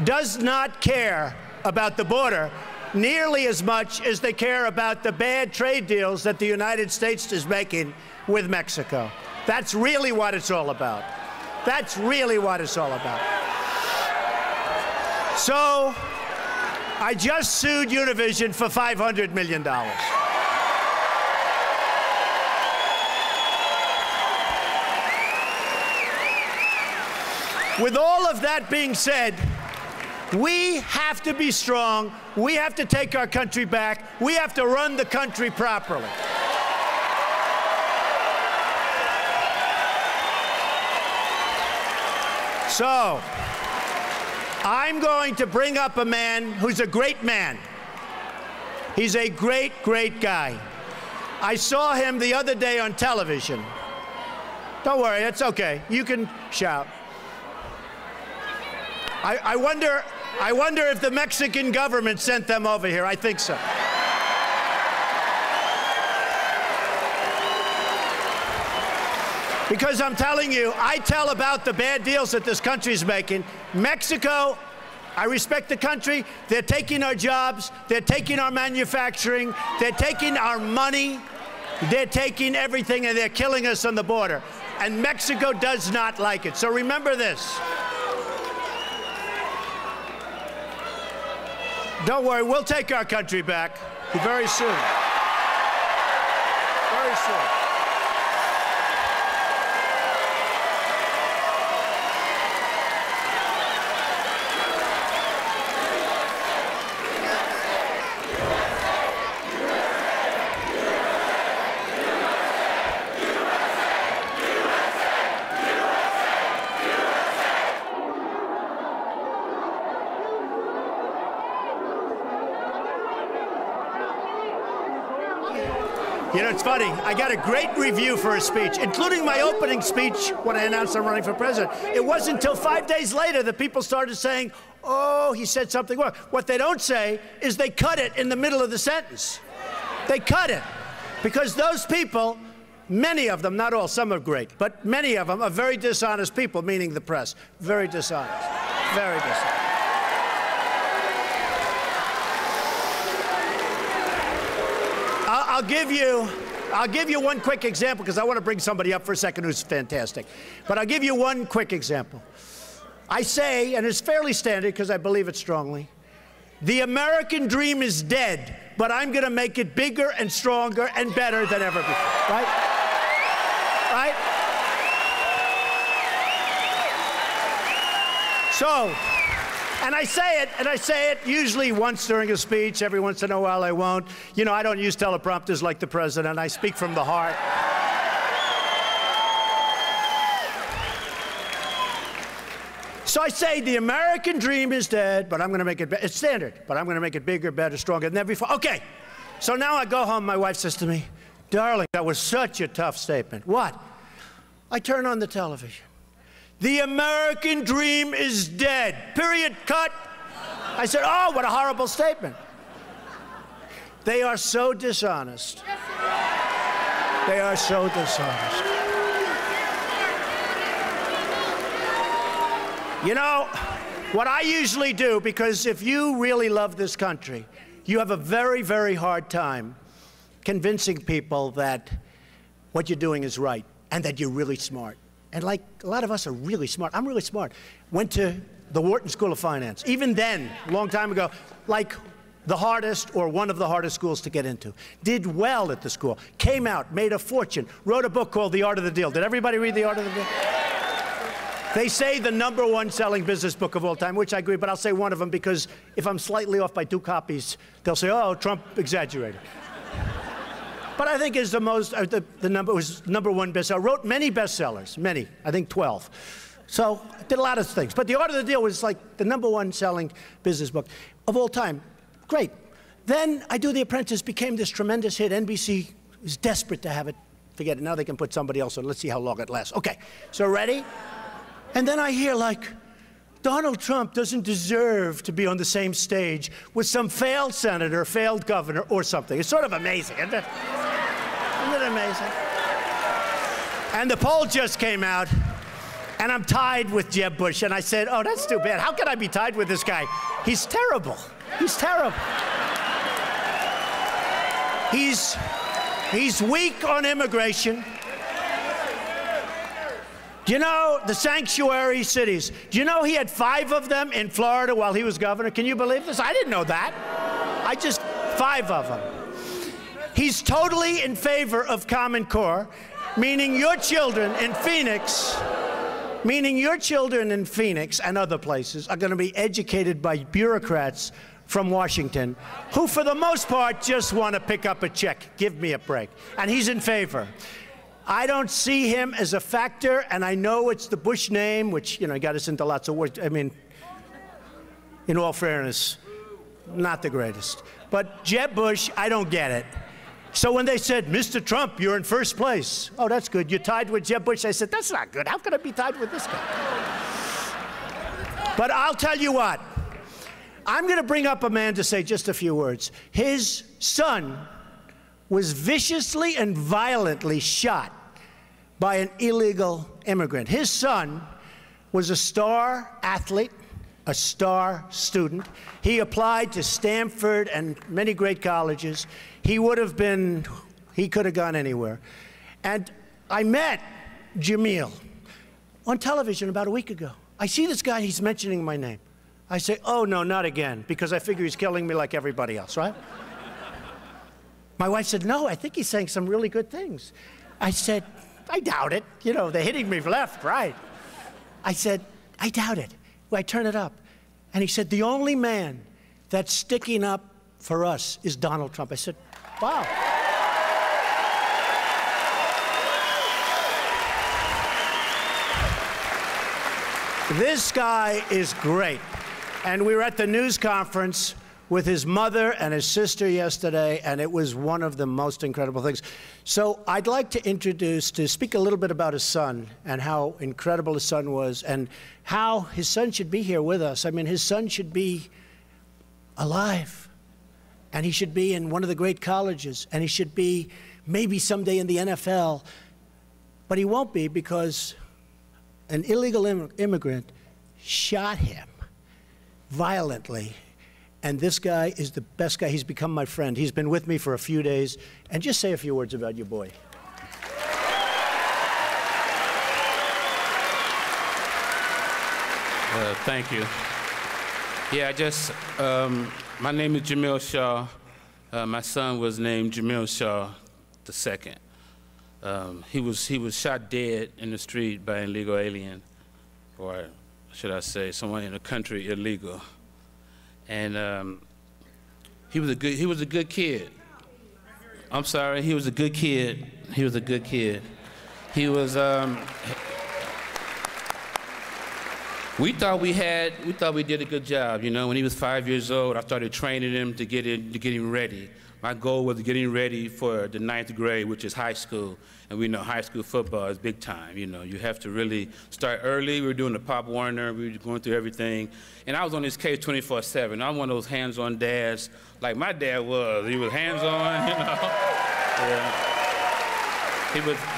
does not care about the border nearly as much as they care about the bad trade deals that the United States is making with Mexico. That's really what it's all about. That's really what it's all about. So, I just sued Univision for $500 million. With all of that being said, we have to be strong. We have to take our country back. We have to run the country properly. So, I'm going to bring up a man who's a great man. He's a great, great guy. I saw him the other day on television. Don't worry, it's okay. You can shout. I wonder if the Mexican government sent them over here. I think so. Because I'm telling you, I tell about the bad deals that this country's making. Mexico, I respect the country. They're taking our jobs. They're taking our manufacturing. They're taking our money. They're taking everything, and they're killing us on the border. And Mexico does not like it. So remember this. Don't worry, we'll take our country back very soon. Very soon. You know, it's funny. I got a great review for a speech, including my opening speech when I announced I'm running for president. It wasn't until 5 days later that people started saying, oh, he said something wrong. What they don't say is they cut it in the middle of the sentence. They cut it. Because those people, many of them, not all, some are great, but many of them are very dishonest people, meaning the press. Very dishonest. Very dishonest. I'll give you one quick example, because I want to bring somebody up for a second who's fantastic. But I'll give you one quick example. I say, and it's fairly standard because I believe it strongly, the American dream is dead, but I'm going to make it bigger and stronger and better than ever before. Right? Right? So, and I say it usually once during a speech. Every once in a while I won't. You know, I don't use teleprompters like the president. I speak from the heart. So I say the American dream is dead, but I'm going to make it better. It's standard, but I'm going to make it bigger, better, stronger than ever before. Okay. So now I go home. My wife says to me, darling, that was such a tough statement. What? I turn on the television. The American dream is dead. Period. Cut. I said, oh, what a horrible statement. They are so dishonest. They are so dishonest. You know, what I usually do, because if you really love this country, you have a very, very hard time convincing people that what you're doing is right and that you're really smart. And like a lot of us are really smart. I'm really smart. Went to the Wharton School of Finance. Even then, a long time ago, like the hardest or one of the hardest schools to get into. Did well at the school. Came out, made a fortune, wrote a book called The Art of the Deal. Did everybody read The Art of the Deal? They say the #1 selling business book of all time, which I agree, but I'll say one of them because if I'm slightly off by 2 copies, they'll say, oh, Trump exaggerated. But I think is the most, the number was #1 bestseller. Wrote many bestsellers, many, I think 12. So did a lot of things. But The Art of the Deal was like the #1 selling business book of all time. Great. Then I do The Apprentice, became this tremendous hit. NBC was desperate to have it. Forget it, now they can put somebody else on. Let's see how long it lasts. Okay, so ready? And then I hear like, Donald Trump doesn't deserve to be on the same stage with some failed senator, failed governor, or something. It's sort of amazing, isn't it? Isn't it amazing? And the poll just came out, and I'm tied with Jeb Bush. And I said, oh, that's too bad. How can I be tied with this guy? He's terrible. He's terrible. He's weak on immigration. Do you know the sanctuary cities? Do you know he had 5 of them in Florida while he was governor? Can you believe this? I didn't know that. 5 of them. He's totally in favor of Common Core, meaning your children in Phoenix, and other places are going to be educated by bureaucrats from Washington who, for the most part, just want to pick up a check. Give me a break. And he's in favor. I don't see him as a factor, and I know it's the Bush name, which, you know, got us into lots of work. I mean, in all fairness, not the greatest. But Jeb Bush, I don't get it. So when they said, Mr. Trump, you're in first place. Oh, that's good. You're tied with Jeb Bush. I said, that's not good. How could I be tied with this guy? But I'll tell you what. I'm going to bring up a man to say just a few words. His son was viciously and violently shot by an illegal immigrant. His son was a star athlete, a star student. He applied to Stanford and many great colleges. He could have gone anywhere. And I met Jamil on television about a week ago. I see this guy, he's mentioning my name. I say, oh no, not again, because I figure he's killing me like everybody else, right? My wife said, no, I think he's saying some really good things. I said, I doubt it. You know, they're hitting me left, right. I said, I doubt it. Well, I turn it up. And he said, the only man that's sticking up for us is Donald Trump. I said, wow. This guy is great. And we were at the news conference with his mother and his sister yesterday, and it was one of the most incredible things. So I'd like to speak a little bit about his son and how incredible his son was and how his son should be here with us. I mean, his son should be alive, and he should be in one of the great colleges, and he should be maybe someday in the NFL, but he won't be because an illegal immigrant shot him violently. And this guy is the best guy. He's become my friend. He's been with me for a few days. And just say a few words about your boy. Thank you. Yeah, my name is Jamil Shaw. My son was named Jamil Shaw II. He was shot dead in the street by an illegal alien, or should I say, someone in the country illegal. And he was a good kid. I'm sorry, he was a good kid. He was a good kid. He was. We thought we did a good job. You know, when he was 5 years old, I started training him to get him ready. My goal was to get him ready for the 9th grade, which is high school. And we know high school football is big time. You know, you have to really start early. We were doing the Pop Warner. We were going through everything. And I was on his case 24/7. I'm one of those hands-on dads, like my dad was. He was hands-on, you know. Yeah.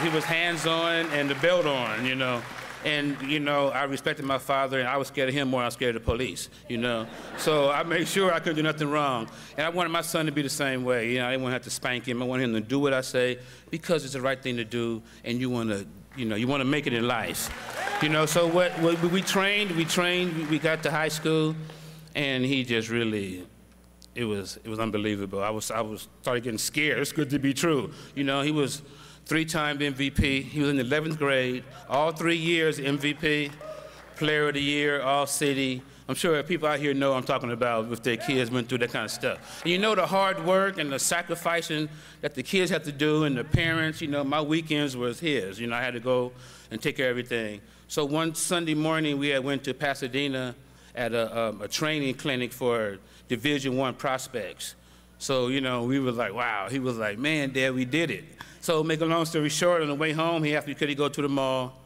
He was hands-on and the belt on, you know. And, you know, I respected my father, and I was scared of him more than I was scared of the police, you know. So I made sure I couldn't do nothing wrong. And I wanted my son to be the same way. You know, I didn't want to have to spank him. I wanted him to do what I say because it's the right thing to do, and you want to, you know, you want to make it in life. You know, so what we trained, we got to high school, and he just really, it was unbelievable. I started getting scared. It's good to be true. You know, he was 3-time MVP. He was in the 11th grade, all 3 years MVP, Player of the Year, All-City. I'm sure people out here know what I'm talking about if their kids went through that kind of stuff. And you know the hard work and the sacrificing that the kids have to do and the parents, you know, my weekends was his. You know, I had to go and take care of everything. So one Sunday morning, we went to Pasadena at a training clinic for Division I prospects. So, you know, we were like, wow. He was like, man, Dad, we did it. So make a long story short, on the way home, he asked me, could he go to the mall?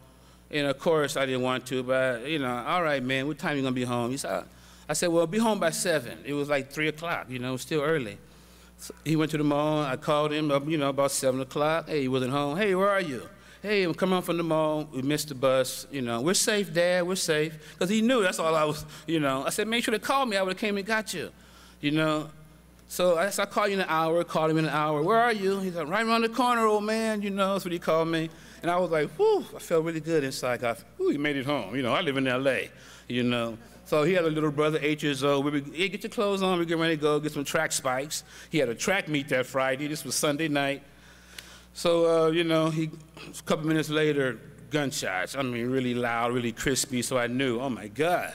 And of course, I didn't want to, but, you know, all right, man, what time are you gonna be home? He said, I said, well, be home by 7. It was like 3 o'clock, you know, it was still early. So he went to the mall, I called him up, you know, about 7 o'clock. Hey, he wasn't home. Hey, where are you? Hey, I'm coming home from the mall, we missed the bus, you know, we're safe, Dad, we're safe. Because he knew, that's all I was, you know. I said, make sure to call me, I would've came and got you, you know. So I said, I'll call you in an hour, called him in an hour. Where are you? He's like, right around the corner, old man, you know, that's what he called me. And I was like, whew, I felt really good inside. Whew, he made it home. You know, I live in L.A., you know. So he had a little brother, 8 years old. We would, hey, get your clothes on, we get ready to go, get some track spikes. He had a track meet that Friday. This was Sunday night. So, you know, a couple minutes later, gunshots. I mean, really loud, really crispy, so I knew, oh my God.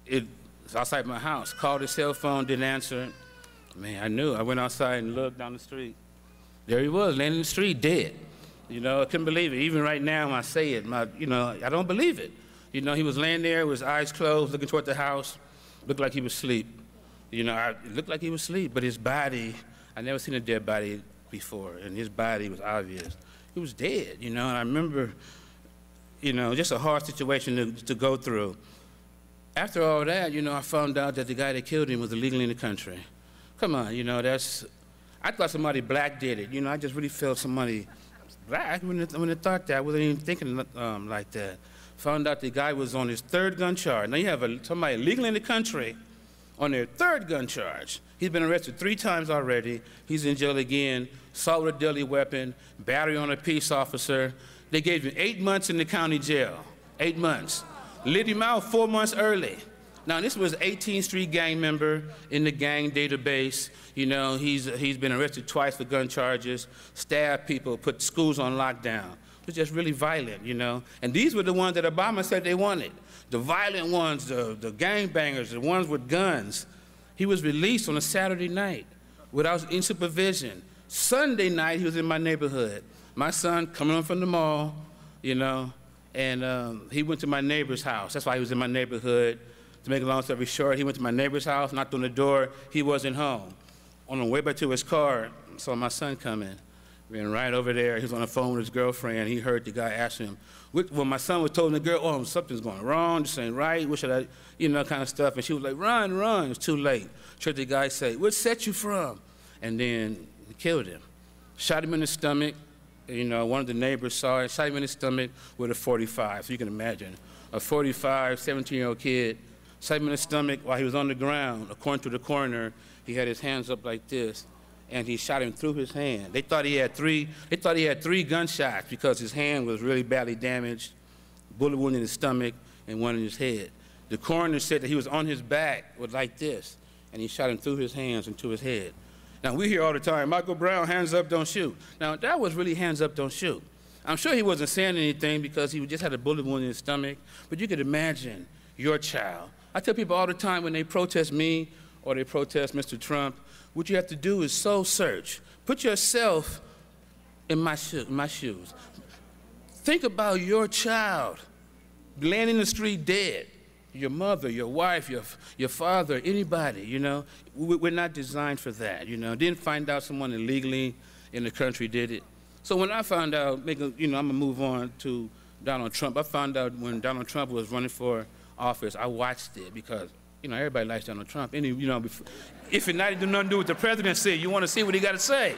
It was outside my house. Called his cell phone, didn't answer it. Man, I knew. I went outside and looked down the street. There he was, laying in the street, dead. You know, I couldn't believe it. Even right now when I say it, you know, I don't believe it. You know, he was laying there with his eyes closed, looking toward the house. Looked like he was asleep. You know, it looked like he was asleep, but his body, I never seen a dead body before, and his body was obvious. He was dead, you know, and I remember, you know, just a hard situation to go through. After all that, you know, I found out that the guy that killed him was illegally in the country. Come on, you know, I thought somebody black did it. You know, I just really felt somebody black when I thought that. I wasn't even thinking like that. Found out the guy was on his 3rd gun charge. Now you have somebody illegally in the country on their 3rd gun charge. He's been arrested 3 times already. He's in jail again, assault with a deadly weapon, battery on a peace officer. They gave him 8 months in the county jail, 8 months. Lit him out 4 months early. Now, this was an 18th Street gang member in the gang database. You know, he's been arrested twice for gun charges, stabbed people, put schools on lockdown. It was just really violent, you know. And these were the ones that Obama said they wanted. The violent ones, the gangbangers, the ones with guns. He was released on a Saturday night without any supervision. Sunday night, he was in my neighborhood. My son coming home from the mall, you know, and he went to my neighbor's house. That's why he was in my neighborhood. To make a long story short, he went to my neighbor's house, knocked on the door. He wasn't home. On the way back to his car, saw my son coming. Ran right over there. He was on the phone with his girlfriend. He heard the guy ask him, well, my son was told the girl, oh, something's going wrong, this ain't right, what should I, you know, kind of stuff. And she was like, run, run. It was too late. Heard the guy say, what set you from? And then he killed him. Shot him in the stomach. You know, one of the neighbors saw it, shot him in the stomach with a .45. So you can imagine, a 45, 17-year-old kid, shot him in the stomach while he was on the ground. According to the coroner, he had his hands up like this, and he shot him through his hand. They thought he had three gunshots because his hand was really badly damaged, bullet wound in his stomach and one in his head. The coroner said that he was on his back with like this, and he shot him through his hands and to his head. Now, we hear all the time, Michael Brown, hands up, don't shoot. Now, that was really hands up, don't shoot. I'm sure he wasn't saying anything because he just had a bullet wound in his stomach, but you could imagine your child. I tell people all the time when they protest me or they protest Mr. Trump, what you have to do is soul search. Put yourself in my shoes. Think about your child laying in the street dead. Your mother, your wife, your father, anybody, you know. We're not designed for that, you know. Didn't find out someone illegally in the country did it. So when I found out, you know, I'm gonna move on to Donald Trump. I found out when Donald Trump was running for office, I watched it because, you know, everybody likes Donald Trump. You know, if it not nothing to do with the president said, you want to see what he got to say,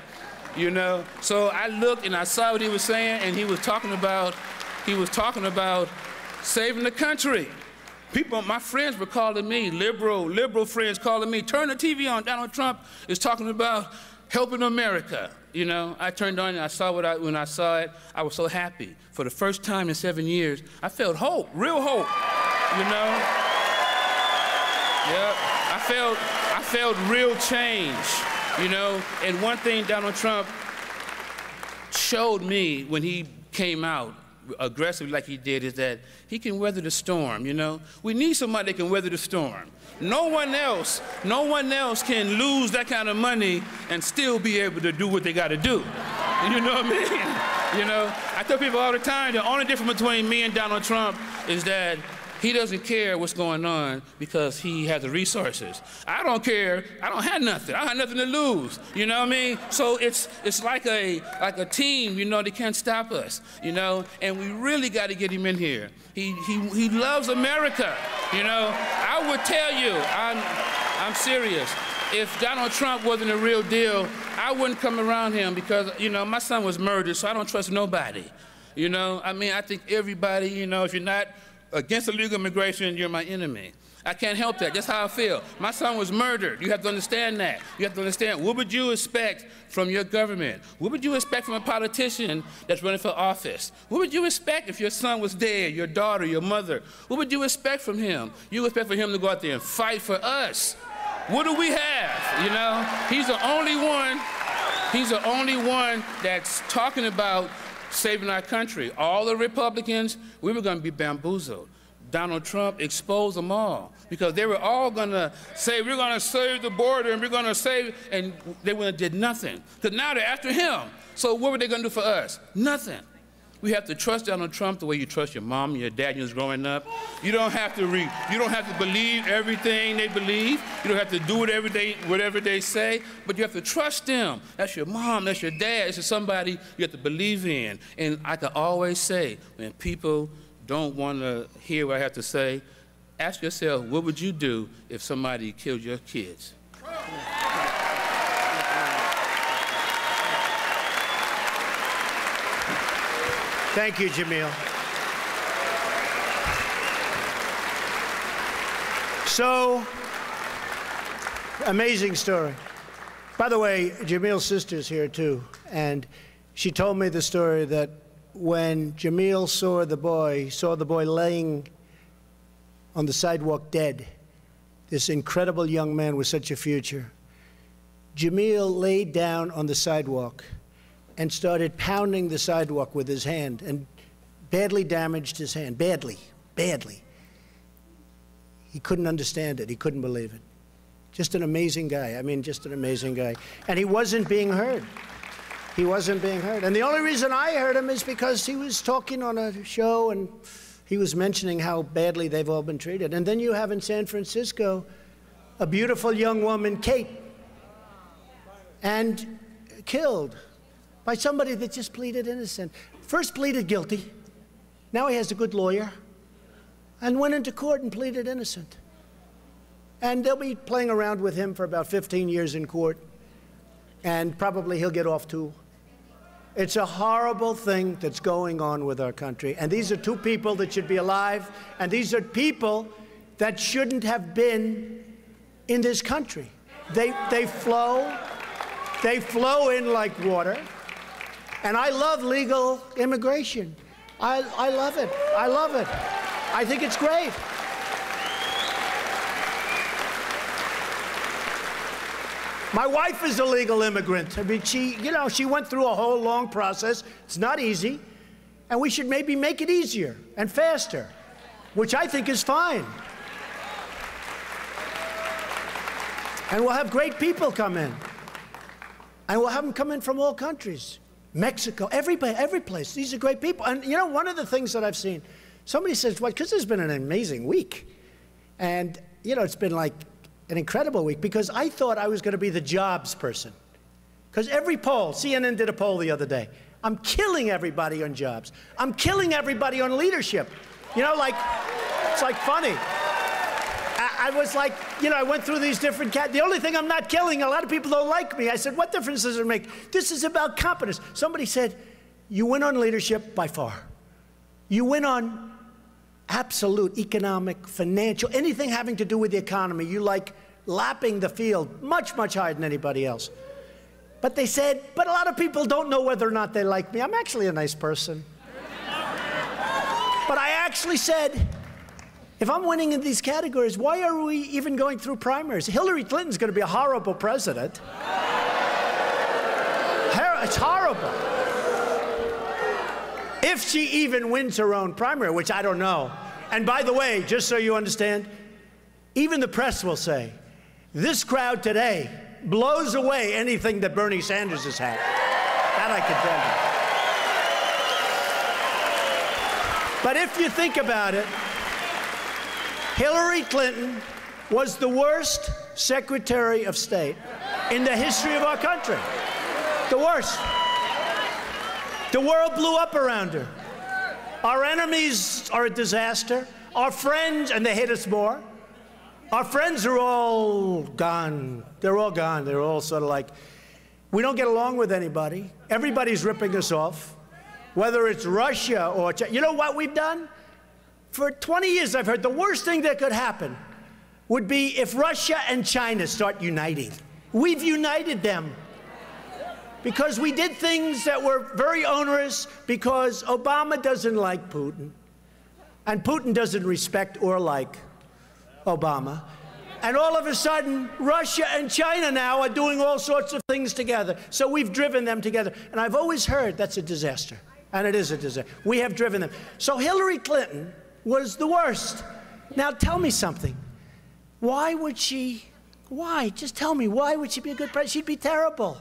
you know. So I looked and I saw what he was saying, and he was talking about saving the country. People, my friends were calling me, liberal friends calling me, turn the TV on, Donald Trump is talking about helping America. You know, I turned on and I saw when I saw it, I was so happy. For the first time in 7 years, I felt hope, real hope, you know? Yeah, I felt real change, you know? And one thing Donald Trump showed me when he came out aggressively like he did is that he can weather the storm, you know? We need somebody that can weather the storm. No one else can lose that kind of money and still be able to do what they got to do. You know what I mean? You know, I tell people all the time, the only difference between me and Donald Trump is that he doesn't care what's going on because he has the resources. I don't care. I don't have nothing. I have nothing to lose. You know what I mean? So it's like a team. You know, they can't stop us. You know, and we really got to get him in here. He loves America. You know, I would tell you, I'm serious. If Donald Trump wasn't a real deal, I wouldn't come around him because, you know, my son was murdered, so I don't trust nobody. You know, I mean, I think everybody, you know, if you're not against illegal immigration, you're my enemy. I can't help that. That's how I feel. My son was murdered. You have to understand that. You have to understand, what would you expect from your government? What would you expect from a politician that's running for office? What would you expect if your son was dead, your daughter, your mother? What would you expect from him? You expect for him to go out there and fight for us. What do we have, you know? He's the only one that's talking about saving our country. All the Republicans, we were going to be bamboozled. Donald Trump exposed them all because they were all going to say, we're going to save the border and we're going to save, and they wouldn't have did nothing. Because now they're after him. So what were they going to do for us? Nothing. We have to trust Donald Trump the way you trust your mom and your dad when you was growing up. You don't have to believe everything they believe. You don't have to do whatever they say, but you have to trust them. That's your mom, that's your dad, it's somebody you have to believe in. And I can always say, when people don't want to hear what I have to say, ask yourself, what would you do if somebody killed your kids? Thank you, Jamil. So, amazing story. By the way, Jamil's sister's here too, and she told me the story that when Jamil saw the boy laying on the sidewalk dead, this incredible young man with such a future, Jamil laid down on the sidewalk and started pounding the sidewalk with his hand and badly damaged his hand, badly. He couldn't understand it. He couldn't believe it. Just an amazing guy. I mean, just an amazing guy. And he wasn't being heard. He wasn't being heard. And the only reason I heard him is because he was talking on a show and he was mentioning how badly they've all been treated. And then you have in San Francisco a beautiful young woman, Kate, and killed by somebody that just pleaded innocent. First pleaded guilty. Now he has a good lawyer. And went into court and pleaded innocent. And they'll be playing around with him for about 15 years in court. And probably he'll get off too. It's a horrible thing that's going on with our country. And these are two people that should be alive. And these are people that shouldn't have been in this country. They flow in like water. And I love legal immigration. I love it. I love it. I think it's great. My wife is a legal immigrant. I mean, she went through a whole long process. It's not easy. And we should maybe make it easier and faster, which I think is fine. And we'll have great people come in. And we'll have them come in from all countries. Mexico, everybody, every place. These are great people. And you know, one of the things that I've seen, somebody says, well, because it's been an amazing week. And, you know, it's been like an incredible week because I thought I was going to be the jobs person. Because every poll, CNN did a poll the other day. I'm killing everybody on jobs. I'm killing everybody on leadership. You know, like, it's like funny. I was like, you know, I went through these different the only thing I'm not killing, a lot of people don't like me. I said, what difference does it make? This is about competence. Somebody said, you win on leadership by far. You win on absolute economic, financial, anything having to do with the economy. You like lapping the field much, much higher than anybody else. But they said, but a lot of people don't know whether or not they like me. I'm actually a nice person. But I actually said, if I'm winning in these categories, why are we even going through primaries? Hillary Clinton's going to be a horrible president. It's horrible. If she even wins her own primary, which I don't know. And by the way, just so you understand, even the press will say, this crowd today blows away anything that Bernie Sanders has had. That I can tell you. But if you think about it, Hillary Clinton was the worst Secretary of State in the history of our country. The worst. The world blew up around her. Our enemies are a disaster. Our friends, and they hate us more. Our friends are all gone. They're all gone. They're all sort of like, we don't get along with anybody. Everybody's ripping us off, whether it's Russia or China. You know what we've done? For 20 years, I've heard the worst thing that could happen would be if Russia and China start uniting. We've united them because we did things that were very onerous, because Obama doesn't like Putin, and Putin doesn't respect or like Obama. And all of a sudden, Russia and China now are doing all sorts of things together. So we've driven them together. And I've always heard that's a disaster. And it is a disaster. We have driven them. So Hillary Clinton was the worst. Now tell me something. Why would she, why? Just tell me, why would she be a good president? She'd be terrible.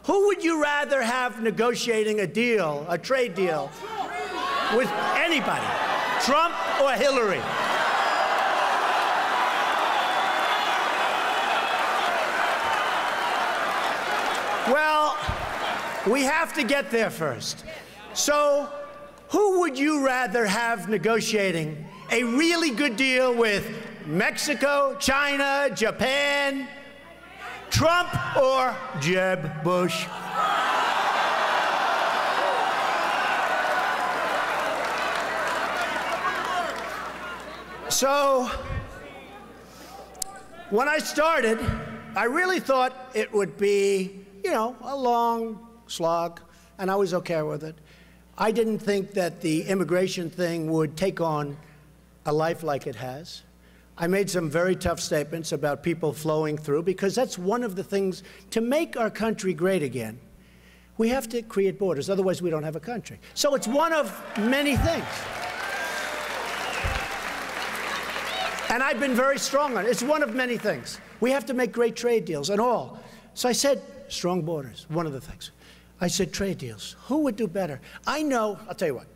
Who would you rather have negotiating a deal, a trade deal, with anybody? Trump or Hillary? Well, we have to get there first. So, who would you rather have negotiating a really good deal with? Mexico, China, Japan, Trump, or Jeb Bush? So, when I started, I really thought it would be, you know, a long slog, and I was okay with it. I didn't think that the immigration thing would take on a life like it has. I made some very tough statements about people flowing through, because that's one of the things, to make our country great again, we have to create borders, otherwise we don't have a country. So it's one of many things. And I've been very strong on it. It's one of many things. We have to make great trade deals and all. So I said, strong borders, one of the things. I said, trade deals. Who would do better? I know, I'll tell you what,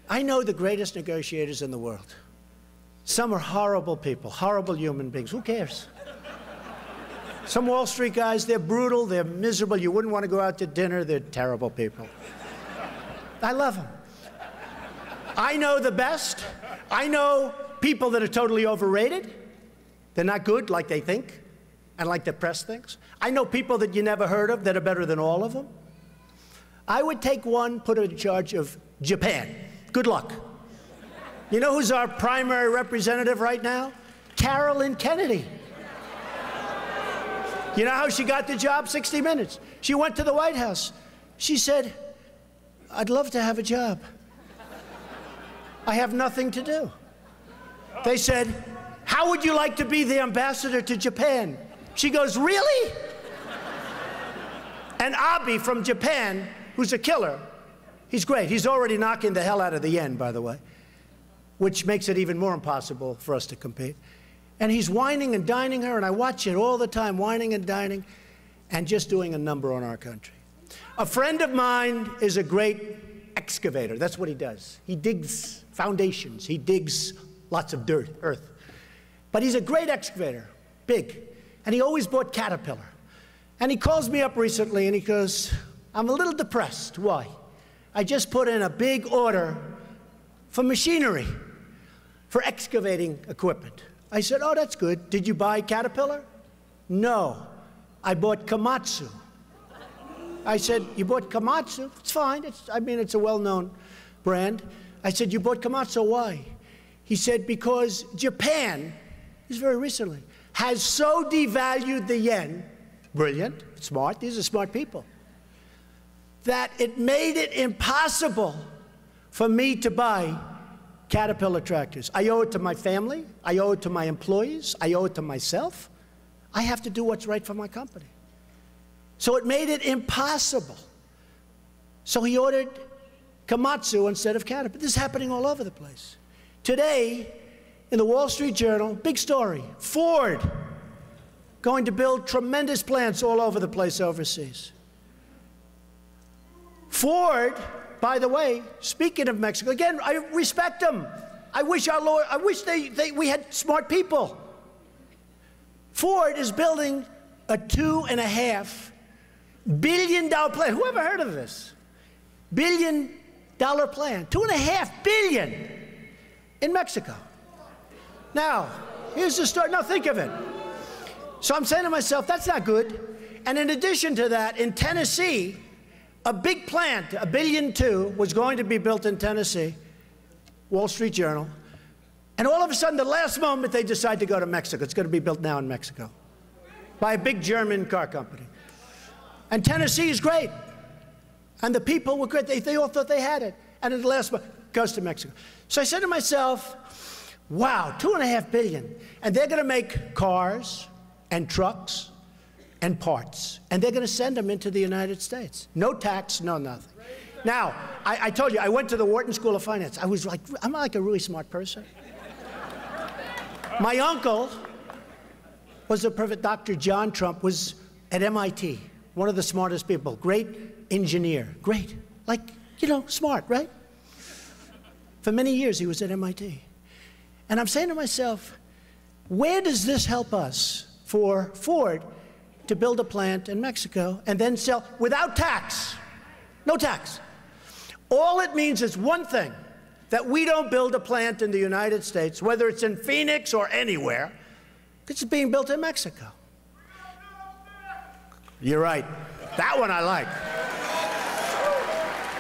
I know the greatest negotiators in the world. Some are horrible people, horrible human beings. Who cares? Some Wall Street guys, they're brutal, they're miserable. You wouldn't want to go out to dinner. They're terrible people. I love them. I know the best. I know people that are totally overrated. They're not good like they think and like the press thinks. I know people that you never heard of that are better than all of them. I would take one, put it in charge of Japan. Good luck. You know who's our primary representative right now? Carolyn Kennedy. You know how she got the job? 60 Minutes. She went to the White House. She said, I'd love to have a job. I have nothing to do. They said, how would you like to be the ambassador to Japan? She goes, really? And Abe from Japan, who's a killer, he's great. He's already knocking the hell out of the yen, by the way, which makes it even more impossible for us to compete. And he's whining and dining her, and I watch it all the time, whining and dining, and just doing a number on our country. A friend of mine is a great excavator. That's what he does. He digs foundations. He digs lots of dirt, earth. But he's a great excavator, big. And he always bought Caterpillar. And he calls me up recently, and he goes, I'm a little depressed. Why? I just put in a big order for machinery, for excavating equipment. I said, oh, that's good. Did you buy Caterpillar? No. I bought Komatsu. I said, you bought Komatsu? It's fine. I mean, it's a well-known brand. I said, you bought Komatsu, why? He said, because Japan, this is very recently, has so devalued the yen, brilliant, smart, these are smart people, that it made it impossible for me to buy Caterpillar tractors. I owe it to my family. I owe it to my employees. I owe it to myself. I have to do what's right for my company. So it made it impossible. So he ordered Komatsu instead of Caterpillar. This is happening all over the place. Today, in the Wall Street Journal, big story, Ford going to build tremendous plants all over the place overseas. Ford, by the way, speaking of Mexico, again, I respect them. I wish we had smart people. Ford is building a $2.5 billion plan. Who ever heard of this? $1 billion plan, $2.5 billion in Mexico. Now, here's the story. Now think of it. So I'm saying to myself, that's not good. And in addition to that, in Tennessee, a big plant, $1.2 billion, was going to be built in Tennessee, Wall Street Journal, And all of a sudden, the last moment, they decide to go to Mexico. It's going to be built now in Mexico by a big German car company. And Tennessee is great. And the people were great. They all thought they had it. And at the last moment, it goes to Mexico. So I said to myself, wow, $2.5 billion. And they're going to make cars and trucks and parts. And they're going to send them into the United States. No tax, no nothing. Now, I told you, I went to the Wharton School of Finance. I'm like a really smart person. My uncle was a perfect Dr. John Trump, was at MIT, one of the smartest people, great engineer, great, like, you know, smart, right? For many years he was at MIT. And I'm saying to myself, where does this help us for Ford to build a plant in Mexico and then sell without tax? No tax. All it means is one thing, that we don't build a plant in the United States, whether it's in Phoenix or anywhere, because it's being built in Mexico. You're right. That one I like.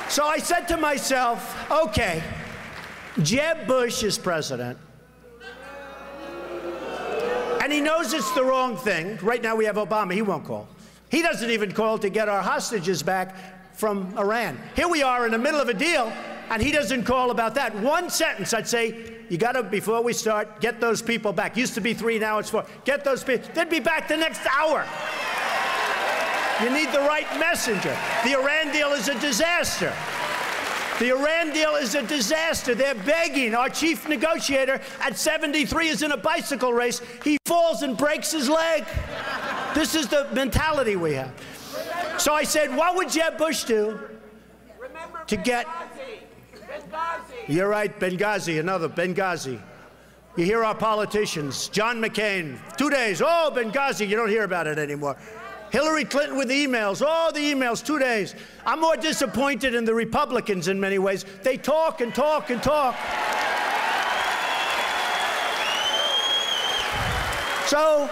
So I said to myself, okay, Jeb Bush is president, and he knows it's the wrong thing. Right now we have Obama. He won't call. He doesn't even call to get our hostages back from Iran. Here we are in the middle of a deal, and he doesn't call about that. One sentence, I'd say, you got to, before we start, get those people back. Used to be 3, now it's 4. Get those people. They'd be back the next hour. You need the right messenger. The Iran deal is a disaster. The Iran deal is a disaster. They're begging. Our chief negotiator at 73 is in a bicycle race. He falls and breaks his leg. This is the mentality we have. So I said, what would Jeb Bush do to get... You're right, Benghazi, another Benghazi. You hear our politicians, John McCain, 2 days, oh, Benghazi, you don't hear about it anymore. Hillary Clinton with emails, oh, the emails, 2 days. I'm more disappointed in the Republicans in many ways. They talk and talk and talk. So,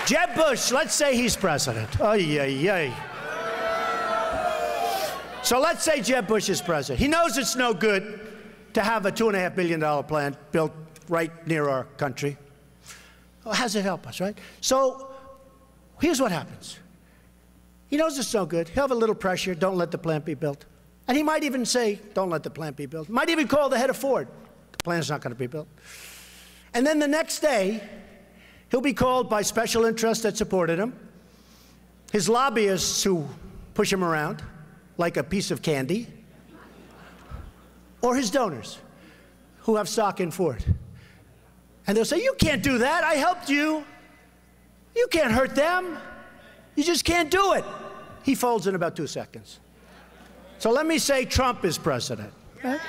Jeb Bush, let's say he's president. Ay, ay, ay. So let's say Jeb Bush is president. He knows it's no good to have a $2.5 billion plant built right near our country. Well, how does it help us, right? So here's what happens. He knows it's no good. He'll have a little pressure. Don't let the plant be built. And he might even say, don't let the plant be built. Might even call the head of Ford. The plant's not going to be built. And then the next day, he'll be called by special interests that supported him, his lobbyists who push him around like a piece of candy, or his donors who have stock in Ford. And they'll say, you can't do that. I helped you. You can't hurt them. You just can't do it. He folds in about 2 seconds. So let me say Trump is president. Right?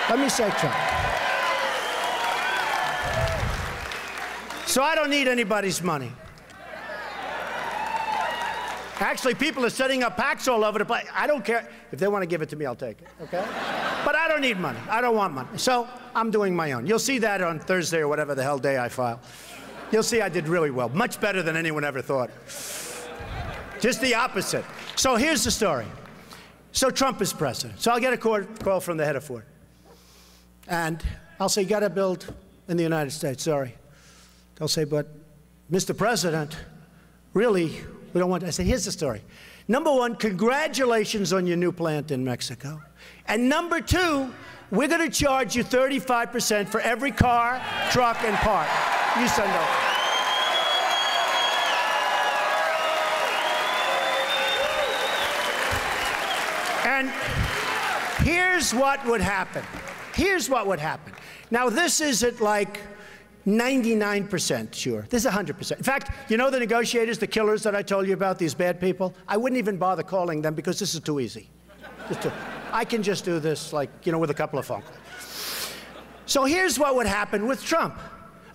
Let me say Trump. So I don't need anybody's money. Actually, people are setting up PACs all over the place. I don't care. If they want to give it to me, I'll take it, okay? But I don't need money. I don't want money. So I'm doing my own. You'll see that on Thursday or whatever the hell day I file. You'll see I did really well. Much better than anyone ever thought. Just the opposite. So here's the story. So Trump is president. So I'll get a call from the head of Ford. And I'll say, you got to build in the United States. Sorry. They'll say, but Mr. President, really, we don't want to. I say, here's the story. Number one, congratulations on your new plant in Mexico. And number two, we're going to charge you 35% for every car, truck, and part you send over. And here's what would happen. Here's what would happen. Now, this isn't like 99% sure. This is 100%. In fact, you know the negotiators, the killers that I told you about, these bad people? I wouldn't even bother calling them because this is too easy. I can just do this, like, you know, with a couple of phone calls. So here's what would happen with Trump.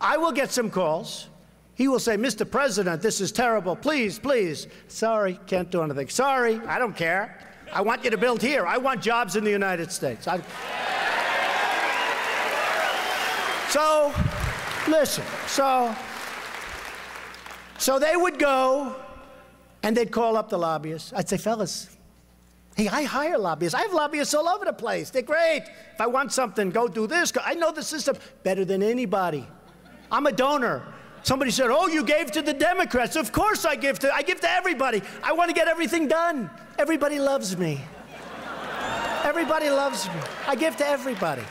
I will get some calls. He will say, Mr. President, this is terrible. Please, please. Sorry, can't do anything. Sorry, I don't care. I want you to build here. I want jobs in the United States. So, listen, so they would go and they'd call up the lobbyists. I'd say, fellas, Hey, I hire lobbyists. I have lobbyists all over the place. They're great. If I want something, go do this. I know the system better than anybody. I'm a donor. Somebody said, oh, you gave to the Democrats. Of course I give to everybody. I want to get everything done. Everybody loves me. Everybody loves me. I give to everybody.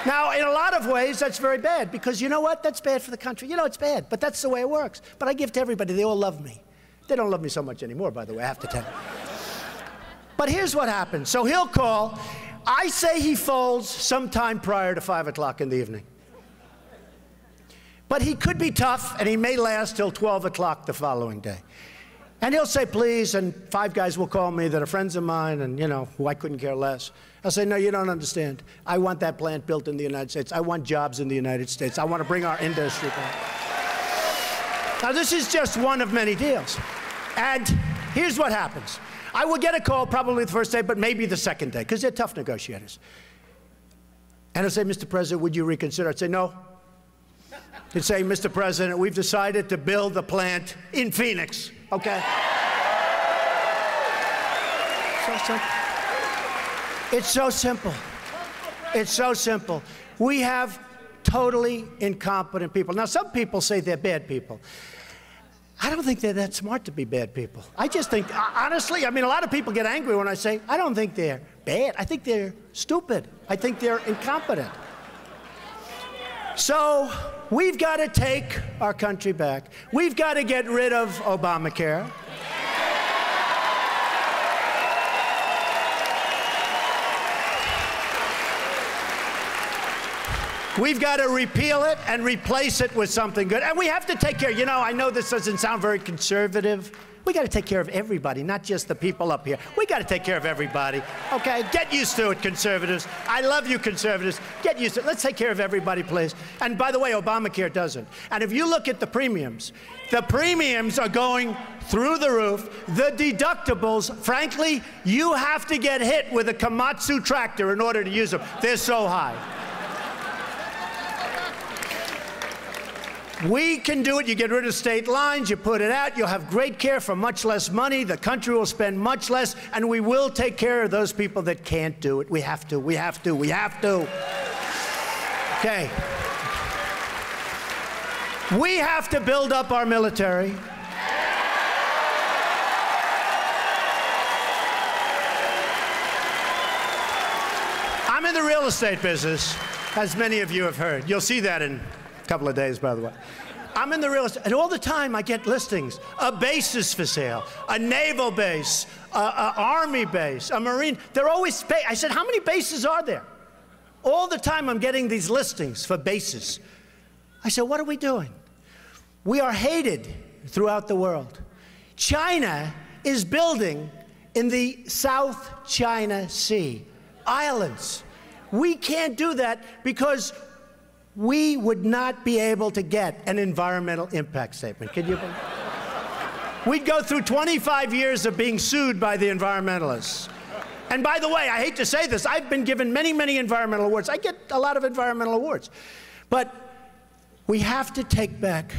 Now, in a lot of ways, that's very bad, because you know what? That's bad for the country. You know, it's bad, but that's the way it works. But I give to everybody. They all love me. They don't love me so much anymore, by the way, I have to tell you. But here's what happens. So he'll call. I say he folds sometime prior to 5 o'clock in the evening. But he could be tough, and he may last till 12 o'clock the following day. And he'll say, please, and 5 guys will call me that are friends of mine and, you know, who I couldn't care less. I'll say, no, you don't understand. I want that plant built in the United States. I want jobs in the United States. I want to bring our industry back. Now, this is just one of many deals. And here's what happens. I will get a call probably the first day, but maybe the second day, because they're tough negotiators. And I'll say, Mr. President, would you reconsider? I'd say, no. He'd say, Mr. President, we've decided to build a plant in Phoenix, okay? So simple. It's so simple. It's so simple. We have totally incompetent people. Now, some people say they're bad people. I don't think they're that smart to be bad people. I just think, honestly, I mean, a lot of people get angry when I say, I don't think they're bad. I think they're stupid. I think they're incompetent. So we've got to take our country back. We've got to get rid of Obamacare. We've got to repeal it and replace it with something good. And we have to take care. You know, I know this doesn't sound very conservative. We got to take care of everybody, not just the people up here. We got to take care of everybody. Okay? Get used to it, conservatives. I love you, conservatives. Get used to it. Let's take care of everybody, please. And by the way, Obamacare doesn't. And if you look at the premiums are going through the roof. The deductibles, frankly, you have to get hit with a Komatsu tractor in order to use them. They're so high. We can do it. You get rid of state lines, you put it out, you'll have great care for much less money, the country will spend much less, and we will take care of those people that can't do it. We have to, we have to, we have to. Okay. We have to build up our military. I'm in the real estate business, as many of you have heard. You'll see that in couple of days, by the way. I'm in the real estate, and all the time I get listings. A base is for sale, a naval base, a army base, a marine. They're always, I said, how many bases are there? All the time I'm getting these listings for bases. I said, what are we doing? We are hated throughout the world. China is building in the South China Sea, islands. We can't do that because we would not be able to get an environmental impact statement. Can you believe? We'd go through 25 years of being sued by the environmentalists. And by the way, I hate to say this, I've been given many, many environmental awards. I get a lot of environmental awards. But we have to take back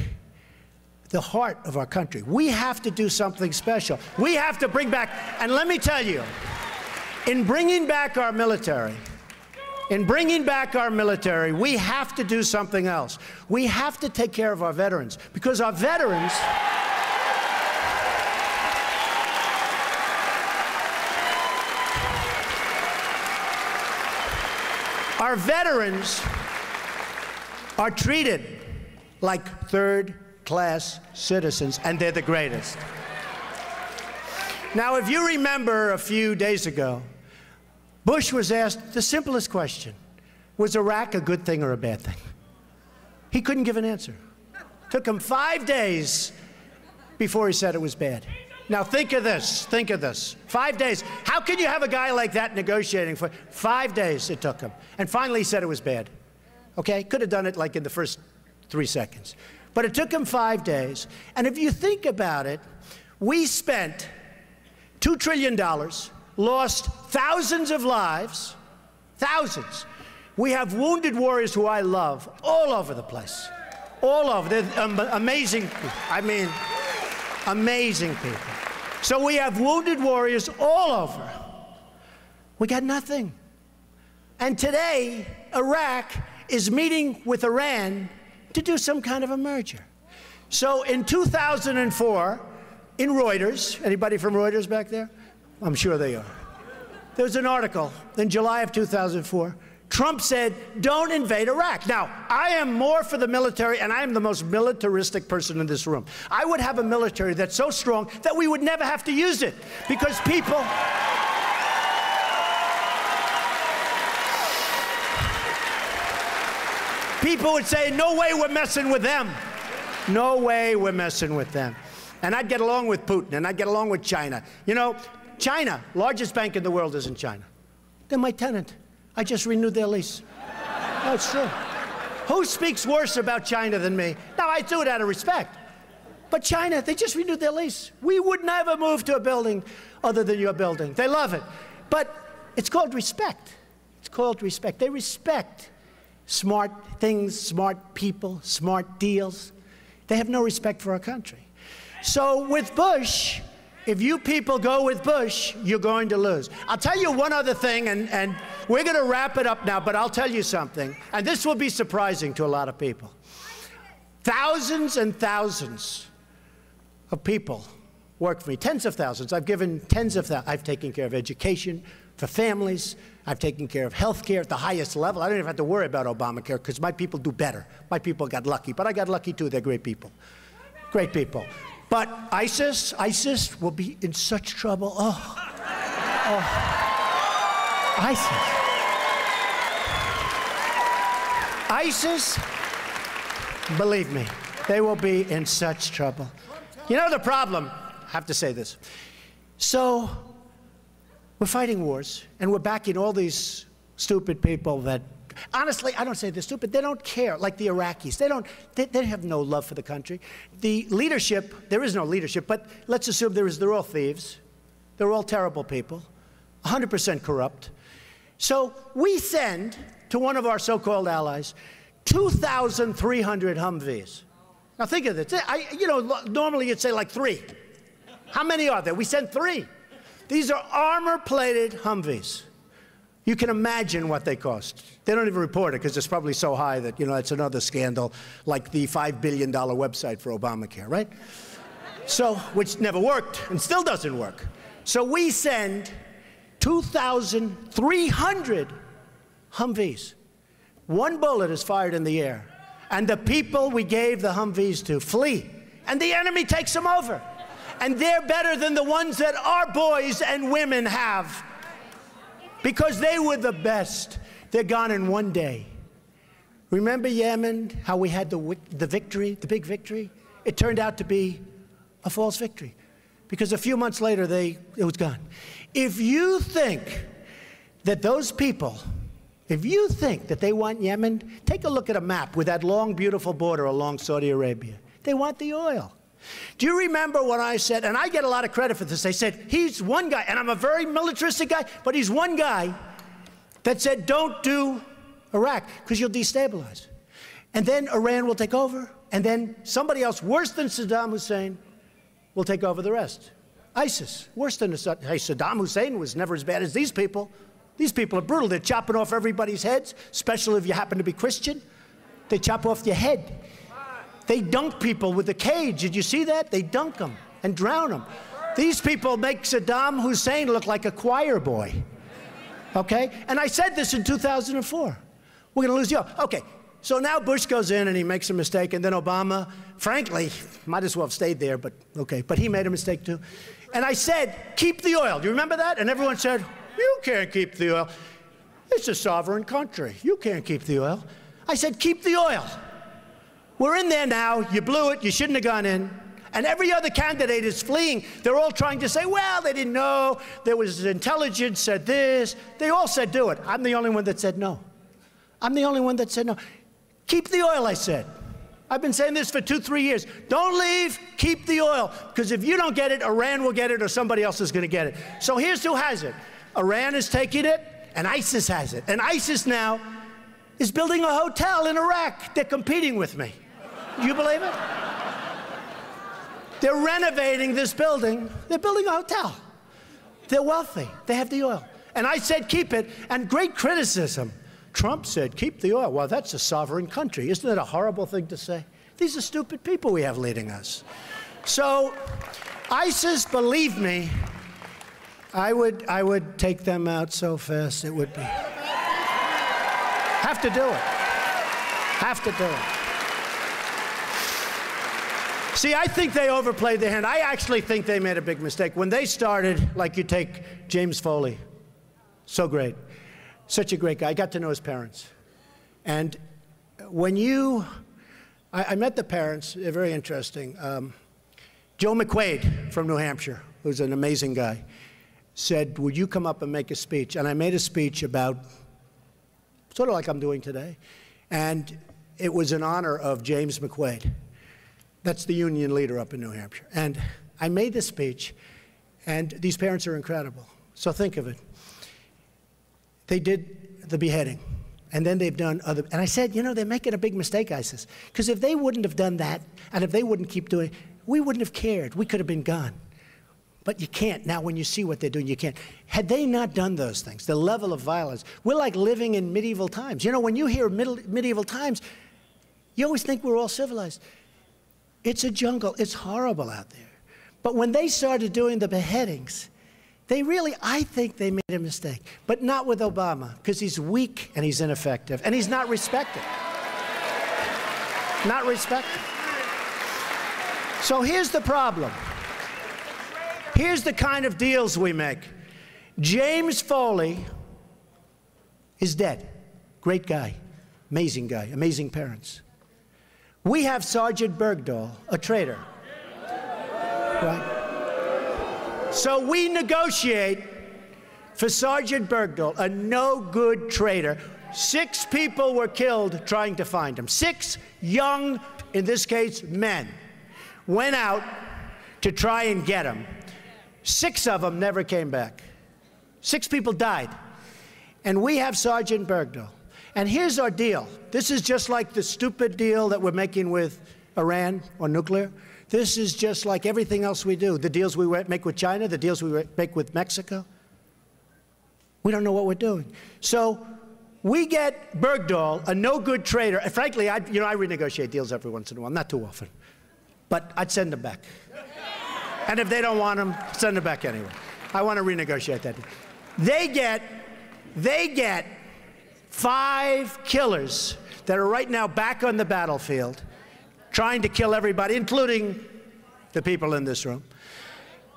the heart of our country. We have to do something special. We have to bring back, and let me tell you, in bringing back our military, we have to do something else. We have to take care of our veterans, because our veterans are treated like third-class citizens, and they're the greatest. Now, if you remember a few days ago, Bush was asked the simplest question: was Iraq a good thing or a bad thing? He couldn't give an answer. Took him 5 days before he said it was bad. Now think of this, 5 days. How can you have a guy like that negotiating for 5 days? It took him. And finally he said it was bad. Okay, could have done it like in the first 3 seconds. But it took him 5 days. And if you think about it, we spent $2 trillion, lost thousands of lives, thousands. We have wounded warriors who I love all over the place, all over. They're amazing people. I mean, amazing people. So we have wounded warriors all over. We got nothing. And today, Iraq is meeting with Iran to do some kind of a merger. So in 2004, in Reuters, anybody from Reuters back there? I'm sure they are. There was an article in July of 2004. Trump said, don't invade Iraq. Now, I am more for the military, and I am the most militaristic person in this room. I would have a military that's so strong that we would never have to use it, because people... people would say, no way we're messing with them. No way we're messing with them. And I'd get along with Putin, and I'd get along with China. You know, China, largest bank in the world is in China. They're my tenant. I just renewed their lease. No, it's true. Who speaks worse about China than me? Now, I do it out of respect. But China, they just renewed their lease. We would never move to a building other than your building. They love it. But it's called respect. It's called respect. They respect smart things, smart people, smart deals. They have no respect for our country. So with Bush, if you people go with Bush, you're going to lose. I'll tell you one other thing, and we're going to wrap it up now, but I'll tell you something, and this will be surprising to a lot of people. Thousands and thousands of people work for me, tens of thousands. I've given tens of thousands. I've taken care of education for families. I've taken care of health care at the highest level. I don't even have to worry about Obamacare because my people do better. My people got lucky, but I got lucky too. They're great people. Great people. But ISIS will be in such trouble. ISIS, believe me, they will be in such trouble. You know the problem, I have to say this. So, we're fighting wars, and we're backing all these stupid people that, honestly, I don't say they're stupid, they don't care, like the Iraqis. They have no love for the country. The leadership, there is no leadership, but let's assume they're all thieves. They're all terrible people, 100% corrupt. So we send to one of our so-called allies 2,300 Humvees. Now think of this. Normally you'd say like 3. How many are there? We sent 3. These are armor-plated Humvees. You can imagine what they cost. They don't even report it because it's probably so high that, it's another scandal, like the $5 billion website for Obamacare, right? So, which never worked and still doesn't work. So we send 2,300 Humvees. One bullet is fired in the air, and the people we gave the Humvees to flee, and the enemy takes them over. And they're better than the ones that our boys and women have, because they were the best. They're gone in one day. Remember Yemen, how we had the victory, the big victory? It turned out to be a false victory, because a few months later, it was gone. If you think that those people, if you think that they want Yemen, take a look at a map with that long, beautiful border along Saudi Arabia. They want the oil. Do you remember what I said? And I get a lot of credit for this. I said, he's one guy, and I'm a very militaristic guy, but he's one guy that said, don't do Iraq, because you'll destabilize. And then Iran will take over, and then somebody else worse than Saddam Hussein will take over the rest. ISIS, worse than Saddam Hussein was never as bad as these people. These people are brutal. They're chopping off everybody's heads, especially if you happen to be Christian. They chop off your head. They dunk people with a cage. Did you see that? They dunk them and drown them. These people make Saddam Hussein look like a choir boy. Okay? And I said this in 2004. We're going to lose the oil. Okay. So now Bush goes in and he makes a mistake, and then Obama, frankly, might as well have stayed there, but okay. But he made a mistake too. And I said, keep the oil. Do you remember that? And everyone said, you can't keep the oil. It's a sovereign country. You can't keep the oil. I said, keep the oil. We're in there now. You blew it. You shouldn't have gone in. And every other candidate is fleeing. They're all trying to say, well, they didn't know. There was intelligence said this. They all said do it. I'm the only one that said no. I'm the only one that said no. Keep the oil, I said. I've been saying this for 2-3 years. Don't leave. Keep the oil. Because if you don't get it, Iran will get it, or somebody else is going to get it. So here's who has it. Iran is taking it, and ISIS has it. And ISIS now is building a hotel in Iraq. They're competing with me. Do you believe it? They're renovating this building. They're building a hotel. They're wealthy. They have the oil. And I said, keep it. And great criticism. Trump said, keep the oil. Well, that's a sovereign country. Isn't that a horrible thing to say? These are stupid people we have leading us. So ISIS, believe me, I would take them out so fast it would be. Have to do it. Have to do it. See, I think they overplayed their hand. I actually think they made a big mistake. When they started, like you take James Foley, so great. Such a great guy. I got to know his parents. And when I met the parents, they're very interesting. Joe McQuaid from New Hampshire, who's an amazing guy, said, would you come up and make a speech? And I made a speech about, sort of like I'm doing today. And it was in honor of James McQuaid. That's the union leader up in New Hampshire. And I made this speech, and these parents are incredible. So think of it. They did the beheading, and then they've done other, and I said, you know, they're making a big mistake, ISIS, because if they wouldn't have done that, and if they wouldn't keep doing it, we wouldn't have cared. We could have been gone. But you can't. Now, when you see what they're doing, you can't. Had they not done those things, the level of violence, we're like living in medieval times. You know, when you hear medieval times, you always think we're all civilized. It's a jungle. It's horrible out there. But when they started doing the beheadings, they really, I think they made a mistake. But not with Obama, because he's weak and he's ineffective, and he's not respected. Not respected. So here's the problem. Here's the kind of deals we make. James Foley is dead. Great guy, amazing parents. We have Sergeant Bergdahl, a traitor. Right? So we negotiate for Sergeant Bergdahl, a no-good traitor. 6 people were killed trying to find him. 6 young, in this case, men, went out to try and get him. 6 of them never came back. 6 people died. And we have Sergeant Bergdahl. And here's our deal. This is just like the stupid deal that we're making with Iran or nuclear. This is just like everything else we do. The deals we make with China, the deals we make with Mexico. We don't know what we're doing. So we get Bergdahl, a no-good traitor. And frankly, I renegotiate deals every once in a while, not too often. But I'd send them back. And if they don't want them, send them back anyway. I want to renegotiate that. They get 5 killers that are right now back on the battlefield, trying to kill everybody, including the people in this room.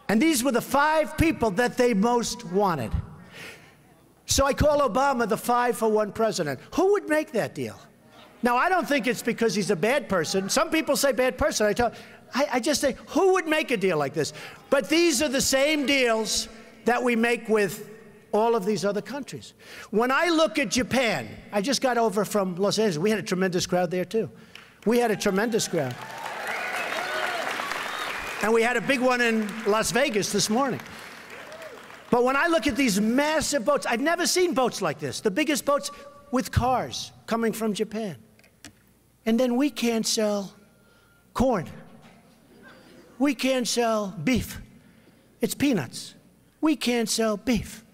And these were the 5 people that they most wanted. So I call Obama the 5-for-1 president. Who would make that deal? Now, I don't think it's because he's a bad person. Some people say bad person. I just say, who would make a deal like this? But these are the same deals that we make with all of these other countries. When I look at Japan, I just got over from Los Angeles. We had a tremendous crowd there, too. We had a tremendous crowd. And we had a big one in Las Vegas this morning. But when I look at these massive boats, I've never seen boats like this. The biggest boats with cars coming from Japan. And then we can't sell corn. We can't sell beef. It's peanuts. We can't sell beef.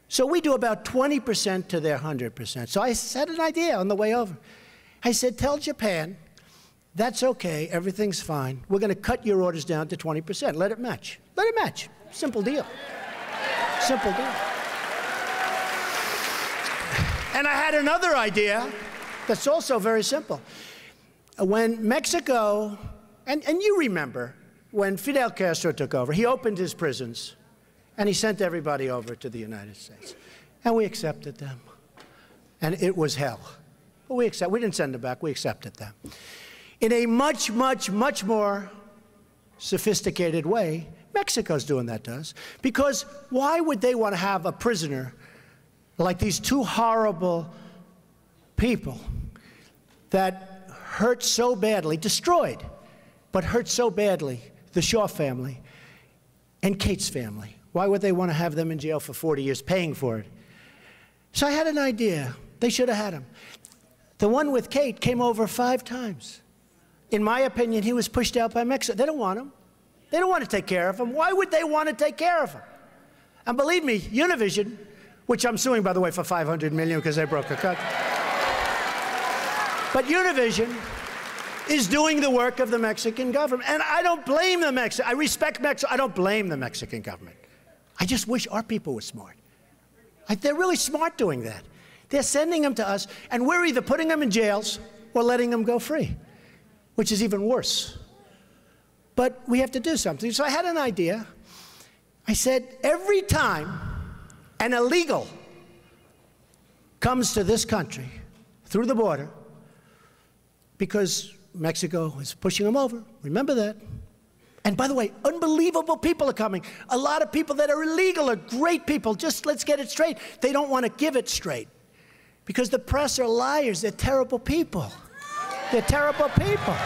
So we do about 20% to their 100%. So I had an idea on the way over. I said, tell Japan, that's okay, everything's fine. We're going to cut your orders down to 20%. Let it match. Let it match. Simple deal. Simple deal. And I had another idea that's also very simple. When Mexico, and you remember, when Fidel Castro took over, he opened his prisons, and he sent everybody over to the United States. And we accepted them. And it was hell. But we didn't send them back, we accepted them. In a much, much, much more sophisticated way, Mexico's doing that to us. Because why would they want to have a prisoner like these 2 horrible people that hurt so badly, destroyed, but hurt so badly, the Shaw family and Kate's family? Why would they want to have them in jail for 40 years paying for it? So I had an idea. They should have had him. The one with Kate came over 5 times. In my opinion, he was pushed out by Mexico. They don't want him. They don't want to take care of him. Why would they want to take care of him? And believe me, Univision, which I'm suing, by the way, for $500 million because they broke a cut. But Univision is doing the work of the Mexican government. And I don't blame the Mexican. I respect Mexico. I don't blame the Mexican government. I just wish our people were smart. They're really smart doing that. They're sending them to us, and we're either putting them in jails or letting them go free, which is even worse. But we have to do something. So I had an idea. I said, every time an illegal comes to this country through the border, because Mexico is pushing them over, remember that. And by the way, unbelievable people are coming. A lot of people that are illegal are great people. Just let's get it straight. They don't want to give it straight because the press are liars. They're terrible people. They're terrible people.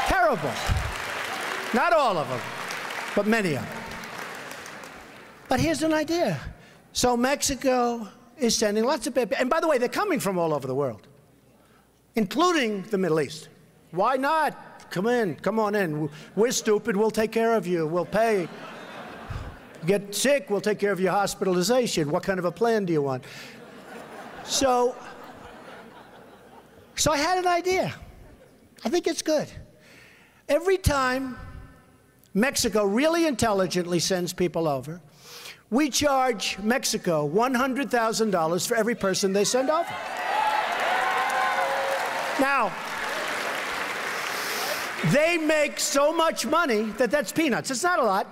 Terrible. Not all of them, but many of them. But here's an idea. So Mexico is sending lots of people. And by the way, they're coming from all over the world, including the Middle East. Why not? Come in, come on in. We're stupid, we'll take care of you, we'll pay. Get sick, we'll take care of your hospitalization. What kind of a plan do you want? So I had an idea. I think it's good. Every time Mexico really intelligently sends people over, we charge Mexico $100,000 for every person they send over. Now, they make so much money that that's peanuts. It's not a lot.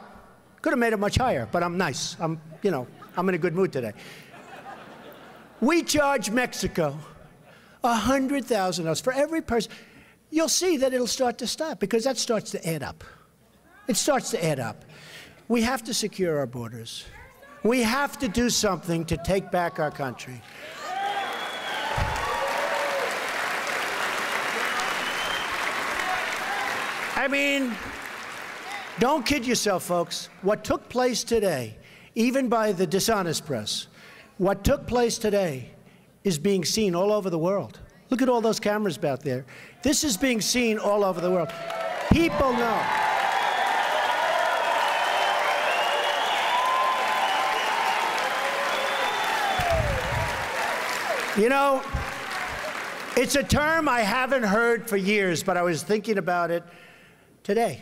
Could have made it much higher, but I'm nice. I'm in a good mood today. We charge Mexico $100,000 for every person. You'll see that it'll start to stop because that starts to add up. It starts to add up. We have to secure our borders. We have to do something to take back our country. I mean, don't kid yourself, folks. What took place today, even by the dishonest press, what took place today is being seen all over the world. Look at all those cameras out there. This is being seen all over the world. People know. You know, it's a term I haven't heard for years, but I was thinking about it today.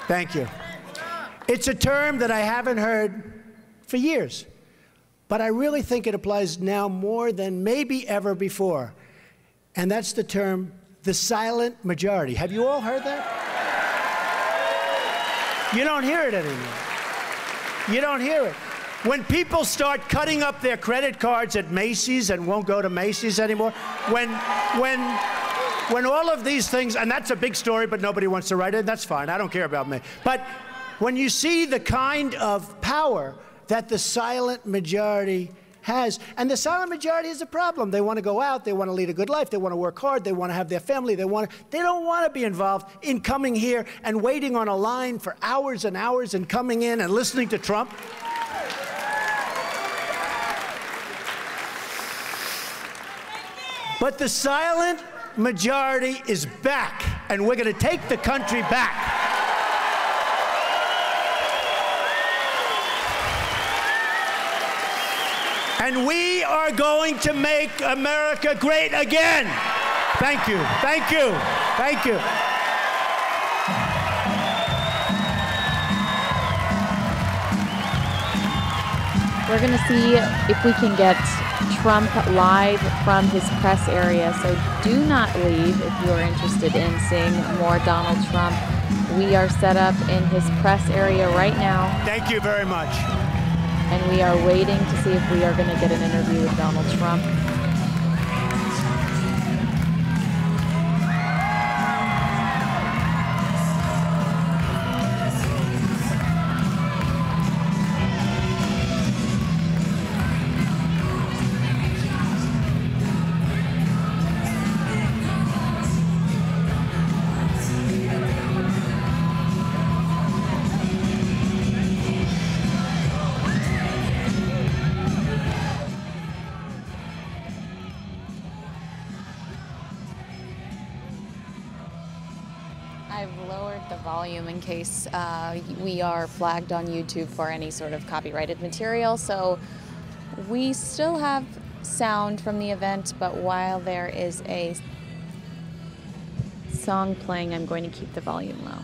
Thank you. It's a term that I haven't heard for years, but I really think it applies now more than maybe ever before, and that's the term, the silent majority. Have you all heard that? You don't hear it anymore. You don't hear it. When people start cutting up their credit cards at Macy's and won't go to Macy's anymore, when all of these things, and that's a big story, but nobody wants to write it, that's fine, I don't care about me. But when you see the kind of power that the silent majority has, and the silent majority is a problem. They want to go out, they want to lead a good life, they want to work hard, they want to have their family, they don't want to be involved in coming here and waiting on a line for hours and hours and coming in and listening to Trump. But the silent majority is back, and we're going to take the country back. And we are going to make America great again. Thank you, thank you, thank you. We're going to see if we can get Trump live from his press area. So do not leave if you're interested in seeing more Donald Trump. We are set up in his press area right now. Thank you very much. And we are waiting to see if we are going to get an interview with Donald Trump. volume in case we are flagged on YouTube for any sort of copyrighted material. So we still have sound from the event, but while there is a song playing, I'm going to keep the volume low.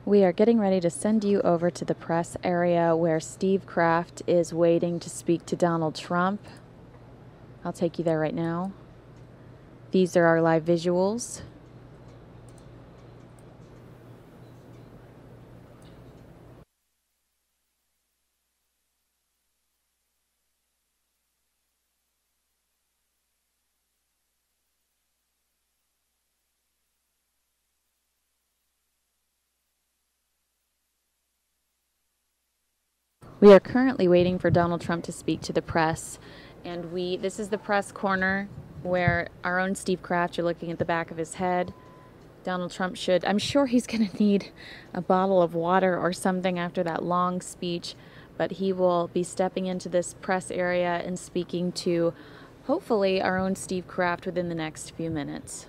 We are getting ready to send you over to the press area where Steve Kraft is waiting to speak to Donald Trump. I'll take you there right now. These are our live visuals. We are currently waiting for Donald Trump to speak to the press, and this is the press corner where our own Steve Kraft, you're looking at the back of his head. Donald Trump I'm sure he's going to need a bottle of water or something after that long speech, but he will be stepping into this press area and speaking to, hopefully, our own Steve Kraft within the next few minutes.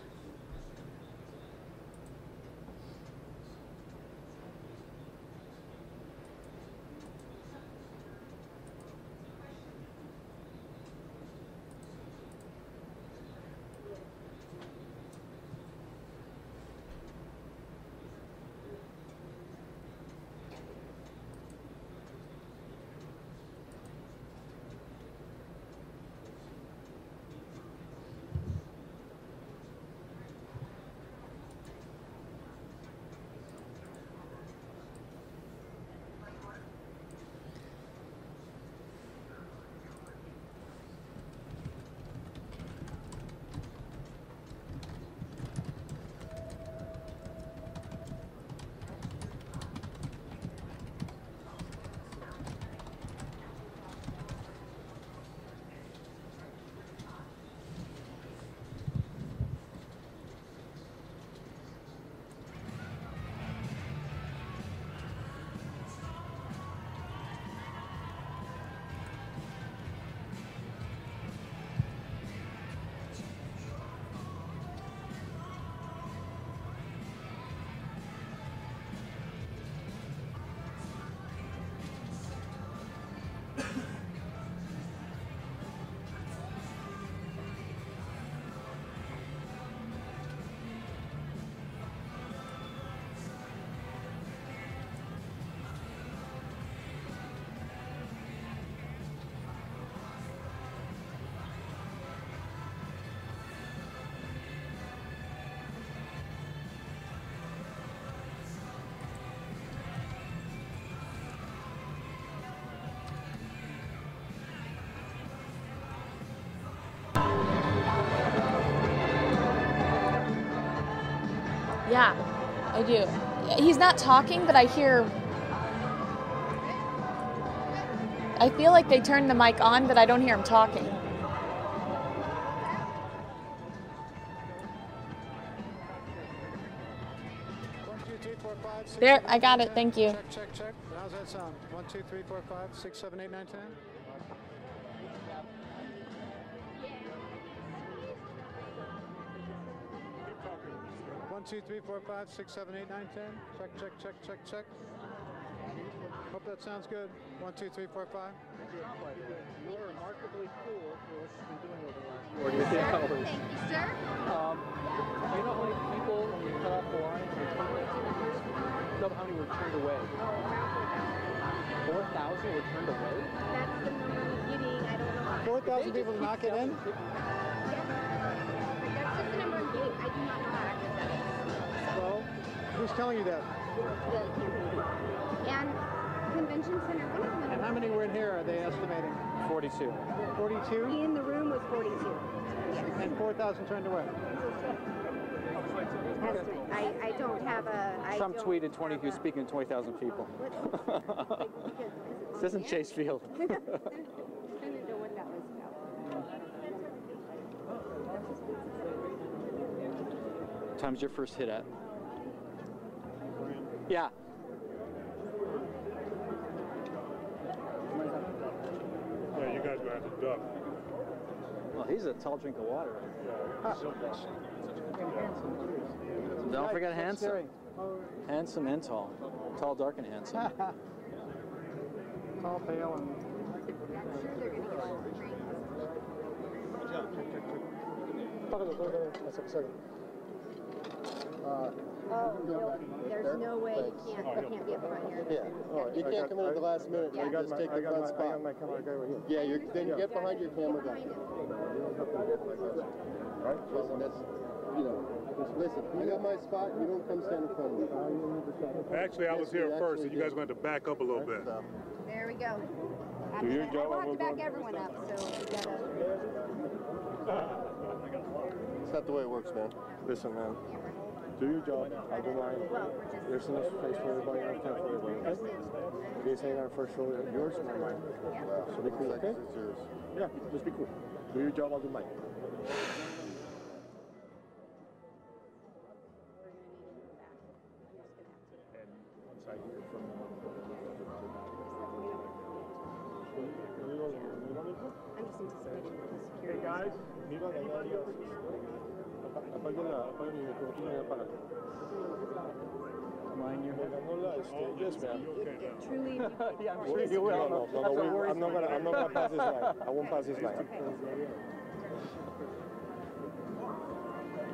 Yeah, I do. He's not talking, but I feel like they turned the mic on, but I don't hear him talking. There, I got it. Thank you. Check. How's that sound? 1, 2, 3, 4, 5, 6, 7, 8, 9, 10. 1, 2, 3, 4, 5, 6, 7, 8, 9, 10. Check. That sounds good. 1, 2, 3, 4, 5. You're remarkably cool for what you've been doing over the last 40 hours. Thank you, sir. Do you know how many people you cut off the line? Know how many were turned away? 4,000 were turned away? That's the number we're getting. I don't know. 4,000 people to knock it in? That's just the number I'm getting. I do not know how accurate that is. Well, who's telling you that? And convention center. What is the And how many were in here, are they estimating? 42. 42? In the room was 42. And 4,000 turned away? Estimate. I don't have a... Trump tweeted 20, speaking to 20,000 people. This isn't Chase Field. I didn't know what that was about. Time's your first hit at? Yeah. Yeah, you guys are going to have to duck. Well, he's a tall drink of water. Don't forget handsome. Handsome and tall. Tall, dark, and handsome. Tall, pale, and... There's no way you can't be up front here. Yeah, all right. You can't come in at the last minute and just take the front spot. I got my camera guy right here. Yeah, then you get behind your camera guy. Right? Listen, that's, listen, I got my spot, you don't come stand in front of me. Actually, I was here first, and you guys are going to have to back up a little bit. There we go. Do your I job. will have to back everyone up, so we gotta... It's not the way it works, man. Listen, man. Do your job. I'll do mine. There's enough space for everybody. I have time for everybody. Okay? If you say our first row, yours and mine. So be cool, okay? Yeah, just be cool. Do your job, I'll do mine. And once I hear from I'm just anticipating the security. Hey guys, mira la área. Apaguen el micrófono y apágalo. Mind your head. Yes, ma'am. Truly. Yeah, I'm sure you will. No, I'm not gonna pass this line. I won't pass this line.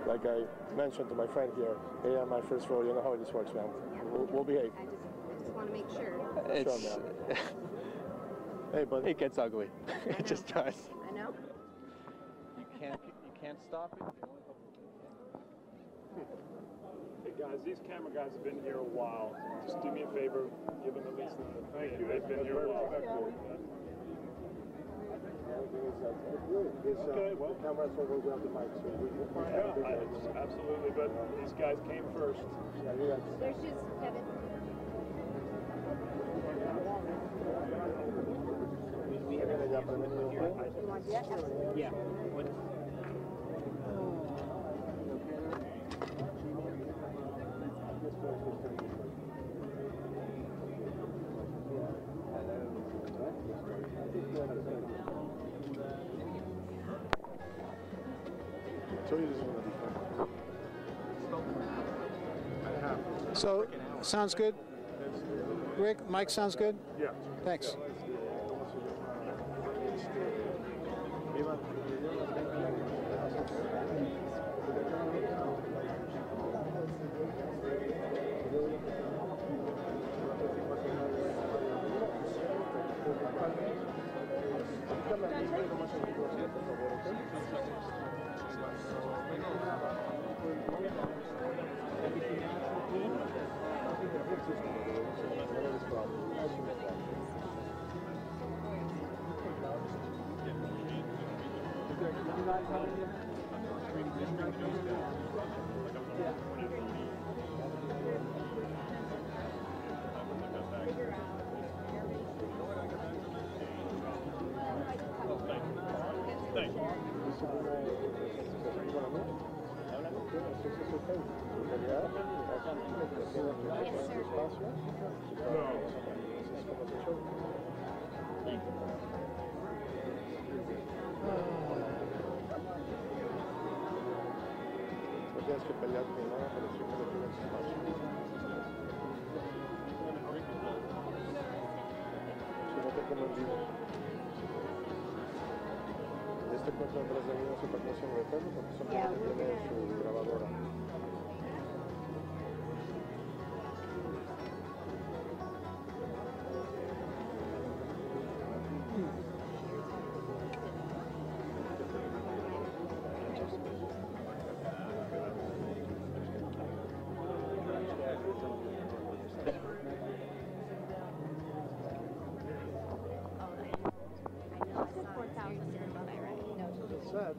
Like I mentioned to my friend here, hey, I'm my first row. You know how this works, man. We'll behave. I just want to make sure. It's, sure, man. Hey, buddy. It gets ugly. It just does. I know. You can't stop it. Hey guys, these camera guys have been here a while. Just do me a favor, give them at least a thank you. They've been here a while. Okay, well, cameras will grab the mic. Yeah, absolutely. But these guys came first. There's just Kevin. Yeah. So, sounds good? Rick, Mike, sounds good? Yeah. Thanks. Tienes que pelear con nada, pero sí que lo tienes espacio. transmitiendo en vivo. Este cuenta atrás de mí no se pertenece a meterlo porque solamente tiene su grabadora. Said.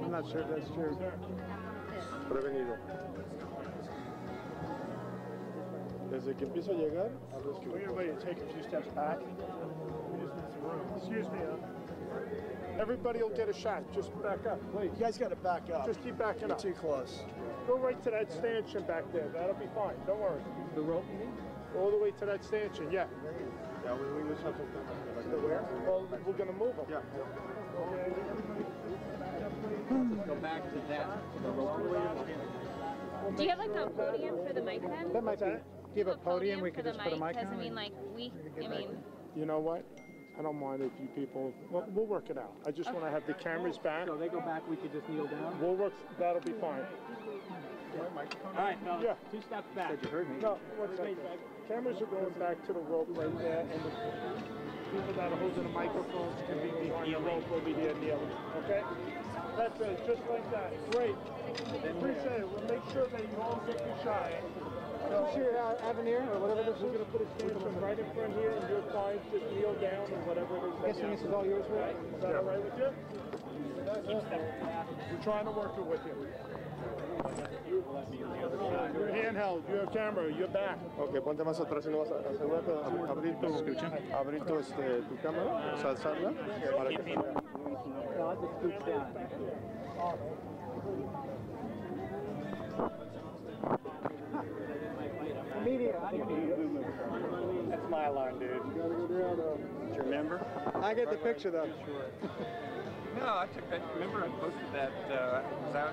I'm not sure if that's true. Prevenido. Desde que empiezo a llegar, Can we get everybody to take a few steps back? We just need some room. Excuse me. Everybody will get a shot. Just back up, please. You guys got to back up. Just keep backing up. You're too close. Go right to that stanchion back there. That'll be fine. Don't worry. The rope, you mean? All the way to that stanchion, yeah. Yeah, we just have to where? Well, we're going to move them. Yeah. Go back to that. Do you have like a podium for the mic then? That might be. Do you have a podium? We could just put a mic Because I on? mean, like You know what? I don't mind if you people. Well, we'll work it out. I just want to have the cameras back. So they go back. We could just kneel down. We'll work. That'll be fine. All right, fellas. Yeah. 2 steps back. You heard me. No, one second. Cameras are going back to the rope right there, and the people that are holding the microphones can be behind the rope over here kneeling. Okay? That's it. Just like that. Great. Appreciate it. We'll make sure that you all get your shot. Sure, Avenir, or whatever this is. We're going to put a stanchion right in front here, and you're fine. Just kneel down and whatever it is. Guessing this is all yours, right? Is that all right with you? We're trying to work it with you. You're handheld, you have camera, you're back. Ok, ponte más atrás y no vas a asegurarte de abrir tu cámara, o sea, alzarla para que That's my alarm, dude. You gotta go down. Do you remember? I get the picture though. No, I took that. Remember, I posted that. Was that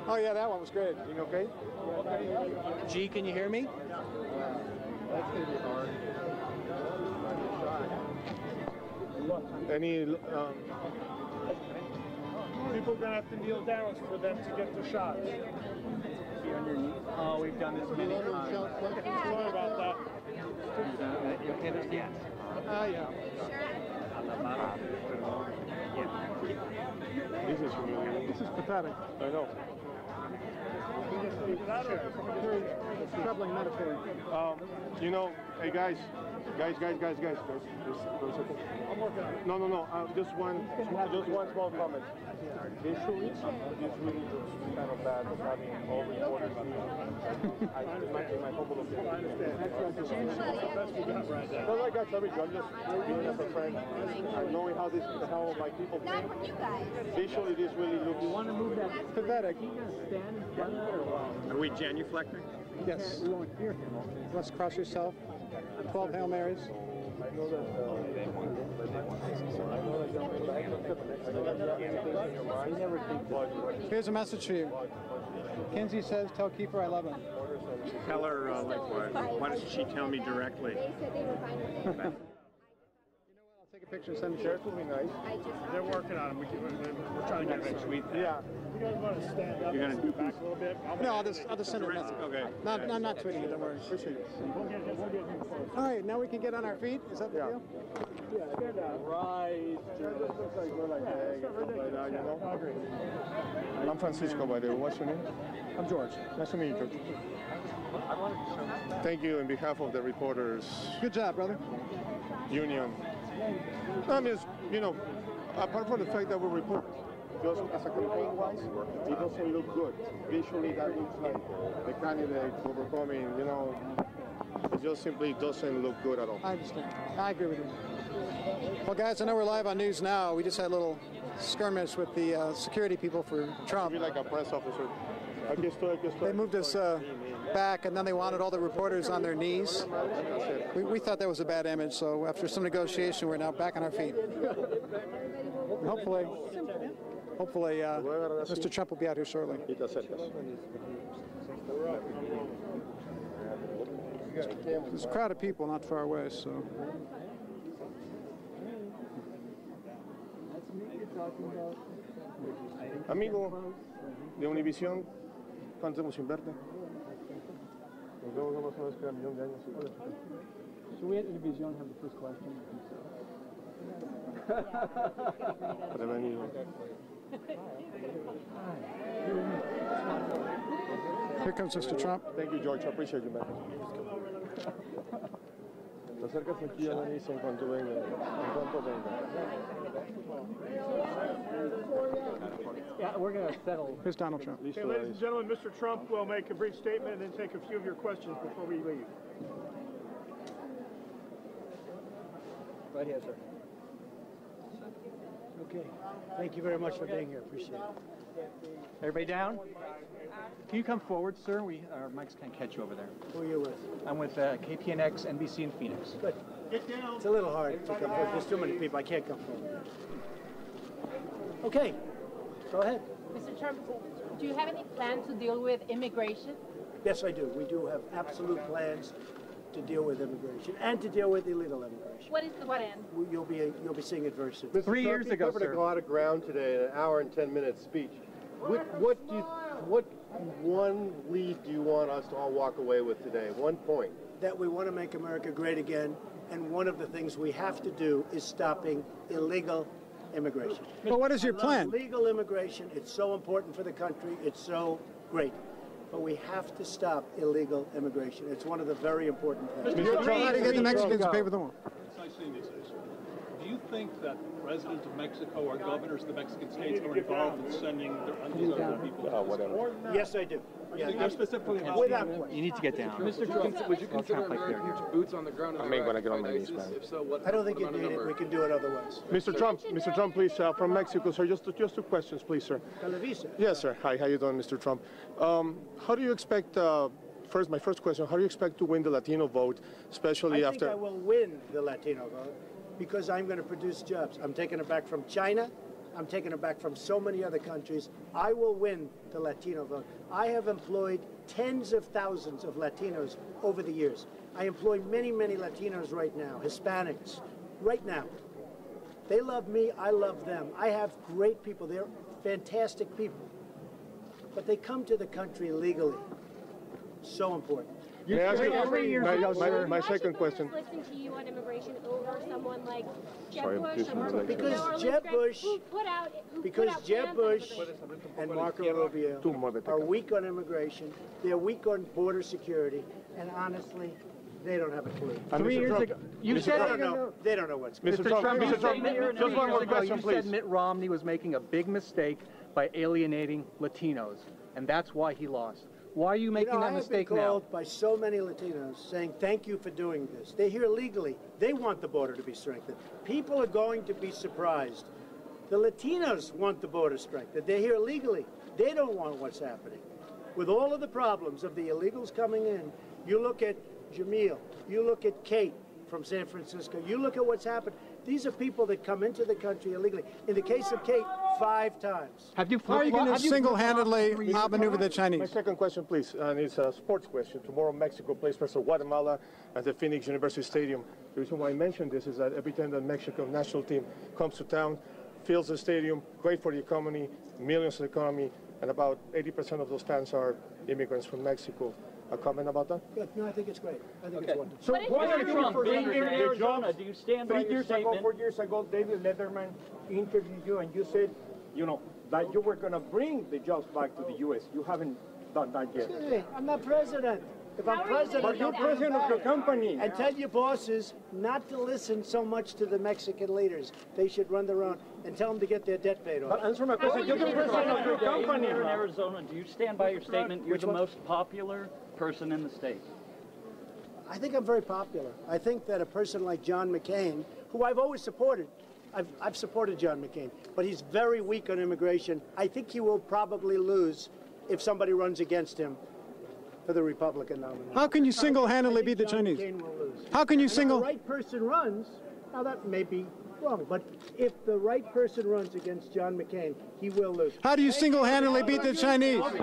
Oh yeah, that one was great. You okay? G, can you hear me? That's gonna be hard. Any people are gonna have to kneel down for them to get the shots. Oh, we've done this many times. Sorry about that. You'll hit us yet. Yeah. This is humiliating. This is pathetic. I know. Very troubling metaphor. You know, hey guys. Just one second. I'm working on it. No. Just one small comment. Visually, it's really just kind of bad having all reporters. In my humble opinion. I understand. That's the best we got right now. No, I got every I'm just being as a friend and knowing how my people think. Visually, this really looks. You want to move that? Pathetic. Are you going to stand in front of it or what? Are we genuflecting? Yes. We won't hear him. Let's cross yourself. 12 Hail Marys. Here's a message for you. Kinsey says, tell Kiefer I love him. Tell her, why doesn't she tell me directly? I'll take a picture and send it to you. Will be nice. They're working on them. We're trying to get it sweet. Yeah. You guys want to stand up and scoot back a little bit? No, I'll just send it a message. Okay. Not tweeting it, don't worry. Appreciate it. All right, now we can get on our feet. Is that the deal? Yeah, stand up. Right. Looks like we're like, hey, right now, you know? I'm Francisco, by the way. What's your name? I'm George. Nice to meet you, George. Thank you on behalf of the reporters. Good job, brother. Union. I mean, you know, apart from the fact that we're reporters, just as a campaign-wise, it doesn't look good. Visually, that looks like the candidate overcoming, you know, it just simply doesn't look good at all. I understand. I agree with you. Well, guys, I know we're live on News Now. We just had a little skirmish with the security people for Trump. Be like a press officer. They moved us back, and then they wanted all the reporters on their knees. We thought that was a bad image, so after some negotiation, we're now back on our feet. Hopefully, Mr. Trump will be out here shortly. There's a crowd of people not far away, so. Amigo de Univision, ¿cuánto tenemos sin verte? Nos vemos más o menos cada millón de años. So we at Univision have the first question. Prevenido. Here comes Mr. Trump. Thank you, George. I appreciate you, man. Te acercas aquí a la misa en cuanto venga. En cuanto venga. Yeah, we're going to settle. Here's Donald Trump. Okay, ladies and gentlemen, Mr. Trump will make a brief statement and then take a few of your questions before we leave. Right here, sir. Okay. Thank you very much for being here. Appreciate it. Everybody down? Can you come forward, sir? Our mics can't catch you over there. Who are you with? I'm with KPNX, NBC in Phoenix. Good. It's a little hard to come forward. There's too many people. I can't come forward. Okay. Go ahead. Mr. Trump, do you have any plans to deal with immigration? Yes, I do. We do have absolute plans to deal with immigration and to deal with illegal immigration. What is the what end? You'll be seeing it very soon. 3 years ago, You covered a lot of ground today in an hour and 10-minute speech. What one lead do you want us to all walk away with today? One point. That we want to make America great again, and one of the things we have to do is stopping illegal immigration. But what is your plan? Legal immigration, it's so important for the country, it's so great. But we have to stop illegal immigration. It's one of the very important things. How do you get the Mexicans to pay for the wall? It's nice seeing these days. Do you think that the president of Mexico or governors of the Mexican states are involved in sending their undesirable people? Yes, I do. Yeah, I'm specifically without question. You need to get down. Mr. Trump, would you consider American boots on the ground? I mean, when I get on my knees, man. I don't think you need it. We can do it otherwise. Mr. Trump, please, from Mexico, sir. Just 2 questions, please, sir. Televisa. Yes, sir. Hi, how you doing, Mr. Trump? How do you expect? My first question: how do you expect to win the Latino vote, especially I after? think I will win the Latino vote because I'm going to produce jobs. I'm taking it back from China. I'm taking it back from so many other countries. I will win the Latino vote. I have employed tens of thousands of Latinos over the years. I employ many, many Latinos right now, Hispanics, right now. They love me, I love them. I have great people. They're fantastic people. But they come to the country legally. So important. May I ask you my second question? Listen to you on immigration over someone like Jeb Sorry, Bush or Marco because Rubio or Jeb Liz Bush, who put out Jeb plans on Bush immigration. and Marco Rubio are weak on immigration. They're weak on border security, and honestly, they don't have a clue. 3 years ago, you said they don't know what's going on. Mr. Trump, just one more question, you please. said Mitt Romney was making a big mistake by alienating Latinos, and that's why he lost. Why are you making that mistake now? I have been called by so many Latinos saying, thank you for doing this. They're here legally. They want the border to be strengthened. People are going to be surprised. The Latinos want the border strengthened. They're here legally. They don't want what's happening. With all of the problems of the illegals coming in, you look at Jamil, you look at Kate from San Francisco, you look at what's happened. These are people that come into the country illegally. In the case of Kate, 5 times. How are you going to single-handedly outmaneuver the Chinese? My second question, please, and it's a sports question. Tomorrow, Mexico plays versus Guatemala at the Phoenix University Stadium. The reason why I mention this is that every time the Mexican national team comes to town, fills the stadium, great for the economy, millions of the economy, and about 80% of those fans are immigrants from Mexico. A comment about that? Good. No, I think it's great. I think it's wonderful. So, President Trump, being here in Arizona, do you stand by your statement? 4 years ago, David Letterman interviewed you, and you said, that you were going to bring the jobs back to the U.S. You haven't done that yet. Excuse me, I'm not president. If I'm president, but you're president of your company. And tell your bosses not to listen so much to the Mexican leaders. They should run their own and tell them to get their debt paid off. But answer my question. You're the president of your company. Here in Arizona, do you stand by your statement? You're the most popular person in the state. I think I'm very popular. I think that a person like John McCain, who I've always supported, I've supported John McCain, but he's very weak on immigration. I think he will probably lose if somebody runs against him for the Republican nominee. How can you single-handedly beat the Chinese? McCain will lose. How can you and if the right person runs, now that may be wrong. But if the right person runs against John McCain, he will lose. How do you single-handedly beat the Chinese? How do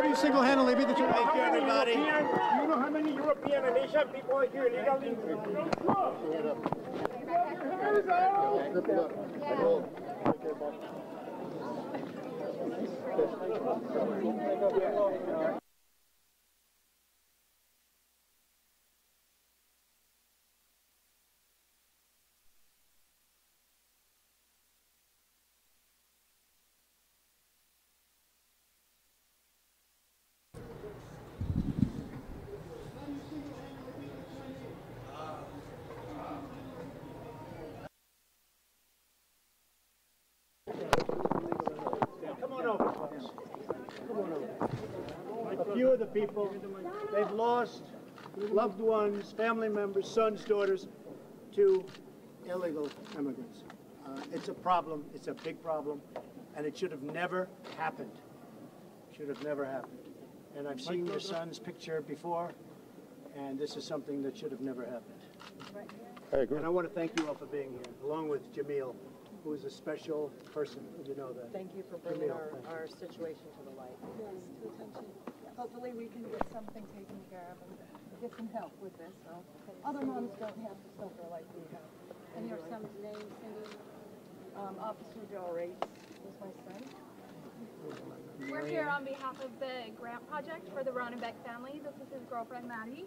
you single-handedly beat the Chinese? Thank you, everybody. Do you know how many European and Asian people are here illegally? Come on over, folks. Come on over. A few of the people, they've lost loved ones, family members, sons, daughters to illegal immigrants. It's a problem. It's a big problem, and it should have never happened. Should have never happened. And I've seen your son's picture before, and this is something that should have never happened. I agree. And I want to thank you all for being here, along with Jamil, who is a special person. You know that. Thank you for bringing our situation to the light. Yes, to attention. Hopefully we can get something taken care of and get some help with this, so other moms don't have to suffer like we have. And your son's name, Cindy? Officer Joe Race was my son. We're here on behalf of the grant project for the Ronenbeck family. This is his girlfriend, Maddie.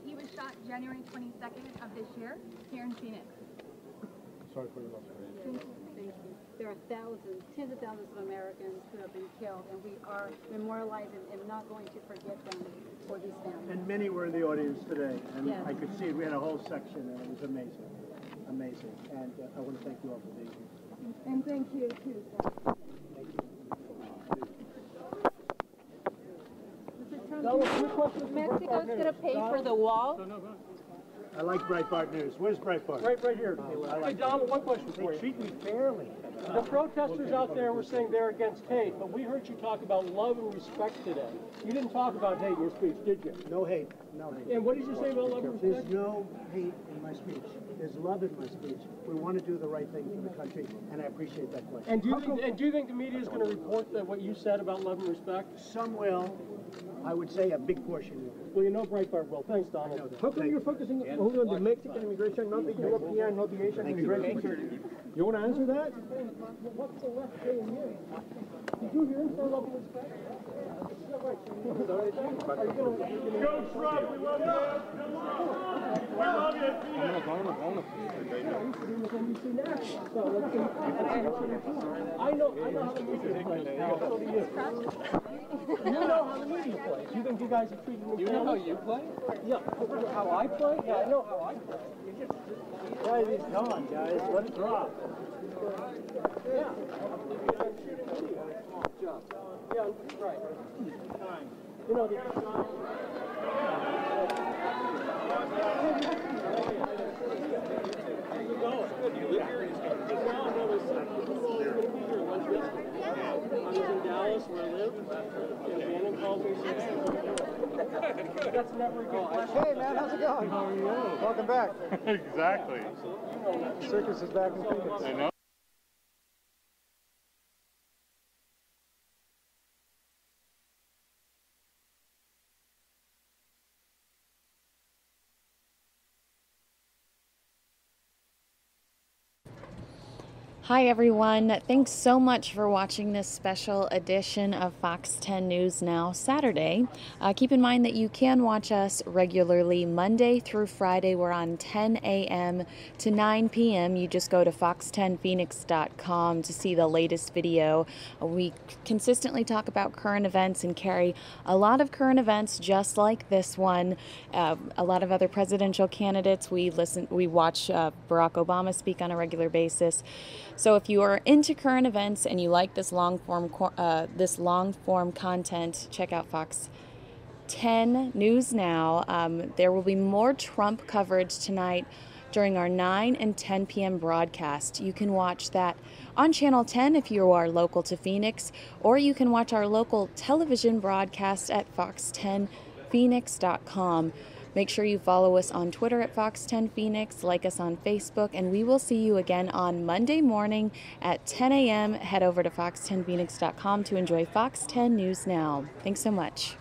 He was shot January 22nd of this year here in Phoenix. Sorry for your loss. Thank you. There are thousands, tens of thousands of Americans who have been killed, and we are memorializing and not going to forget them for these families. And many were in the audience today, and Yes. I could see it. We had a whole section, and it was amazing. Amazing. And I want to thank you all for being here. And thank you too, sir. Mexico's going to pay for the wall. I like Breitbart News. Where's Breitbart? Right here. Hey, Donald, one question for you. Treat me fairly. The protesters out there were saying they're against hate, but we heard you talk about love and respect today. You didn't talk about hate in your speech, did you? No hate. No hate. And what did you say about love and respect? There's no hate in my speech. There's love in my speech. We want to do the right thing for the country, and I appreciate that question. And do you think the media is going to report that what you said about love and respect? Some will. I would say a big portion will. Well, you know Breitbart will. Thanks, Donald. How come you're focusing only on the Mexican immigration, not the European, not the Asian immigration? You want to answer that? What's the left saying here? Did you hear him say love and respect? Go Trump, we love you. We love you. I know how the media plays now. So do you. You know how the media plays. You think you guys are treating me? You know how you play? Yeah. How I play? Yeah, I know how I play. Guys, he's gone, guys. Let it drop. Yeah. Yeah, right. You know, Good. You live here and he's going to I was in Dallas where I live, and Bannon called me and said, that's never a good question. Hey man, how's it going? How are you? Welcome back. Exactly. The circus is back in Phoenix. I know. Hi everyone, thanks so much for watching this special edition of Fox 10 News Now Saturday. Keep in mind that you can watch us regularly Monday through Friday. We're on 10 a.m. to 9 p.m. You just go to fox10phoenix.com to see the latest video. We consistently talk about current events and carry a lot of current events just like this one. A lot of other presidential candidates. We watch Barack Obama speak on a regular basis. So if you are into current events and you like this long form content, check out Fox 10 News Now. There will be more Trump coverage tonight during our 9 and 10 p.m. broadcast. You can watch that on Channel 10 if you are local to Phoenix, or you can watch our local television broadcast at fox10phoenix.com. Make sure you follow us on Twitter at Fox 10 Phoenix, like us on Facebook, and we will see you again on Monday morning at 10 a.m. Head over to fox10phoenix.com to enjoy Fox 10 News Now. Thanks so much.